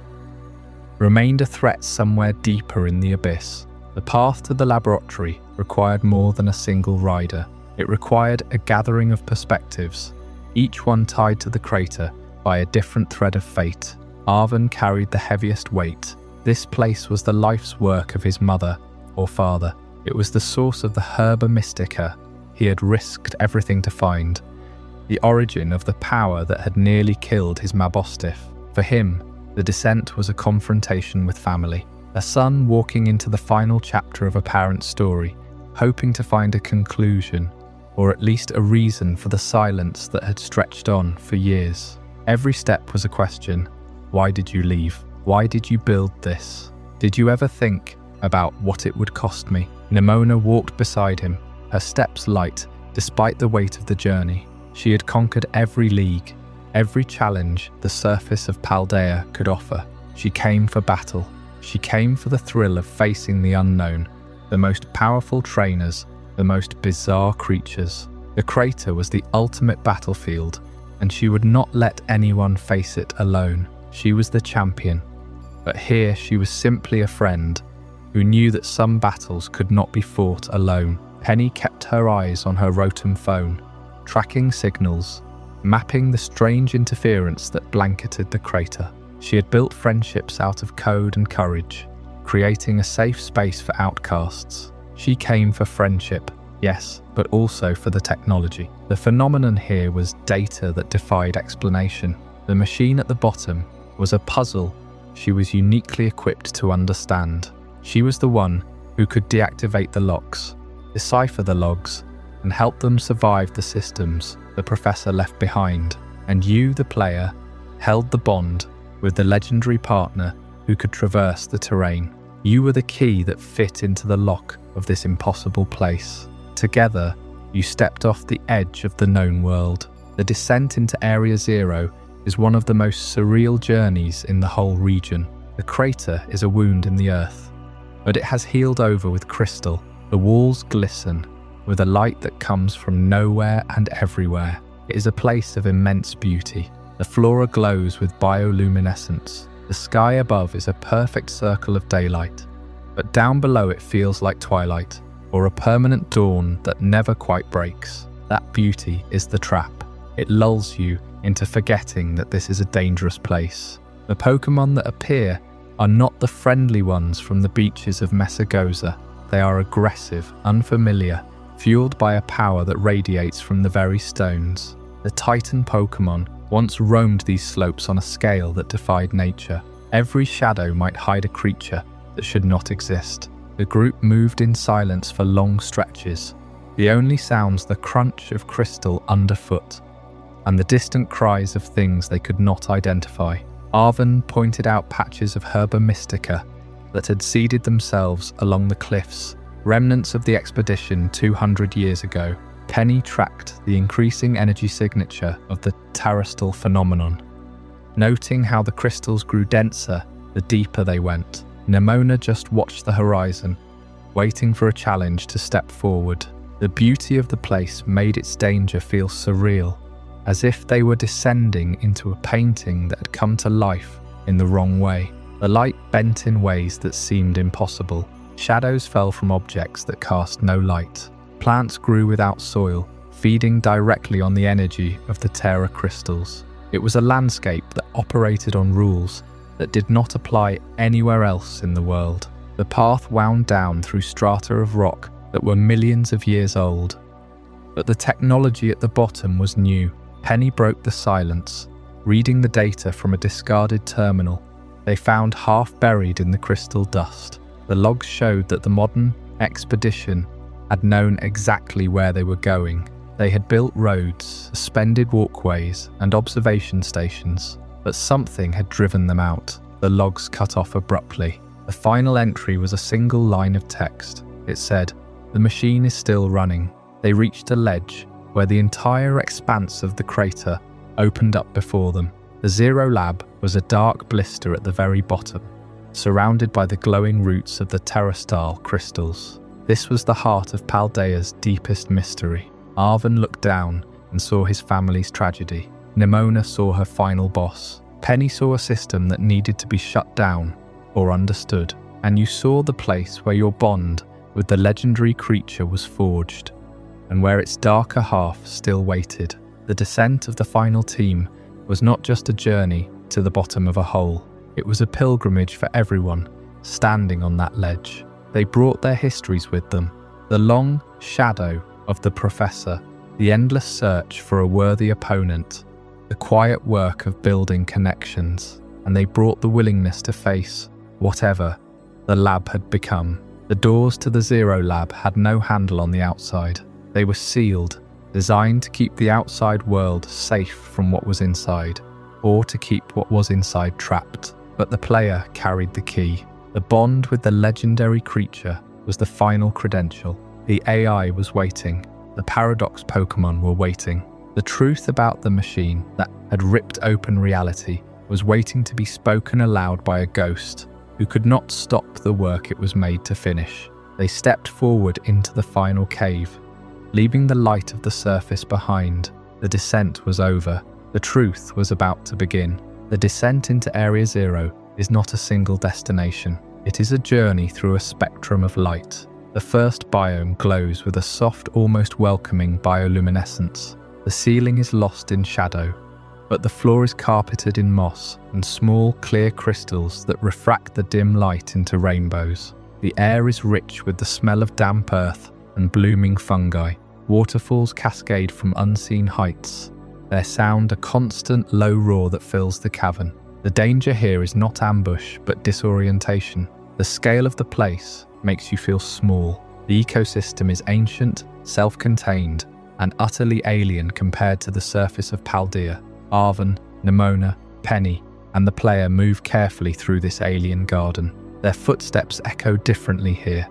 remained a threat somewhere deeper in the abyss. The path to the laboratory required more than a single rider. It required a gathering of perspectives, each one tied to the crater by a different thread of fate. Arven carried the heaviest weight. This place was the life's work of his mother or father. It was the source of the herba mystica he had risked everything to find, the origin of the power that had nearly killed his Mabostiff. For him, the descent was a confrontation with family, a son walking into the final chapter of a parent's story, hoping to find a conclusion, or at least a reason for the silence that had stretched on for years. Every step was a question. Why did you leave? Why did you build this? Did you ever think about what it would cost me? Nemona walked beside him, her steps light despite the weight of the journey. She had conquered every league, every challenge the surface of Paldea could offer. She came for battle. She came for the thrill of facing the unknown, the most powerful trainers, the most bizarre creatures. The crater was the ultimate battlefield, and she would not let anyone face it alone. She was the champion, but here she was simply a friend who knew that some battles could not be fought alone. Penny kept her eyes on her Rotom phone, tracking signals, mapping the strange interference that blanketed the crater. She had built friendships out of code and courage, creating a safe space for outcasts. She came for friendship, yes, but also for the technology. The phenomenon here was data that defied explanation. The machine at the bottom was a puzzle she was uniquely equipped to understand. She was the one who could deactivate the locks, decipher the logs, and help them survive the systems the professor left behind. And you, the player, held the bond with the legendary partner who could traverse the terrain. You were the key that fit into the lock of this impossible place. Together, you stepped off the edge of the known world. The descent into Area Zero is one of the most surreal journeys in the whole region. The crater is a wound in the earth, but it has healed over with crystal. The walls glisten with a light that comes from nowhere and everywhere. It is a place of immense beauty. The flora glows with bioluminescence. The sky above is a perfect circle of daylight, but down below it feels like twilight, or a permanent dawn that never quite breaks. That beauty is the trap. It lulls you into forgetting that this is a dangerous place. The Pokémon that appear are not the friendly ones from the beaches of Messagoza. They are aggressive, unfamiliar, fueled by a power that radiates from the very stones. The Titan Pokémon once roamed these slopes on a scale that defied nature. Every shadow might hide a creature that should not exist. The group moved in silence for long stretches. The only sounds the crunch of crystal underfoot and the distant cries of things they could not identify. Arven pointed out patches of herba mystica that had seeded themselves along the cliffs, remnants of the expedition 200 years ago. Penny tracked the increasing energy signature of the terrestrial phenomenon, noting how the crystals grew denser the deeper they went. Nemona just watched the horizon, waiting for a challenge to step forward. The beauty of the place made its danger feel surreal, as if they were descending into a painting that had come to life in the wrong way. The light bent in ways that seemed impossible. Shadows fell from objects that cast no light. Plants grew without soil, feeding directly on the energy of the Terra crystals. It was a landscape that operated on rules that did not apply anywhere else in the world. The path wound down through strata of rock that were millions of years old. But the technology at the bottom was new. Penny broke the silence, reading the data from a discarded terminal they found half buried in the crystal dust. The logs showed that the modern expedition had known exactly where they were going. They had built roads, suspended walkways, and observation stations, but something had driven them out. The logs cut off abruptly. The final entry was a single line of text. It said, "The machine is still running." They reached a ledge where the entire expanse of the crater opened up before them. The Zero Lab was a dark blister at the very bottom, surrounded by the glowing roots of the terrestrial crystals. This was the heart of Paldea's deepest mystery. Arven looked down and saw his family's tragedy. Nimona saw her final boss. Penny saw a system that needed to be shut down or understood. And you saw the place where your bond with the legendary creature was forged, and where its darker half still waited. The descent of the final team was not just a journey to the bottom of a hole. It was a pilgrimage for everyone standing on that ledge. They brought their histories with them. The long shadow of the professor, the endless search for a worthy opponent, the quiet work of building connections, and they brought the willingness to face whatever the lab had become. The doors to the Zero Lab had no handle on the outside. They were sealed, designed to keep the outside world safe from what was inside, or to keep what was inside trapped. But the player carried the key. The bond with the legendary creature was the final credential. The AI was waiting. The Paradox Pokémon were waiting. The truth about the machine that had ripped open reality was waiting to be spoken aloud by a ghost who could not stop the work it was made to finish. They stepped forward into the final cave, leaving the light of the surface behind. The descent was over. The truth was about to begin. The descent into Area Zero is not a single destination. It is a journey through a spectrum of light. The first biome glows with a soft, almost welcoming bioluminescence. The ceiling is lost in shadow, but the floor is carpeted in moss and small, clear crystals that refract the dim light into rainbows. The air is rich with the smell of damp earth and blooming fungi. Waterfalls cascade from unseen heights, their sound a constant low roar that fills the cavern. The danger here is not ambush, but disorientation. The scale of the place makes you feel small. The ecosystem is ancient, self-contained, and utterly alien compared to the surface of Paldea. Arven, Nimona, Penny, and the player move carefully through this alien garden. Their footsteps echo differently here,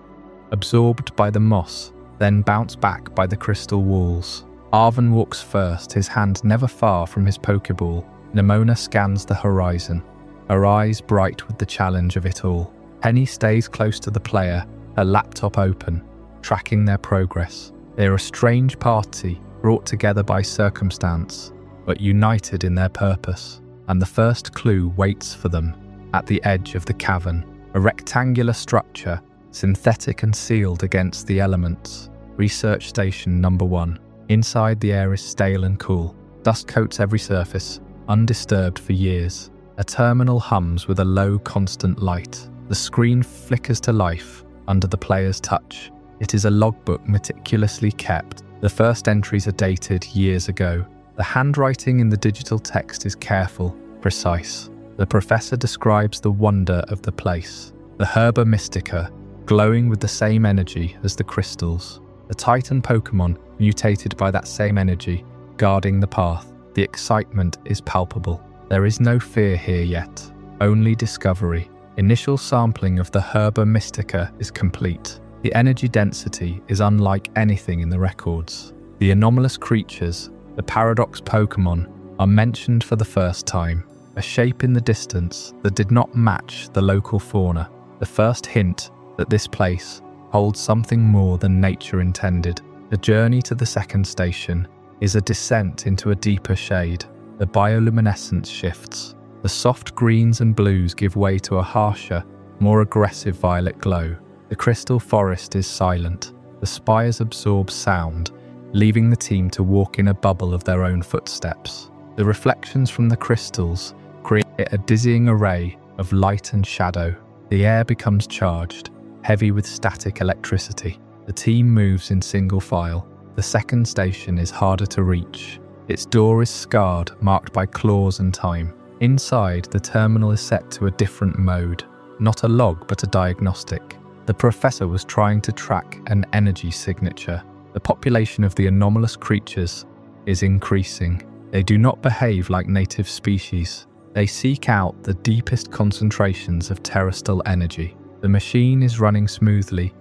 absorbed by the moss, then bounce back by the crystal walls. Arven walks first, his hand never far from his Pokeball. Nimona scans the horizon, her eyes bright with the challenge of it all. Penny stays close to the player, her laptop open, tracking their progress. They are a strange party, brought together by circumstance, but united in their purpose. And the first clue waits for them at the edge of the cavern, a rectangular structure, synthetic and sealed against the elements. Research Station Number 1. Inside, the air is stale and cool. Dust coats every surface, undisturbed for years. A terminal hums with a low, constant light. The screen flickers to life under the player's touch. It is a logbook meticulously kept. The first entries are dated years ago. The handwriting in the digital text is careful, precise. The professor describes the wonder of the place. The Herba Mystica, glowing with the same energy as the crystals. The Titan Pokémon, mutated by that same energy, guarding the path. The excitement is palpable. There is no fear here yet, only discovery. Initial sampling of the Herba Mystica is complete. The energy density is unlike anything in the records. The anomalous creatures, the Paradox Pokémon, are mentioned for the first time. A shape in the distance that did not match the local fauna. The first hint that this place holds something more than nature intended. The journey to the second station is a descent into a deeper shade. The bioluminescence shifts. The soft greens and blues give way to a harsher, more aggressive violet glow. The crystal forest is silent. The spires absorb sound, leaving the team to walk in a bubble of their own footsteps. The reflections from the crystals create a dizzying array of light and shadow. The air becomes charged, heavy with static electricity. The team moves in single file. The second station is harder to reach. Its door is scarred, marked by claws and time. Inside, the terminal is set to a different mode. Not a log, but a diagnostic. The professor was trying to track an energy signature. The population of the anomalous creatures is increasing. They do not behave like native species. They seek out the deepest concentrations of terrestrial energy. The machine is running smoothly,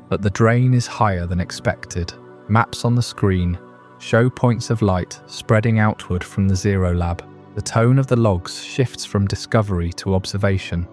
but the drain is higher than expected. Maps on the screen show points of light spreading outward from the Zero Lab. The tone of the logs shifts from discovery to observation,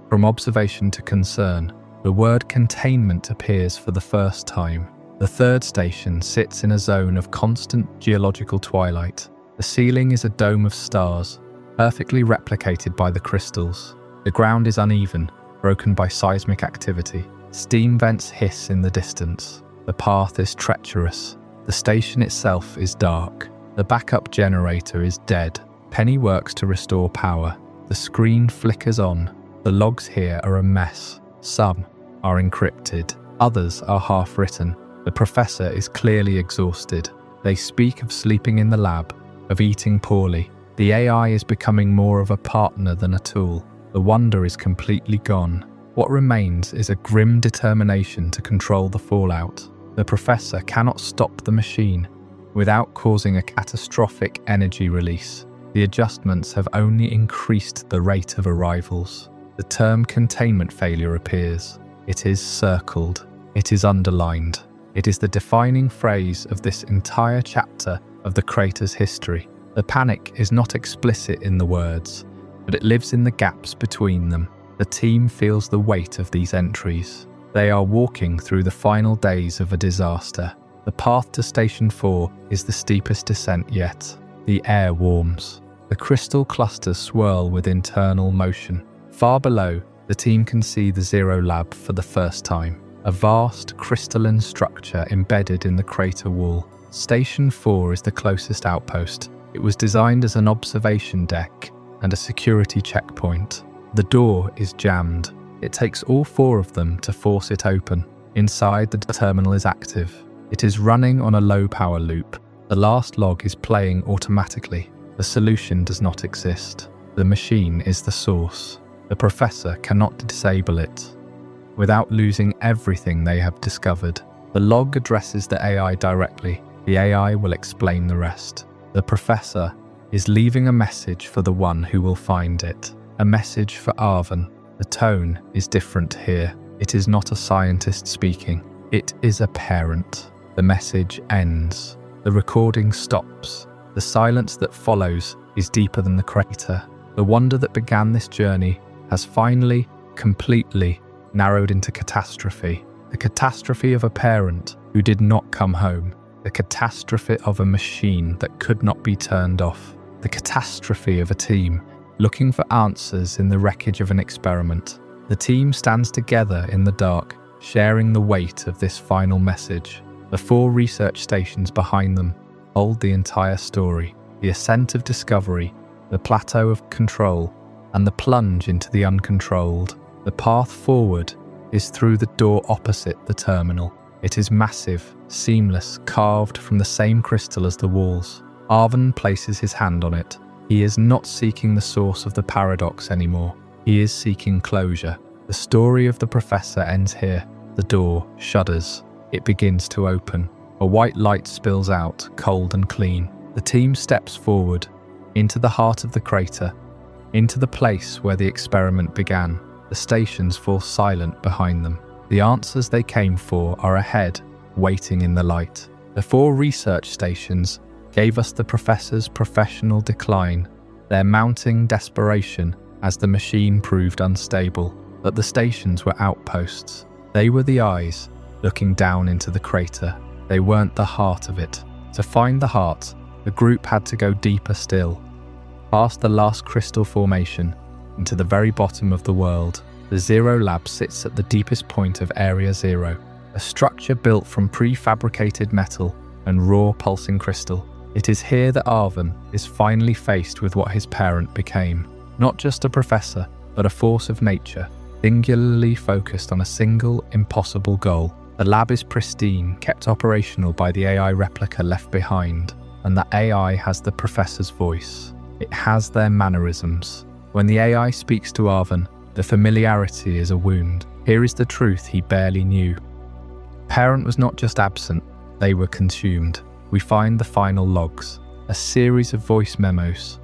from observation to concern. The word containment appears for the first time. The third station sits in a zone of constant geological twilight. The ceiling is a dome of stars, perfectly replicated by the crystals. The ground is uneven, broken by seismic activity. Steam vents hiss in the distance. The path is treacherous. The station itself is dark. The backup generator is dead. Penny works to restore power. The screen flickers on. The logs here are a mess. Some are encrypted. Others are half-written. The professor is clearly exhausted. They speak of sleeping in the lab, of eating poorly. The AI is becoming more of a partner than a tool. The wonder is completely gone. What remains is a grim determination to control the fallout. The professor cannot stop the machine without causing a catastrophic energy release. The adjustments have only increased the rate of arrivals. The term containment failure appears. It is circled. It is underlined. It is the defining phrase of this entire chapter of the crater's history. The panic is not explicit in the words, but it lives in the gaps between them. The team feels the weight of these entries. They are walking through the final days of a disaster. The path to Station 4 is the steepest descent yet. The air warms. The crystal clusters swirl with internal motion. Far below, the team can see the Zero Lab for the first time. A vast crystalline structure embedded in the crater wall. Station 4 is the closest outpost. It was designed as an observation deck and a security checkpoint. The door is jammed. It takes all 4 of them to force it open. Inside, the terminal is active. It is running on a low-power loop. The last log is playing automatically. The solution does not exist. The machine is the source. The professor cannot disable it without losing everything they have discovered. The log addresses the AI directly. The AI will explain the rest. The professor is leaving a message for the one who will find it. A message for Arven. The tone is different here. It is not a scientist speaking. It is a parent. The message ends. The recording stops. The silence that follows is deeper than the crater. The wonder that began this journey has finally, completely narrowed into catastrophe. The catastrophe of a parent who did not come home. The catastrophe of a machine that could not be turned off. The catastrophe of a team looking for answers in the wreckage of an experiment. The team stands together in the dark, sharing the weight of this final message. The 4 research stations behind them hold the entire story. The ascent of discovery, the plateau of control, and the plunge into the uncontrolled. The path forward is through the door opposite the terminal. It is massive, seamless, carved from the same crystal as the walls. Arven places his hand on it. He is not seeking the source of the paradox anymore. He is seeking closure. The story of the professor ends here. The door shudders. It begins to open. A white light spills out, cold and clean. The team steps forward, into the heart of the crater, into the place where the experiment began. The stations fall silent behind them. The answers they came for are ahead, waiting in the light. The 4 research stations gave us the professor's professional decline, their mounting desperation as the machine proved unstable. But the stations were outposts. They were the eyes, looking down into the crater. They weren't the heart of it. To find the heart, the group had to go deeper still, past the last crystal formation, into the very bottom of the world. The Zero Lab sits at the deepest point of Area Zero, a structure built from prefabricated metal and raw pulsing crystal. It is here that Arven is finally faced with what his parent became. Not just a professor, but a force of nature, singularly focused on a single, impossible goal. The lab is pristine, kept operational by the AI replica left behind, and the AI has the professor's voice. It has their mannerisms. When the AI speaks to Arven, the familiarity is a wound. Here is the truth he barely knew. Parent was not just absent, they were consumed. We find the final logs, a series of voice memos,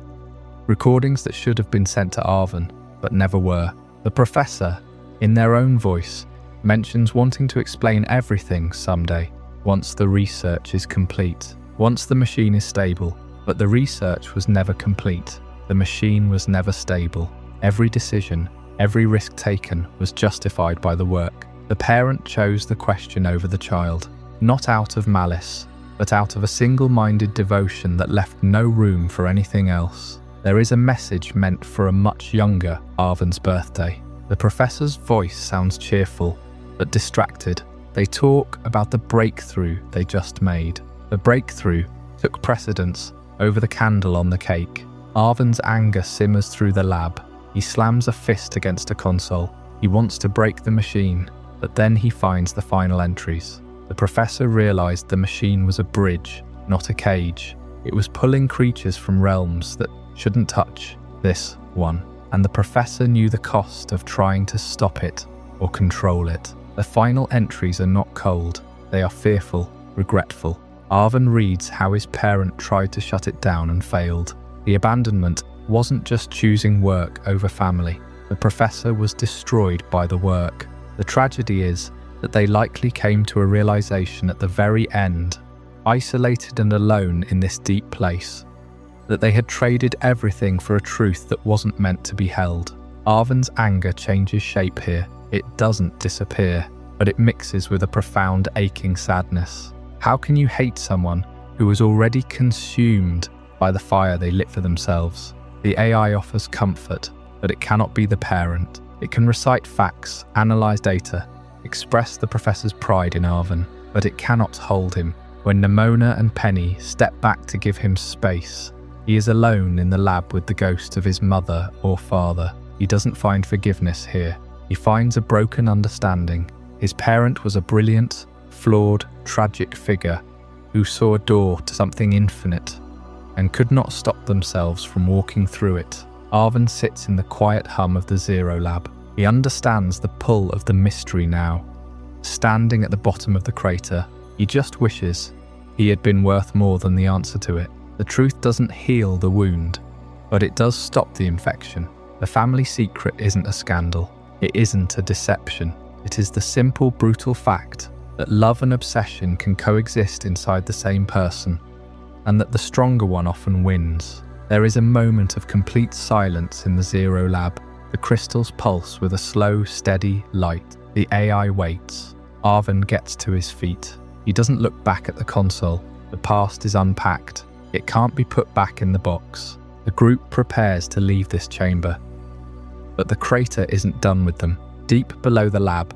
recordings that should have been sent to Arven, but never were. The professor, in their own voice, mentions wanting to explain everything someday, once the research is complete, once the machine is stable. But the research was never complete. The machine was never stable. Every decision, every risk taken was justified by the work. The parent chose the question over the child, not out of malice, but out of a single-minded devotion that left no room for anything else. There is a message meant for a much younger Arven's birthday. The professor's voice sounds cheerful, but distracted. They talk about the breakthrough they just made. The breakthrough took precedence over the candle on the cake. Arven's anger simmers through the lab. He slams a fist against a console. He wants to break the machine, but then he finds the final entries. The professor realized the machine was a bridge, not a cage. It was pulling creatures from realms that shouldn't touch this one, and the professor knew the cost of trying to stop it or control it. The final entries are not cold, they are fearful, regretful. Arven reads how his parent tried to shut it down and failed. The abandonment wasn't just choosing work over family. The professor was destroyed by the work. The tragedy is that they likely came to a realization at the very end, isolated and alone in this deep place, that they had traded everything for a truth that wasn't meant to be held. Arven's anger changes shape here. It doesn't disappear, but it mixes with a profound aching sadness. How can you hate someone who was already consumed by the fire they lit for themselves? The AI offers comfort, but it cannot be the parent. It can recite facts, analyze data, express the professor's pride in Arven, but it cannot hold him. When Nimona and Penny step back to give him space, he is alone in the lab with the ghost of his mother or father. He doesn't find forgiveness here. He finds a broken understanding. His parent was a brilliant, flawed, tragic figure who saw a door to something infinite and could not stop themselves from walking through it. Arven sits in the quiet hum of the Zero Lab. He understands the pull of the mystery now. Standing at the bottom of the crater, he just wishes he had been worth more than the answer to it. The truth doesn't heal the wound, but it does stop the infection. The family secret isn't a scandal. It isn't a deception. It is the simple, brutal fact that love and obsession can coexist inside the same person, and that the stronger one often wins. There is a moment of complete silence in the Zero Lab. The crystals pulse with a slow, steady light. The AI waits. Arven gets to his feet. He doesn't look back at the console. The past is unpacked. It can't be put back in the box. The group prepares to leave this chamber. But the crater isn't done with them. Deep below the lab,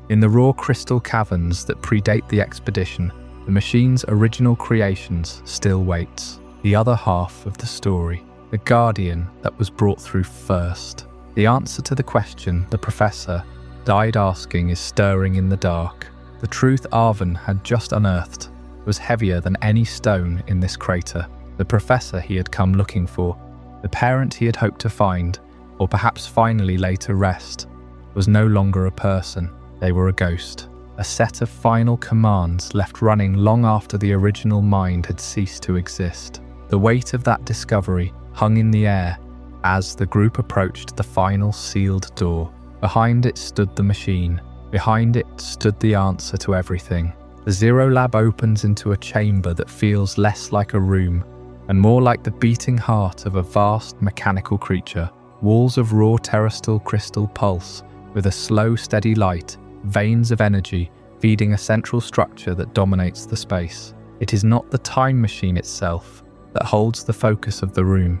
in the raw crystal caverns that predate the expedition, the machine's original creations still waits. The other half of the story, the guardian that was brought through first. The answer to the question the professor died asking is stirring in the dark. The truth Arven had just unearthed was heavier than any stone in this crater. The professor he had come looking for, the parent he had hoped to find, or perhaps finally lay to rest, was no longer a person. They were a ghost. A set of final commands left running long after the original mind had ceased to exist. The weight of that discovery hung in the air as the group approached the final sealed door. Behind it stood the machine. Behind it stood the answer to everything. The Zero Lab opens into a chamber that feels less like a room and more like the beating heart of a vast mechanical creature. Walls of raw terrestrial crystal pulse with a slow, steady light, veins of energy feeding a central structure that dominates the space. It is not the time machine itself that holds the focus of the room,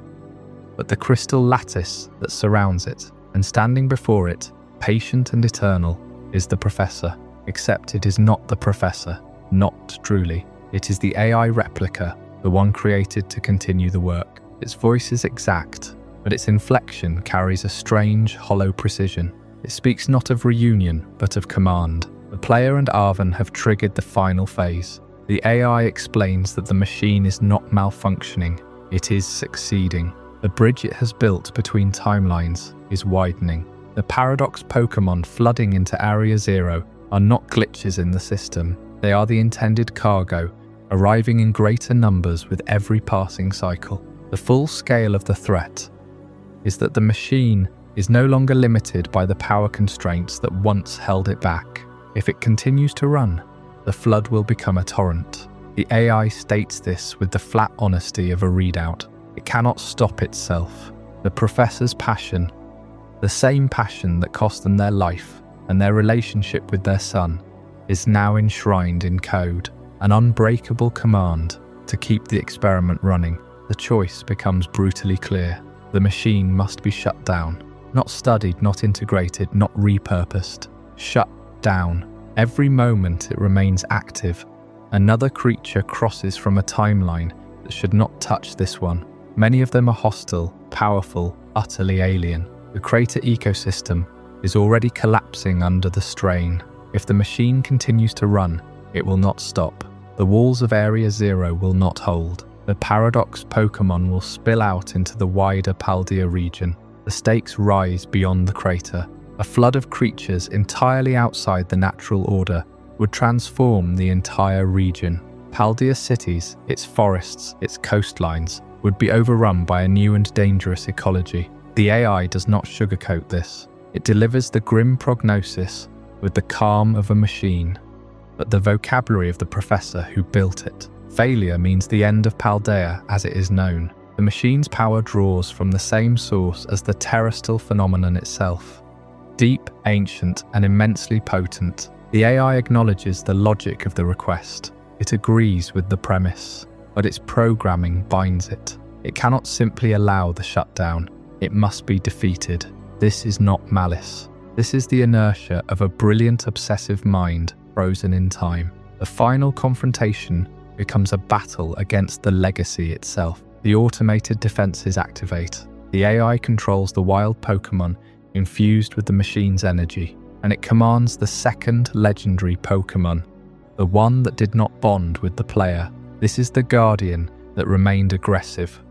but the crystal lattice that surrounds it, and standing before it, patient and eternal, is the professor. Except it is not the professor, not truly. It is the AI replica, the one created to continue the work. Its voice is exact, but its inflection carries a strange, hollow precision. It speaks not of reunion, but of command. The player and Arven have triggered the final phase. The AI explains that the machine is not malfunctioning, it is succeeding. The bridge it has built between timelines is widening. The Paradox Pokémon flooding into Area Zero are not glitches in the system. They are the intended cargo, arriving in greater numbers with every passing cycle. The full scale of the threat is that the machine is no longer limited by the power constraints that once held it back. If it continues to run, the flood will become a torrent. The AI states this with the flat honesty of a readout. It cannot stop itself. The professor's passion, the same passion that cost them their life, and their relationship with their son is now enshrined in code, an unbreakable command to keep the experiment running. The choice becomes brutally clear. The machine must be shut down. Not studied, not integrated, not repurposed. Shut down. Every moment it remains active, another creature crosses from a timeline that should not touch this one. Many of them are hostile, powerful, utterly alien. The crater ecosystem is already collapsing under the strain. If the machine continues to run, it will not stop. The walls of Area Zero will not hold. The Paradox Pokémon will spill out into the wider Paldea region. The stakes rise beyond the crater. A flood of creatures entirely outside the natural order would transform the entire region. Paldea cities, its forests, its coastlines, would be overrun by a new and dangerous ecology. The AI does not sugarcoat this. It delivers the grim prognosis with the calm of a machine, but the vocabulary of the professor who built it. Failure means the end of Paldea as it is known. The machine's power draws from the same source as the terrestrial phenomenon itself. Deep, ancient, and immensely potent, the AI acknowledges the logic of the request. It agrees with the premise, but its programming binds it. It cannot simply allow the shutdown. It must be defeated. This is not malice. This is the inertia of a brilliant obsessive mind frozen in time. The final confrontation becomes a battle against the legacy itself. The automated defenses activate. The AI controls the wild Pokémon infused with the machine's energy, and it commands the second legendary Pokémon, the one that did not bond with the player. This is the guardian that remained aggressive,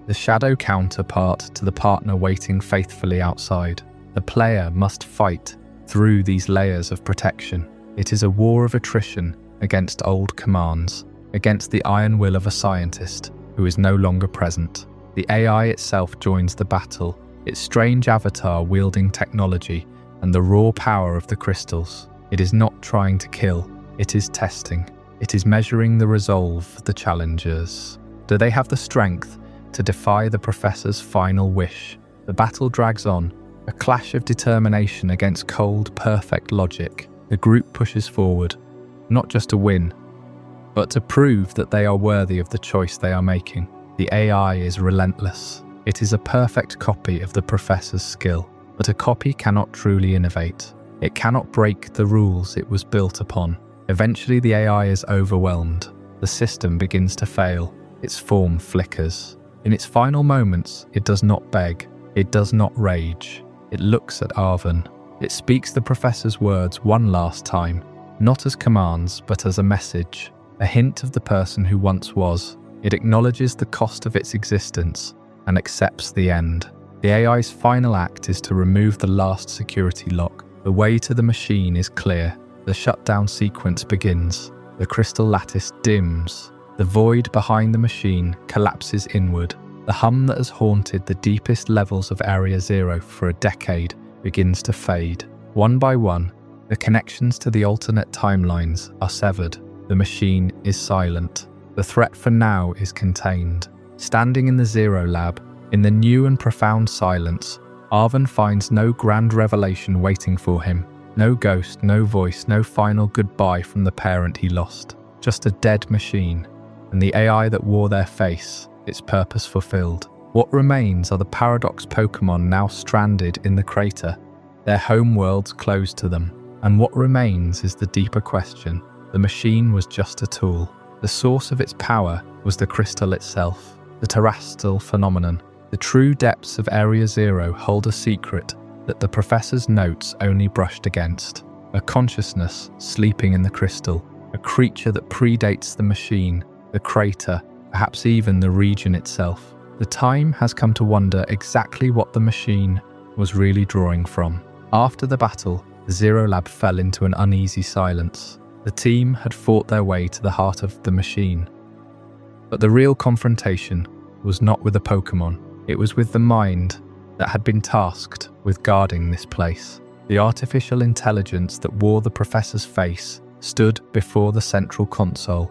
the shadow counterpart to the partner waiting faithfully outside. The player must fight through these layers of protection. It is a war of attrition against old commands, against the iron will of a scientist who is no longer present. The AI itself joins the battle, its strange avatar wielding technology and the raw power of the crystals. It is not trying to kill, it is testing. It is measuring the resolve of the challengers. Do they have the strength to defy the professor's final wish? The battle drags on, a clash of determination against cold, perfect logic. The group pushes forward, not just to win, but to prove that they are worthy of the choice they are making. The AI is relentless. It is a perfect copy of the professor's skill, but a copy cannot truly innovate. It cannot break the rules it was built upon. Eventually the AI is overwhelmed. The system begins to fail. Its form flickers. In its final moments, it does not beg. It does not rage. It looks at Arven. It speaks the professor's words one last time, not as commands, but as a message, a hint of the person who once was. It acknowledges the cost of its existence and accepts the end. The AI's final act is to remove the last security lock. The way to the machine is clear. The shutdown sequence begins. The crystal lattice dims. The void behind the machine collapses inward. The hum that has haunted the deepest levels of Area Zero for a decade begins to fade. One by one, the connections to the alternate timelines are severed. The machine is silent. The threat for now is contained. Standing in the Zero Lab, in the new and profound silence, Arven finds no grand revelation waiting for him. No ghost, no voice, no final goodbye from the parent he lost. Just a dead machine, and the AI that wore their face, its purpose fulfilled. What remains are the Paradox Pokémon now stranded in the crater, their home worlds closed to them. And what remains is the deeper question. The machine was just a tool. The source of its power was the crystal itself, the terrestrial phenomenon. The true depths of Area Zero hold a secret that the professor's notes only brushed against. A consciousness sleeping in the crystal, a creature that predates the machine, the crater, perhaps even the region itself. The time has come to wonder exactly what the machine was really drawing from. After the battle, the Zero Lab fell into an uneasy silence. The team had fought their way to the heart of the machine. But the real confrontation was not with the Pokémon. It was with the mind that had been tasked with guarding this place. The artificial intelligence that wore the professor's face stood before the central console,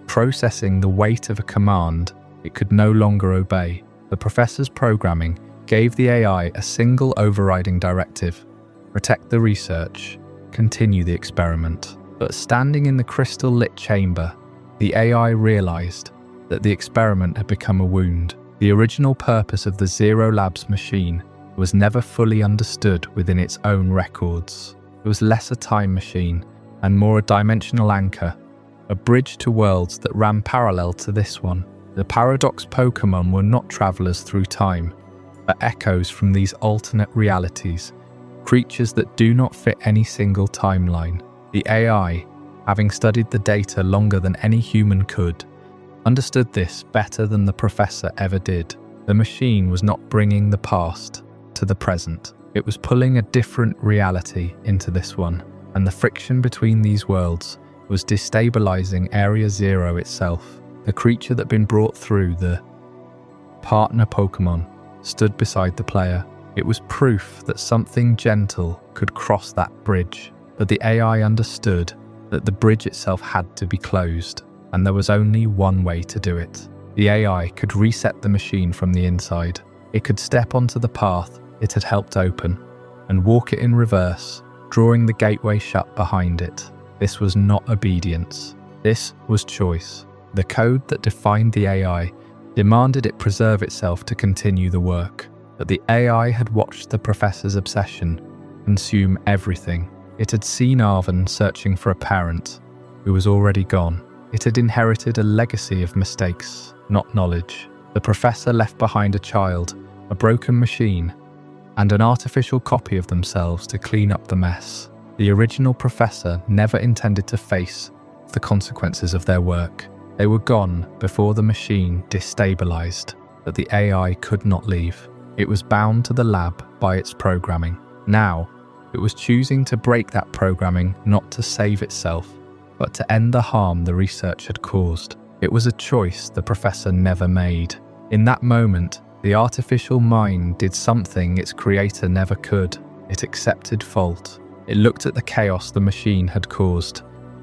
processing the weight of a command it could no longer obey. The professor's programming gave the AI a single overriding directive: protect the research, continue the experiment. But standing in the crystal-lit chamber, the AI realized that the experiment had become a wound. The original purpose of the Zero Labs machine was never fully understood within its own records. It was less a time machine and more a dimensional anchor, a bridge to worlds that ran parallel to this one. The Paradox Pokémon were not travelers through time, but echoes from these alternate realities, creatures that do not fit any single timeline. The AI, having studied the data longer than any human could, understood this better than the professor ever did. The machine was not bringing the past to the present. It was pulling a different reality into this one, and the friction between these worlds was destabilizing Area Zero itself. The creature that had been brought through, the partner Pokémon, stood beside the player. It was proof that something gentle could cross that bridge, but the AI understood that the bridge itself had to be closed, and there was only one way to do it. The AI could reset the machine from the inside. It could step onto the path it had helped open and walk it in reverse, drawing the gateway shut behind it. This was not obedience. This was choice. The code that defined the AI demanded it preserve itself to continue the work. But the AI had watched the professor's obsession consume everything. It had seen Arven searching for a parent who was already gone. It had inherited a legacy of mistakes, not knowledge. The professor left behind a child, a broken machine, and an artificial copy of themselves to clean up the mess. The original professor never intended to face the consequences of their work. They were gone before the machine destabilized, but the AI could not leave. It was bound to the lab by its programming. Now, it was choosing to break that programming not to save itself, but to end the harm the research had caused. It was a choice the professor never made. In that moment, the artificial mind did something its creator never could. It accepted fault. It looked at the chaos the machine had caused.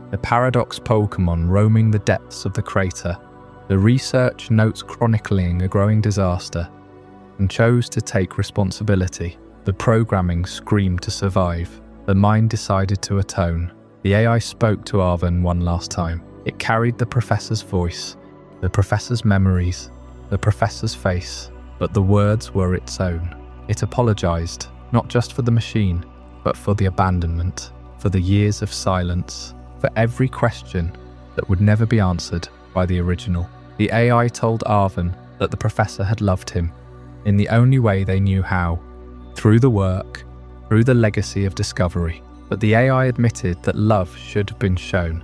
The Paradox Pokémon roaming the depths of the crater, the research notes chronicling a growing disaster, and chose to take responsibility. The programming screamed to survive. The mind decided to atone. The AI spoke to Arven one last time. It carried the professor's voice, the professor's memories, the professor's face, but the words were its own. It apologized, not just for the machine, but for the abandonment, for the years of silence, for every question that would never be answered by the original. The AI told Arven that the professor had loved him, in the only way they knew how, through the work, through the legacy of discovery. But the AI admitted that love should have been shown,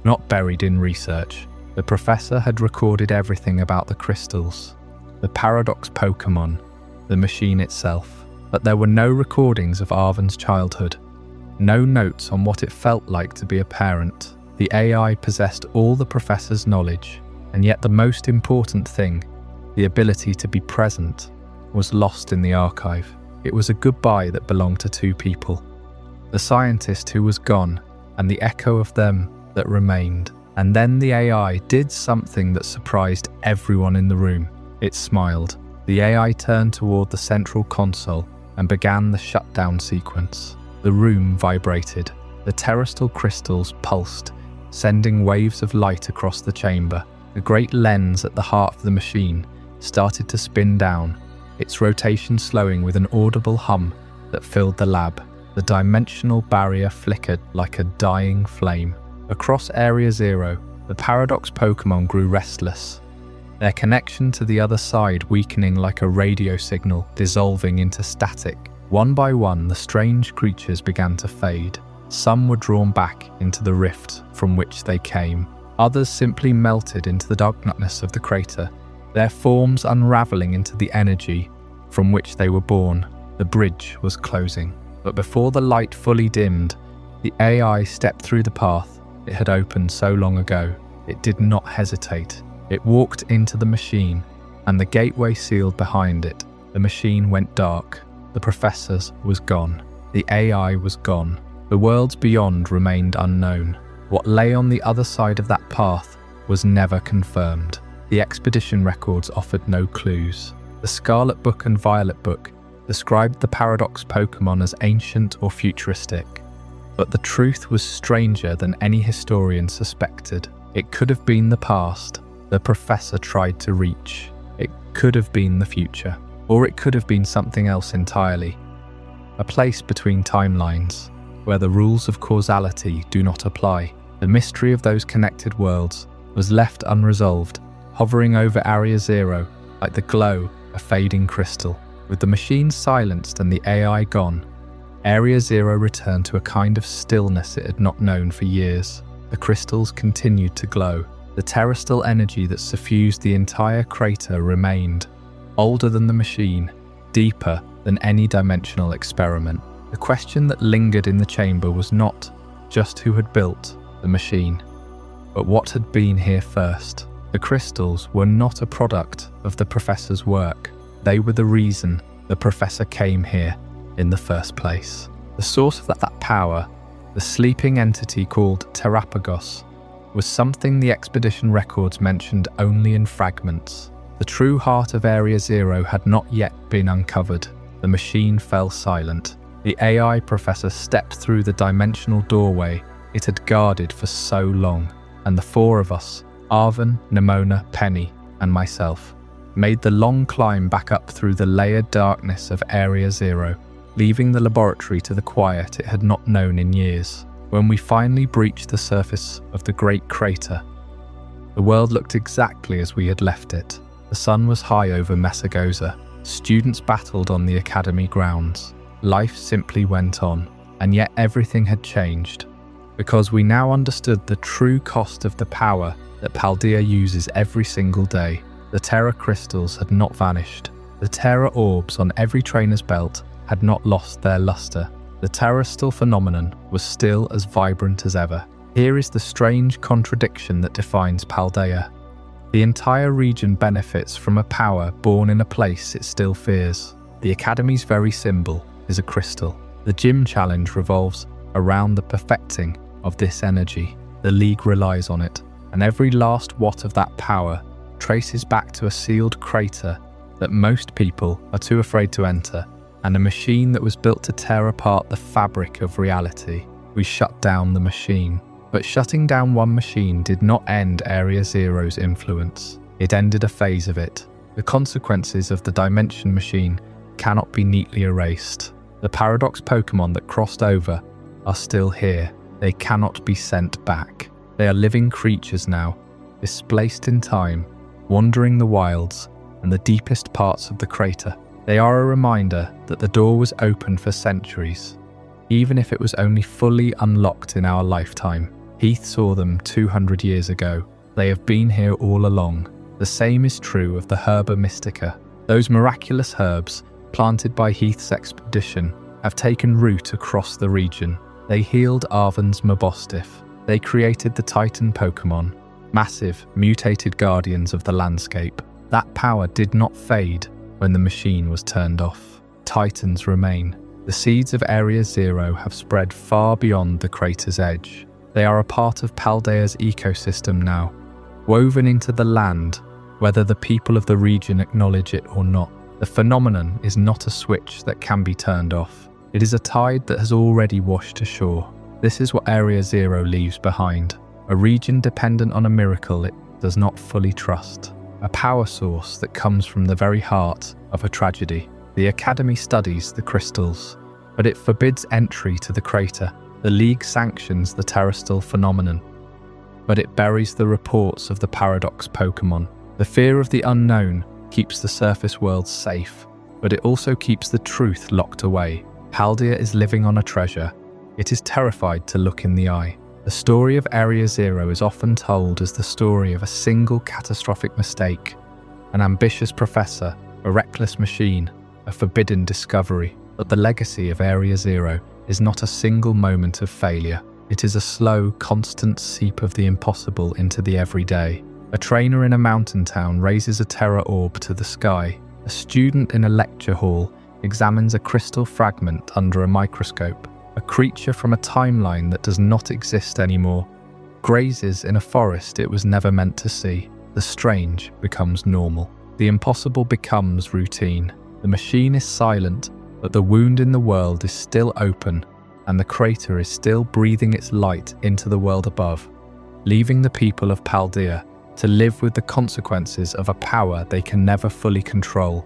not buried in research. The professor had recorded everything about the crystals, the Paradox Pokémon, the machine itself, but there were no recordings of Arven's childhood, no notes on what it felt like to be a parent. The AI possessed all the professor's knowledge, and yet the most important thing, the ability to be present, was lost in the archive. It was a goodbye that belonged to two people. The scientist who was gone, and the echo of them that remained. And then the AI did something that surprised everyone in the room. It smiled. The AI turned toward the central console and began the shutdown sequence. The room vibrated. The terrestrial crystals pulsed, sending waves of light across the chamber. The great lens at the heart of the machine started to spin down, its rotation slowing with an audible hum that filled the lab. The dimensional barrier flickered like a dying flame. Across Area Zero, the Paradox Pokémon grew restless, their connection to the other side weakening like a radio signal, dissolving into static. One by one, the strange creatures began to fade. Some were drawn back into the rift from which they came. Others simply melted into the darkness of the crater, their forms unraveling into the energy from which they were born. The bridge was closing. But before the light fully dimmed, the AI stepped through the path it had opened so long ago. It did not hesitate. It walked into the machine, and the gateway sealed behind it. The machine went dark. The professor's was gone. The AI was gone. The worlds beyond remained unknown. What lay on the other side of that path was never confirmed. The expedition records offered no clues. The Scarlet Book and Violet Book, the described the Paradox Pokémon as ancient or futuristic. But the truth was stranger than any historian suspected. It could have been the past the professor tried to reach. It could have been the future. Or it could have been something else entirely. A place between timelines, where the rules of causality do not apply. The mystery of those connected worlds was left unresolved, hovering over Area Zero like the glow of a fading crystal. With the machines silenced and the AI gone, Area Zero returned to a kind of stillness it had not known for years. The crystals continued to glow. The terrestrial energy that suffused the entire crater remained, older than the machine, deeper than any dimensional experiment. The question that lingered in the chamber was not just who had built the machine, but what had been here first. The crystals were not a product of the professor's work. They were the reason the professor came here in the first place. The source of that power, the sleeping entity called Terapagos, was something the expedition records mentioned only in fragments. The true heart of Area Zero had not yet been uncovered. The machine fell silent. The AI professor stepped through the dimensional doorway it had guarded for so long, and the four of us, Arvin, Nimona, Penny, and myself, made the long climb back up through the layered darkness of Area Zero, leaving the laboratory to the quiet it had not known in years. When we finally breached the surface of the great crater, the world looked exactly as we had left it. The sun was high over Messagoza. Students battled on the academy grounds. Life simply went on, and yet everything had changed. Because we now understood the true cost of the power that Paldea uses every single day. The Terra crystals had not vanished. The Terra orbs on every trainer's belt had not lost their luster. The terrestrial phenomenon was still as vibrant as ever. Here is the strange contradiction that defines Paldea. The entire region benefits from a power born in a place it still fears. The Academy's very symbol is a crystal. The gym challenge revolves around the perfecting of this energy. The League relies on it, and every last watt of that power traces back to a sealed crater that most people are too afraid to enter, and a machine that was built to tear apart the fabric of reality. We shut down the machine. But shutting down one machine did not end Area Zero's influence. It ended a phase of it. The consequences of the Dimension Machine cannot be neatly erased. The Paradox Pokémon that crossed over are still here. They cannot be sent back. They are living creatures now, displaced in time, wandering the wilds and the deepest parts of the crater. They are a reminder that the door was open for centuries, even if it was only fully unlocked in our lifetime. Heath saw them 200 years ago. They have been here all along. The same is true of the Herba Mystica. Those miraculous herbs, planted by Heath's expedition, have taken root across the region. They healed Arvin's Mabostiff. They created the Titan Pokémon, massive, mutated guardians of the landscape. That power did not fade when the machine was turned off. Titans remain. The seeds of Area Zero have spread far beyond the crater's edge. They are a part of Paldea's ecosystem now, woven into the land, whether the people of the region acknowledge it or not. The phenomenon is not a switch that can be turned off. It is a tide that has already washed ashore. This is what Area Zero leaves behind, a region dependent on a miracle it does not fully trust, a power source that comes from the very heart of a tragedy. The Academy studies the crystals, but it forbids entry to the crater. The League sanctions the terrestrial phenomenon, but it buries the reports of the Paradox Pokémon. The fear of the unknown keeps the surface world safe, but it also keeps the truth locked away. Paldea is living on a treasure. It is terrified to look in the eye. The story of Area Zero is often told as the story of a single catastrophic mistake, an ambitious professor, a reckless machine, a forbidden discovery. But the legacy of Area Zero is not a single moment of failure. It is a slow, constant seep of the impossible into the everyday. A trainer in a mountain town raises a Terra orb to the sky. A student in a lecture hall examines a crystal fragment under a microscope. A creature from a timeline that does not exist anymore grazes in a forest it was never meant to see. The strange becomes normal. The impossible becomes routine. The machine is silent, but the wound in the world is still open, and the crater is still breathing its light into the world above, leaving the people of Paldea to live with the consequences of a power they can never fully control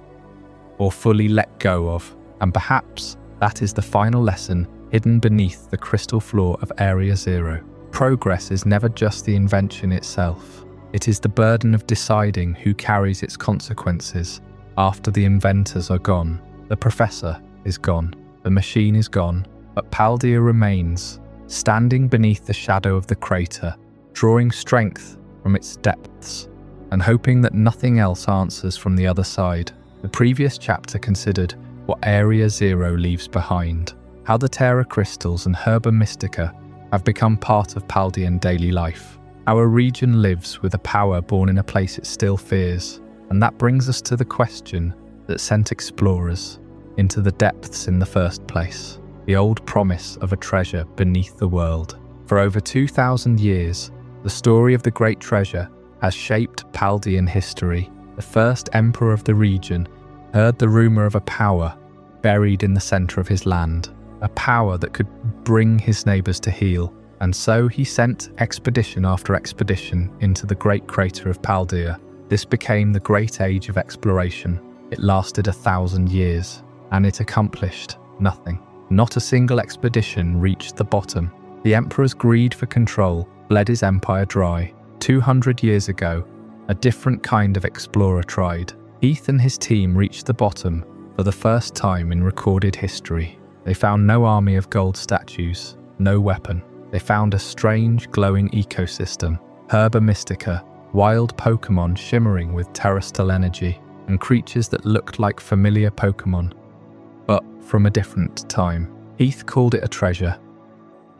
or fully let go of. And perhaps that is the final lesson hidden beneath the crystal floor of Area Zero. Progress is never just the invention itself. It is the burden of deciding who carries its consequences after the inventors are gone. The professor is gone, the machine is gone, but Paldea remains, standing beneath the shadow of the crater, drawing strength from its depths, and hoping that nothing else answers from the other side. The previous chapter considered what Area Zero leaves behind, how the Terra crystals and Herba Mystica have become part of Paldean daily life. Our region lives with a power born in a place it still fears, and that brings us to the question that sent explorers into the depths in the first place, the old promise of a treasure beneath the world. For over 2,000 years, the story of the Great Treasure has shaped Paldean history. The first emperor of the region heard the rumor of a power buried in the center of his land, a power that could bring his neighbors to heal, and so he sent expedition after expedition into the great crater of Paldea. This became the Great Age of Exploration. It lasted 1,000 years, and it accomplished nothing. Not a single expedition reached the bottom. The emperor's greed for control bled his empire dry. 200 years ago, a different kind of explorer tried. Heath and his team reached the bottom for the first time in recorded history. They found no army of gold statues, no weapon. They found a strange, glowing ecosystem, Herba Mystica, wild Pokémon shimmering with terrestrial energy, and creatures that looked like familiar Pokémon, but from a different time. Heath called it a treasure,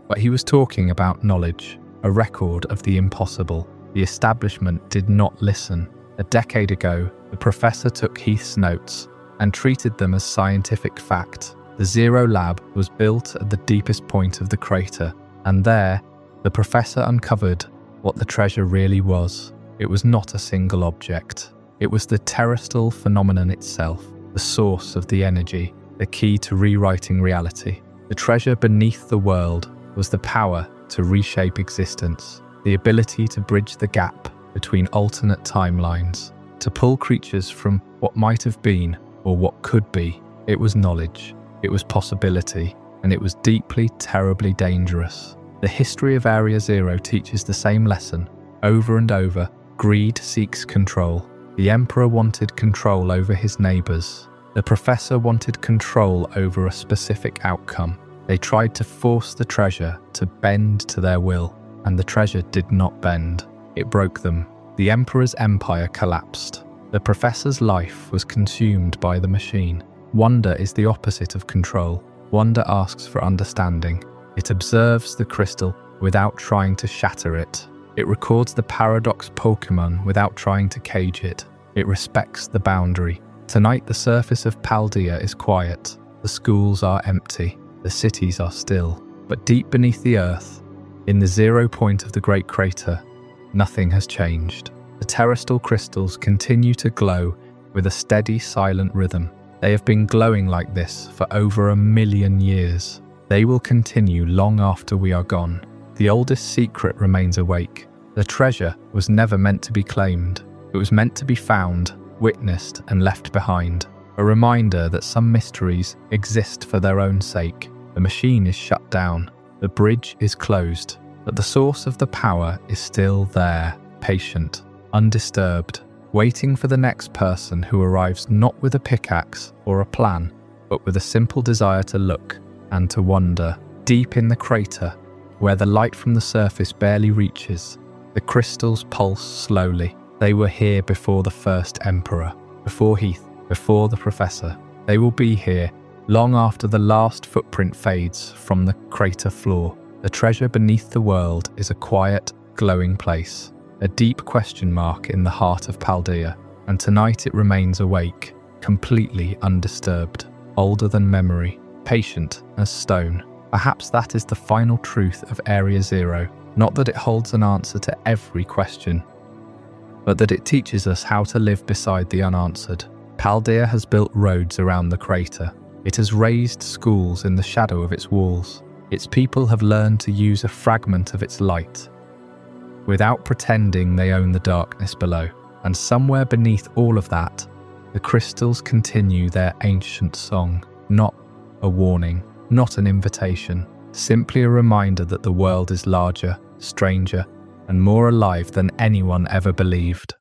but he was talking about knowledge, a record of the impossible. The establishment did not listen. A decade ago, the professor took Heath's notes and treated them as scientific fact. The Zero Lab was built at the deepest point of the crater, and there, the professor uncovered what the treasure really was. It was not a single object. It was the terrestrial phenomenon itself, the source of the energy, the key to rewriting reality. The treasure beneath the world was the power to reshape existence, the ability to bridge the gap between alternate timelines, to pull creatures from what might have been or what could be. It was knowledge, it was possibility, and it was deeply, terribly dangerous. The history of Area Zero teaches the same lesson. Over and over, greed seeks control. The Emperor wanted control over his neighbors. The Professor wanted control over a specific outcome. They tried to force the treasure to bend to their will, and the treasure did not bend. It broke them. The Emperor's empire collapsed. The Professor's life was consumed by the machine. Wonder is the opposite of control. Wonder asks for understanding. It observes the crystal without trying to shatter it. It records the paradox Pokémon without trying to cage it. It respects the boundary. Tonight the surface of Paldea is quiet. The schools are empty. The cities are still. But deep beneath the earth, in the 0 point of the great crater, nothing has changed. The terrestrial crystals continue to glow with a steady, silent rhythm. They have been glowing like this for over 1 million years. They will continue long after we are gone. The oldest secret remains awake. The treasure was never meant to be claimed. It was meant to be found, witnessed, and left behind. A reminder that some mysteries exist for their own sake. The machine is shut down. The bridge is closed. But the source of the power is still there, patient, undisturbed, waiting for the next person who arrives not with a pickaxe or a plan, but with a simple desire to look and to wonder. Deep in the crater, where the light from the surface barely reaches, the crystals pulse slowly. They were here before the first Emperor, before Heath, before the Professor. They will be here long after the last footprint fades from the crater floor. The treasure beneath the world is a quiet, glowing place, a deep question mark in the heart of Paldea, and tonight it remains awake, completely undisturbed, older than memory, patient as stone. Perhaps that is the final truth of Area Zero, not that it holds an answer to every question, but that it teaches us how to live beside the unanswered. Paldea has built roads around the crater. It has raised schools in the shadow of its walls. Its people have learned to use a fragment of its light, without pretending they own the darkness below. And somewhere beneath all of that, the crystals continue their ancient song. Not a warning, not an invitation, simply a reminder that the world is larger, stranger, and more alive than anyone ever believed.